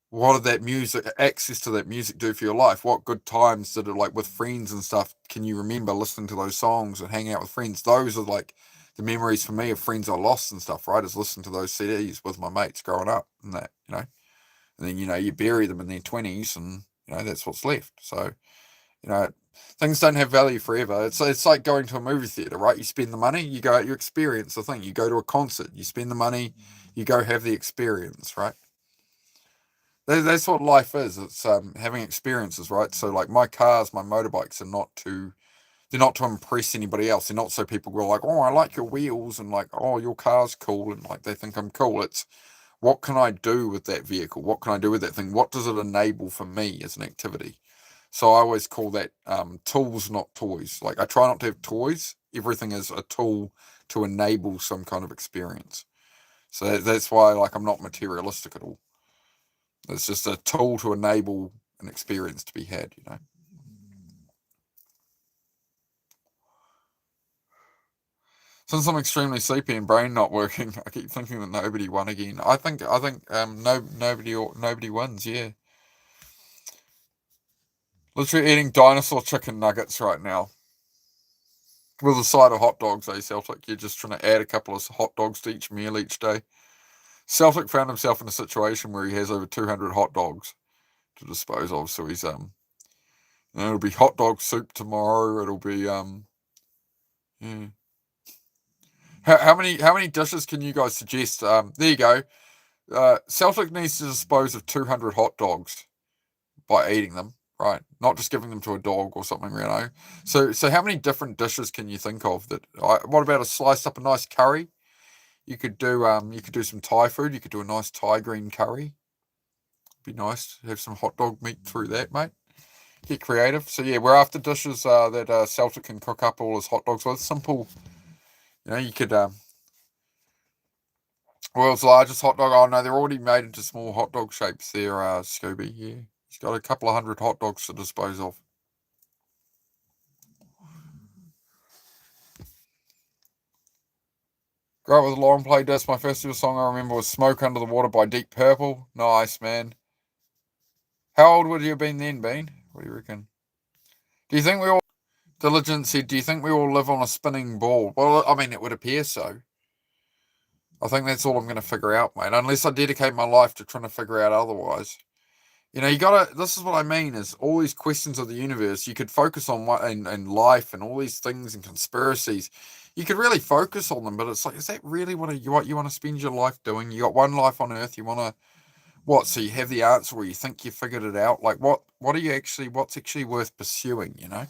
what did that music, access to that music, do for your life? What good times did it, like with friends and stuff, can you remember listening to those songs and hanging out with friends? Those are like the memories for me of friends I lost and stuff, right? Is listening to those CDs with my mates growing up and that, and then, you bury them in their 20s and, that's what's left. So, things don't have value forever. It's like going to a movie theater, right? You spend the money, you go, you experience the thing. You go to a concert, you spend the money, you go have the experience, right? That's what life is. It's having experiences, right? So like my cars, my motorbikes they're not to impress anybody else. They're not so people go like, oh, I like your wheels, and like, oh, your car's cool, and like they think I'm cool. It's what can I do with that vehicle? What can I do with that thing? What does it enable for me as an activity? So I always call that tools, not toys. Like I try not to have toys. Everything is a tool to enable some kind of experience. So that's why like I'm not materialistic at all. It's just a tool to enable an experience to be had, Since I'm extremely sleepy and brain not working, I keep thinking that nobody won again. I think nobody wins. Yeah, literally eating dinosaur chicken nuggets right now with a side of hot dogs. Celtic? You're just trying to add a couple of hot dogs to each meal each day. Celtic found himself in a situation where he has over 200 hot dogs to dispose of. So he's it'll be hot dog soup tomorrow. It'll be yeah. How many dishes can you guys suggest? There you go. Celtic needs to dispose of 200 hot dogs by eating them, right? Not just giving them to a dog or something, So how many different dishes can you think of that? What about a sliced up a nice curry? You could do some Thai food. You could do a nice Thai green curry. Be nice to have some hot dog meat through that, mate. Get creative. So yeah, we're after dishes that Celtic can cook up all his hot dogs with. Simple. You could world's largest hot dog. Oh no, they're already made into small hot dog shapes there, Scooby. Yeah, he's got a couple of 100 hot dogs to dispose of. Great with a long play disc. My festival song I remember was Smoke Under the Water by Deep Purple. Nice, man. How old would you have been then, Bean? What do you reckon? Do you think Diligent said, do you think we all live on a spinning ball? Well, I mean, it would appear so. I think that's all I'm going to figure out, mate, unless I dedicate my life to trying to figure out otherwise. You know, you gotta, this is what I mean, is all these questions of the universe, you could focus on what, and life and all these things and conspiracies. You could really focus on them, but it's like, is that really what you want to spend your life doing? You got one life on earth, you want to, what, so you have the answer where you think you figured it out? Like, what are you actually, what's actually worth pursuing, you know?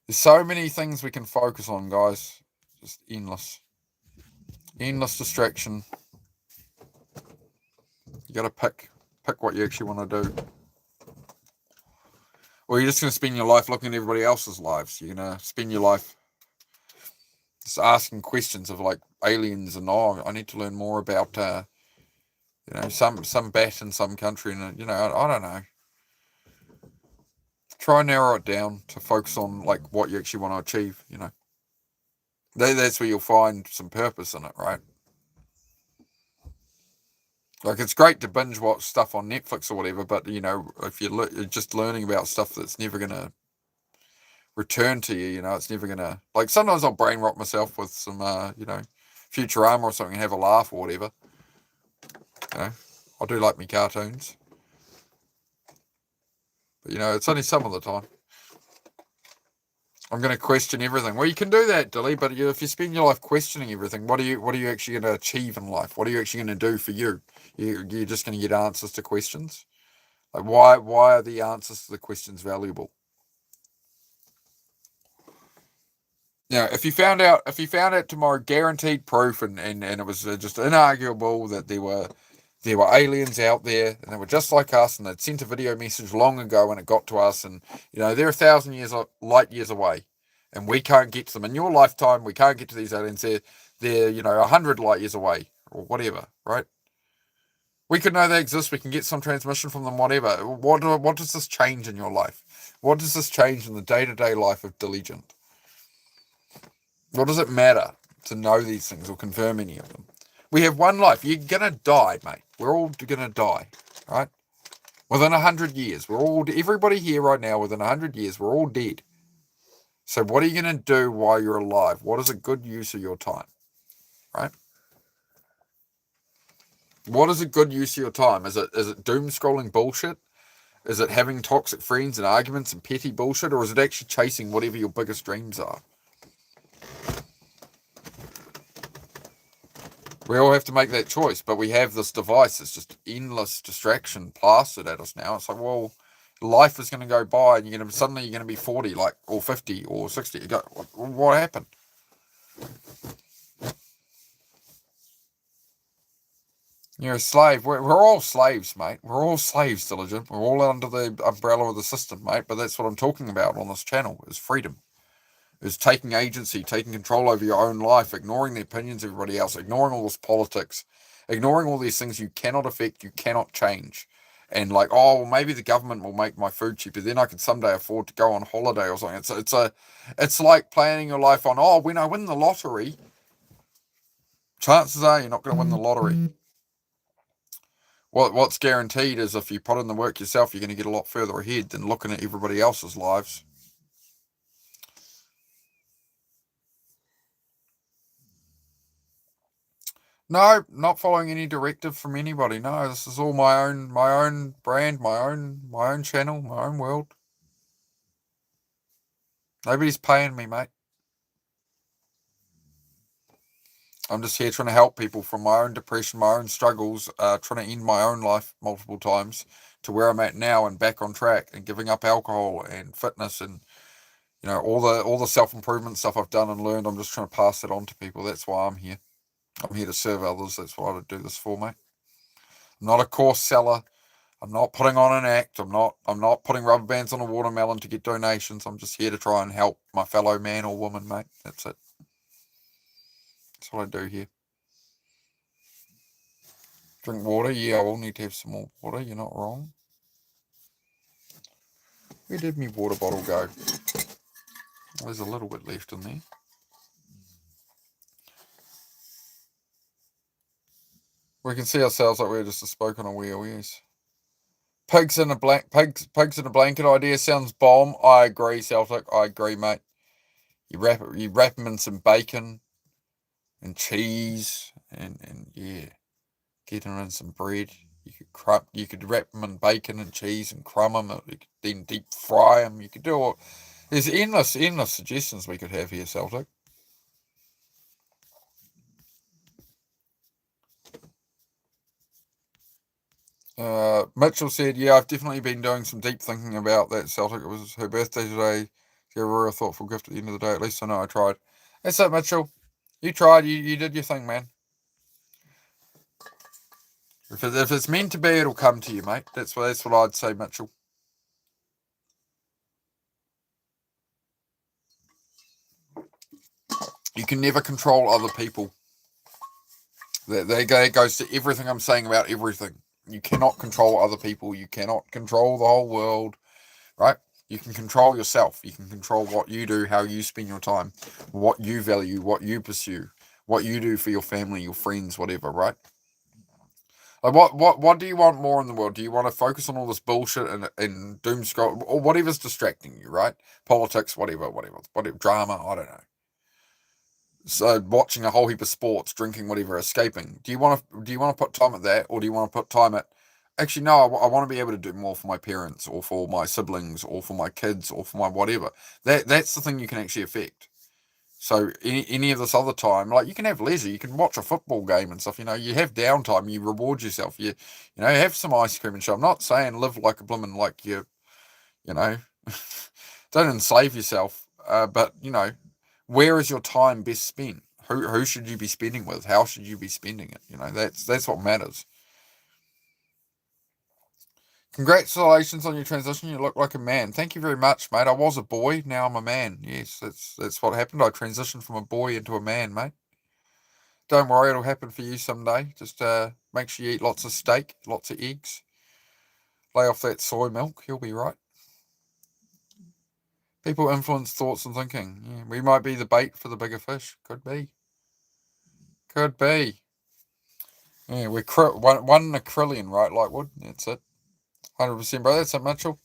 There's so many things we can focus on, guys. Just endless. Endless distraction. You gotta pick what you actually want to do. Or you're just going to spend your life looking at everybody else's lives. You're going to spend your life just asking questions of like aliens and, oh, I need to learn more about, you know, some bat in some country. And, you know, I don't know. Try and narrow it down to focus on like what you actually want to achieve, you know. That's where you'll find some purpose in it, right? Like, it's great to binge watch stuff on Netflix or whatever, but, you know, if you're just learning about stuff that's never going to return to you, you know, it's never going to... Like, sometimes I'll brain rot myself with some, you know, Futurama or something and have a laugh or whatever. You know, I do like me cartoons. But, you know, it's only some of the time. I'm going to question everything. Well, you can do that, Dilly, but if you spend your life questioning everything, what are you actually going to achieve in life? What are you actually going to do for you? You're just going to get answers to questions? Like, why are the answers to the questions valuable? You know, if you found out tomorrow, guaranteed proof, and it was just inarguable that there were aliens out there, and they were just like us, and they'd sent a video message long ago when it got to us, and, you know, they're 1,000 light years away, and we can't get to them in your lifetime. We can't get to these aliens. They're you know, 100 light years away or whatever, right? We could know they exist. We can get some transmission from them, whatever. What does this change in your life? What does this change in the day-to-day life of Diligent? What does it matter to know these things or confirm any of them? We have one life. You're going to die, mate. We're all going to die, right? Within 100 years. Everybody here right now, within 100 years, we're all dead. So what are you going to do while you're alive? What is a good use of your time, right? What is a good use of your time? Is it doom scrolling bullshit? Is it having toxic friends and arguments and petty bullshit? Or is it actually chasing whatever your biggest dreams are? We all have to make that choice, but we have this device that's just endless distraction plastered at us now. It's like, well, life is going to go by, and suddenly you're going to be 40, like, or 50 or 60. You go, what happened? You're a slave. We're all slaves, mate. We're all slaves, Diligent. We're all under the umbrella of the system, mate. But that's what I'm talking about on this channel, is freedom. Is taking agency, taking control over your own life, ignoring the opinions of everybody else, ignoring all this politics, ignoring all these things you cannot affect, you cannot change. And like, oh, well, maybe the government will make my food cheaper, then I can someday afford to go on holiday or something. It's like planning your life on, oh, when I win the lottery, chances are you're not going to win the lottery. What's guaranteed is if you put in the work yourself, you're going to get a lot further ahead than looking at everybody else's lives. No, not following any directive from anybody. No, this is all my own brand, my own channel, my own world. Nobody's paying me, mate. I'm just here trying to help people from my own depression, my own struggles, trying to end my own life multiple times to where I'm at now and back on track, and giving up alcohol and fitness and, you know, all the self-improvement stuff I've done and learned. I'm just trying to pass it on to people. That's why I'm here. I'm here to serve others. That's what I do this for, mate. I'm not a course seller. I'm not putting on an act. I'm not putting rubber bands on a watermelon to get donations. I'm just here to try and help my fellow man or woman, mate. That's it. That's what I do here. Drink water. Yeah, I will need to have some more water. You're not wrong. Where did my water bottle go? There's a little bit left in there. We can see ourselves like we're just a spoke on a wheel, yes. Pigs in a blanket idea sounds bomb. I agree, Celtic. I agree, mate. You wrap them in some bacon and cheese, and yeah, get them in some bread. You could wrap them in bacon and cheese and crumb them. You could then deep fry them. You could do all. There's endless suggestions we could have here, Celtic. Mitchell said, yeah, I've definitely been doing some deep thinking about that, Celtic. It was her birthday today. Give her a thoughtful gift at the end of the day. At least I know I tried. That's it, Mitchell. You tried. You did your thing, man. If it's meant to be, it'll come to you, mate. That's what I'd say, Mitchell. You can never control other people. That goes to everything I'm saying about everything. You cannot control other people. You cannot control the whole world, right? You can control yourself. You can control what you do, how you spend your time, what you value, what you pursue, what you do for your family, your friends, whatever, right? Like what do you want more in the world? Do you want to focus on all this bullshit and doom scroll or whatever's distracting you, right? Politics, whatever, drama, I don't know. So watching a whole heap of sports, drinking, whatever, escaping. Do you want to put time at that, or do you want to put time at? Actually, no. I want to be able to do more for my parents, or for my siblings, or for my kids, or for my whatever. That's the thing you can actually affect. So any of this other time, like you can have leisure, you can watch a football game and stuff. You have downtime, you reward yourself. You have some ice cream and shit. I'm not saying live like a blimmin' like you know, don't enslave yourself. But where is your time best spent? Who should you be spending with? How should you be spending it? That's what matters. Congratulations on your transition. You look like a man. Thank you very much, mate. I was a boy, now I'm a man. Yes, that's what happened. I transitioned from a boy into a man, mate. Don't worry, it'll happen for you someday. Just make sure you eat lots of steak, lots of eggs. Lay off that soy milk. You'll be right. People influence thoughts and thinking. Yeah, we might be the bait for the bigger fish. Could be. Could be. Yeah, we're one in a trillion, right, Lightwood? That's it. 100%, bro. That's it, Mitchell.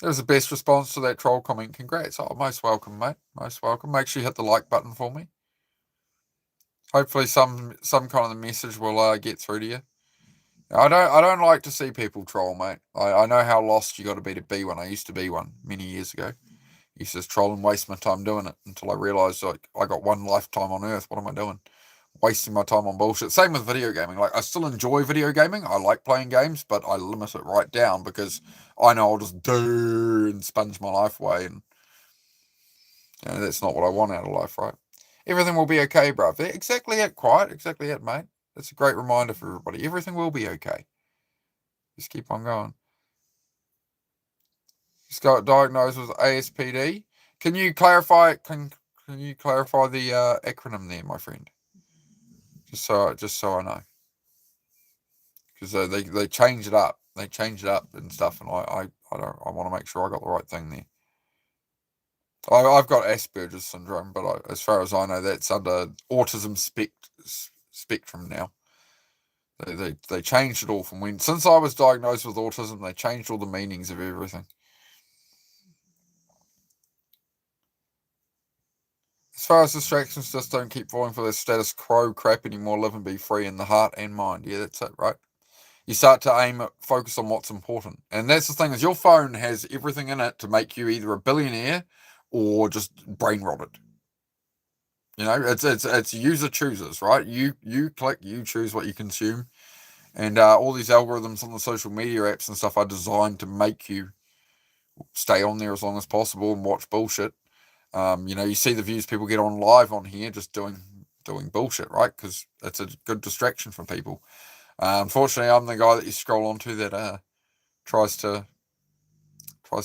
That was the best response to that troll comment. Congrats. Oh, most welcome, mate. Most welcome. Make sure you hit the like button for me. Hopefully some kind of the message will get through to you. I don't like to see people troll, mate. I know how lost you got to be one. I used to be one many years ago. I used to just troll and waste my time doing it until I realised like I got one lifetime on Earth. What am I doing? Wasting my time on bullshit. Same with video gaming. Like I still enjoy video gaming. I like playing games, but I limit it right down because I know I'll just do and sponge my life away, and that's not what I want out of life, right? Everything will be okay, bruv. Exactly it, quiet. Exactly it, mate. That's a great reminder for everybody. Everything will be okay. Just keep on going. Just got diagnosed with ASPD. Can you clarify? Can you clarify the acronym there, my friend? Just so I know, because they change it up. They change it up and stuff, and I want to make sure I got the right thing there. I've got Asperger's syndrome, but as far as I know, that's under autism spectrum now. They changed it all from since I was diagnosed with autism. They changed all the meanings of everything. As far as distractions, just don't keep falling for the status quo crap anymore. Live and be free in the heart and mind. Yeah, that's it, right? You start to focus on what's important. And that's the thing, is your phone has everything in it to make you either a billionaire or just brain rotted. It's user chooses, right? You click, you choose what you consume. And all these algorithms on the social media apps and stuff are designed to make you stay on there as long as possible and watch bullshit. You see the views people get on live on here just doing bullshit, right? Because it's a good distraction for people. Unfortunately, I'm the guy that you scroll onto that tries to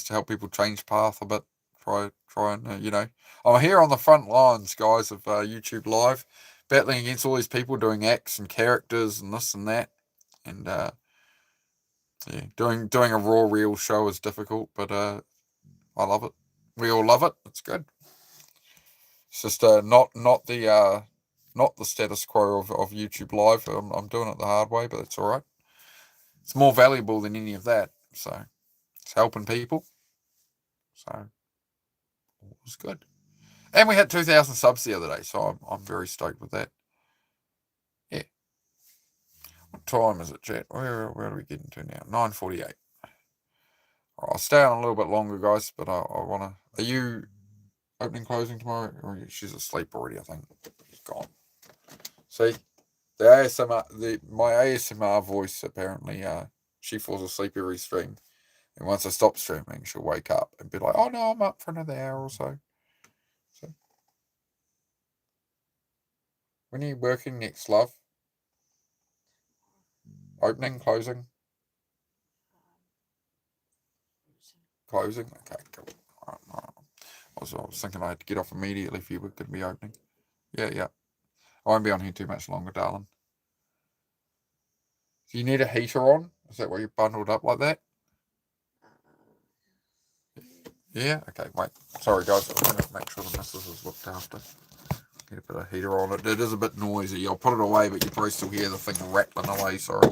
help people change path a bit. Try and I'm here on the front lines, guys, of YouTube Live, battling against all these people doing acts and characters and this and that, and doing a raw real show is difficult, but I love it. We all love it. It's good. It's just not not the status quo of YouTube Live. I'm doing it the hard way, but it's all right. It's more valuable than any of that. So it's helping people. So it was good. And we had 2,000 subs the other day, so I'm very stoked with that. Yeah. What time is it, chat? Where are we getting to now? 9:48. I'll stay on a little bit longer, guys, but I want to... Are you opening, closing tomorrow? Or she's asleep already, I think. She's gone. See? The ASMR... my ASMR voice, apparently, she falls asleep every stream. And once I stop streaming, she'll wake up and be like, oh, no, I'm up for another hour or so. When are you working next, love? Opening, closing? Closing? Okay, cool. All right. I was thinking I had to get off immediately if you were going to be opening. Yeah. I won't be on here too much longer, darling. Do you need a heater on? Is that why you're bundled up like that? Yeah? Okay, wait. Sorry, guys. I'm going to make sure the missus is looked after. Get a bit of heater on it. It is a bit noisy. I'll put it away, but you probably still hear the thing rattling away. Sorry.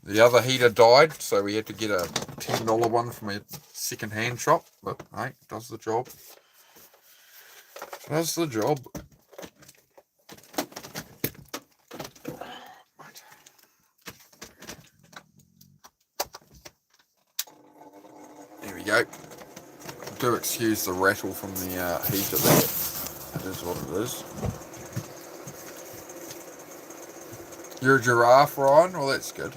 The other heater died, so we had to get a $10 one from a second-hand shop. But, hey, does the job. Does the job. There we go. Do excuse the rattle from the heater there. It is what it is. You're a giraffe, Ryan? Well, that's good.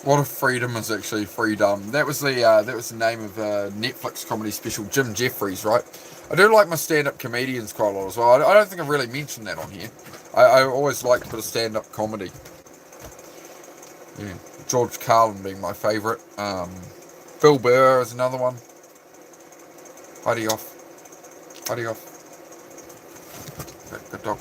What if freedom is actually freedom? That was the name of a Netflix comedy special, Jim Jeffries, right? I do like my stand-up comedians quite a lot as well. I don't think I've really mentioned that on here. I always liked a bit of stand-up comedy. Yeah, George Carlin being my favourite. Bill Burr is another one. Buddy off. Good dog.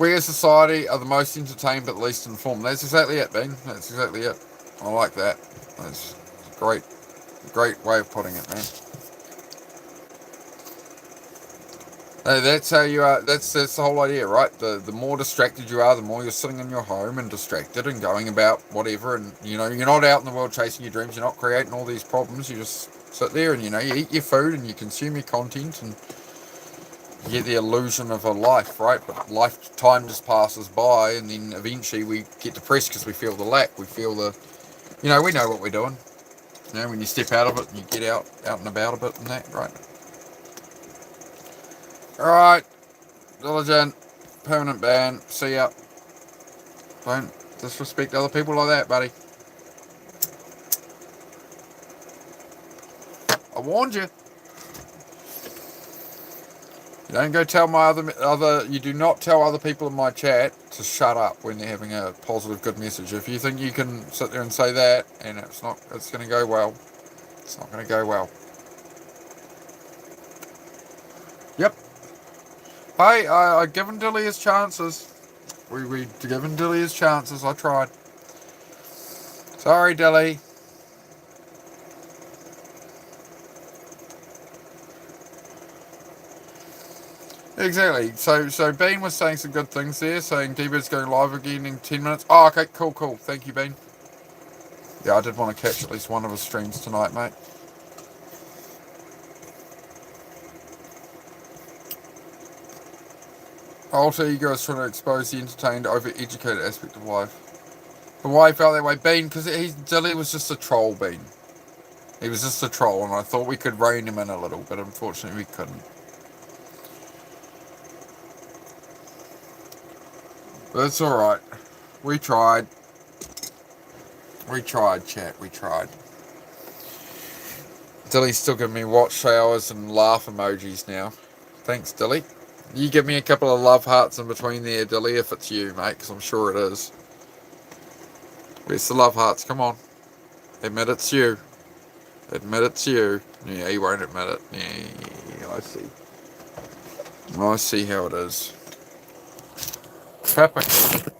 We as society are the most entertained but least informed. That's exactly it, Ben. That's exactly it. I like that. That's a great way of putting it, man. That's how you are. That's the whole idea, right? The more distracted you are, the more you're sitting in your home and distracted and going about whatever. And you're not out in the world chasing your dreams. You're not creating all these problems. You just sit there and you eat your food and you consume your content and you get the illusion of a life, right? But time just passes by, and then eventually we get depressed because we feel the lack. We feel the, we know what we're doing. When you step out of it and you get out and about a bit and that, right? All right, Diligent, permanent ban. See ya. Don't disrespect other people like that, buddy. I warned you. You don't go tell my you do not tell other people in my chat to shut up when they're having a positive, good message. If you think you can sit there and say that, and it's going to go well. It's not going to go well. Yep. Hey, I given Dilly his chances. We given Dilly his chances. I tried. Sorry, Dilly. Exactly. So Bean was saying some good things there, saying D-Bird's going live again in 10 minutes. Oh, okay, cool. Thank you, Bean. Yeah, I did want to catch at least one of his streams tonight, mate. Alter ego is trying to expose the entertained, over-educated aspect of life. But why he felt that way, Bean? Because Dilly was just a troll, Bean. He was just a troll, and I thought we could rein him in a little, but unfortunately we couldn't. But it's alright. We tried. Chat. We tried. Dilly's still giving me watch showers and laugh emojis now. Thanks, Dilly. You give me a couple of love hearts in between there, Dilly, if it's you, mate, because I'm sure it is. Where's the love hearts? Come on. Admit it's you. Yeah, he won't admit it. Yeah, I see. I see how it is. Perfect.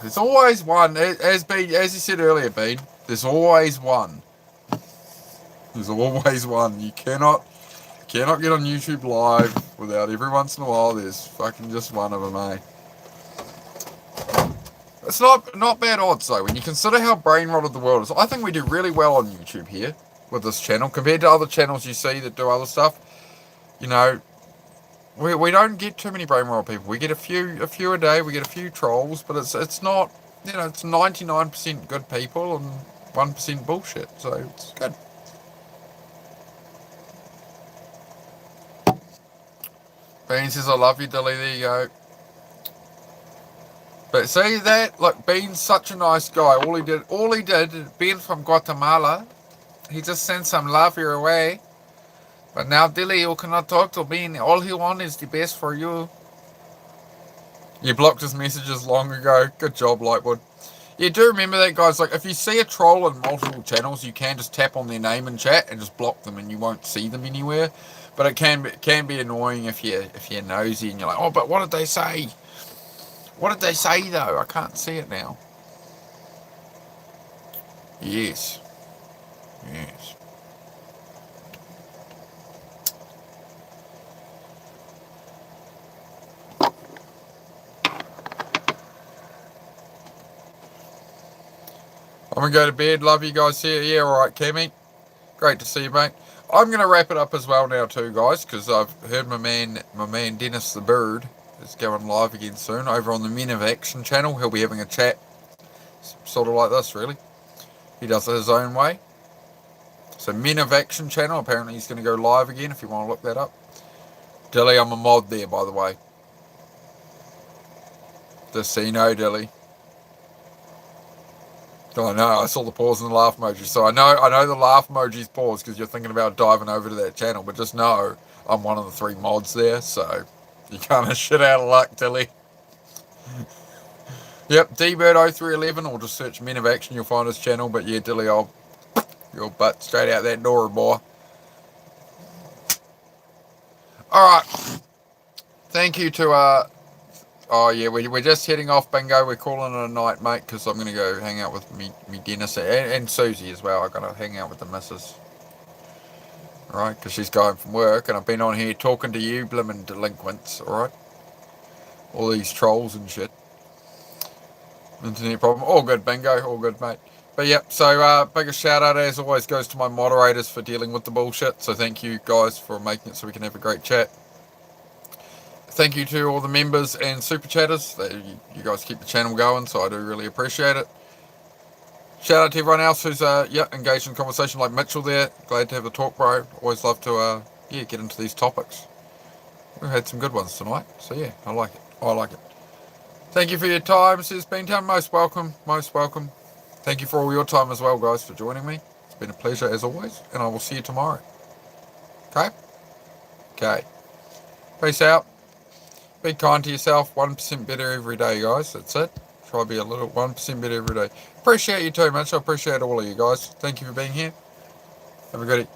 There's always one, as you said earlier, Bean. There's always one. There's always one. You cannot get on YouTube live without every once in a while there's fucking just one of them, eh? It's not bad odds though when you consider how brain rotted the world is. I think we do really well on YouTube here with this channel compared to other channels you see that do other stuff. You know, we don't get too many brain rotted people. We get a few a day. We get a few trolls, but it's not, you know, it's 99% good people and 1% bullshit. So it's good. Bean says I love you, Dilly. There you go. But see that? Look, Bean's such a nice guy. All he did, Ben from Guatemala, he just sent some love your way. But now, Dilly, you cannot talk to Bean. All he wants is the best for you. You blocked his messages long ago. Good job, Lightwood. Yeah, do remember that, guys. Like, if you see a troll in multiple channels, you can just tap on their name in chat and just block them, and you won't see them anywhere. But it can be annoying if you're nosy and you're like, oh, but what did they say? What did they say, though? I can't see it now. Yes. Yes. I'm going to go to bed. Love you guys here. Yeah, all right, Cammy. Great to see you, mate. I'm going to wrap it up as well now too, guys, because I've heard my man Dennis the Bird is going live again soon over on the Men of Action channel. He'll be having a chat sort of like this, really. He does it his own way. So Men of Action channel, apparently he's going to go live again if you want to look that up. Dilly, I'm a mod there, by the way. Just so you know, Dilly. I know, I saw the pause and the laugh emoji. So I know the laugh emoji's paused because you're thinking about diving over to that channel. But just know I'm one of the 3 mods there, so you kind of shit out of luck, Tilly. Yep, dbird0311, or just search Men of Action, you'll find his channel. But yeah, Dilly, I'll your butt straight out that door, boy. Alright. Thank you to, oh yeah, we're just heading off, Bingo. We're calling it a night, mate, because I'm going to go hang out with me Dennis and Susie as well. I'm going to hang out with the missus. Alright, because she's going from work, and I've been on here talking to you blimmin' delinquents, alright? All these trolls and shit. Internet problem. All good, Bingo. All good, mate. But yep, so biggest shout out as always goes to my moderators for dealing with the bullshit. So thank you guys for making it so we can have a great chat. Thank you to all the members and super chatters. You guys keep the channel going, so I do really appreciate it. Shout out to everyone else who's engaged in conversation like Mitchell there. Glad to have the talk, bro. Always love to get into these topics. We've had some good ones tonight, so yeah, I like it. I like it. Thank you for your time, says Beantown. Most welcome, most welcome. Thank you for all your time as well, guys, for joining me. It's been a pleasure as always, and I will see you tomorrow. Okay? Okay. Peace out. Be kind to yourself. 1% better every day, guys. That's it. Try to be a little 1% better every day. Appreciate you too much. I appreciate all of you guys. Thank you for being here. Have a good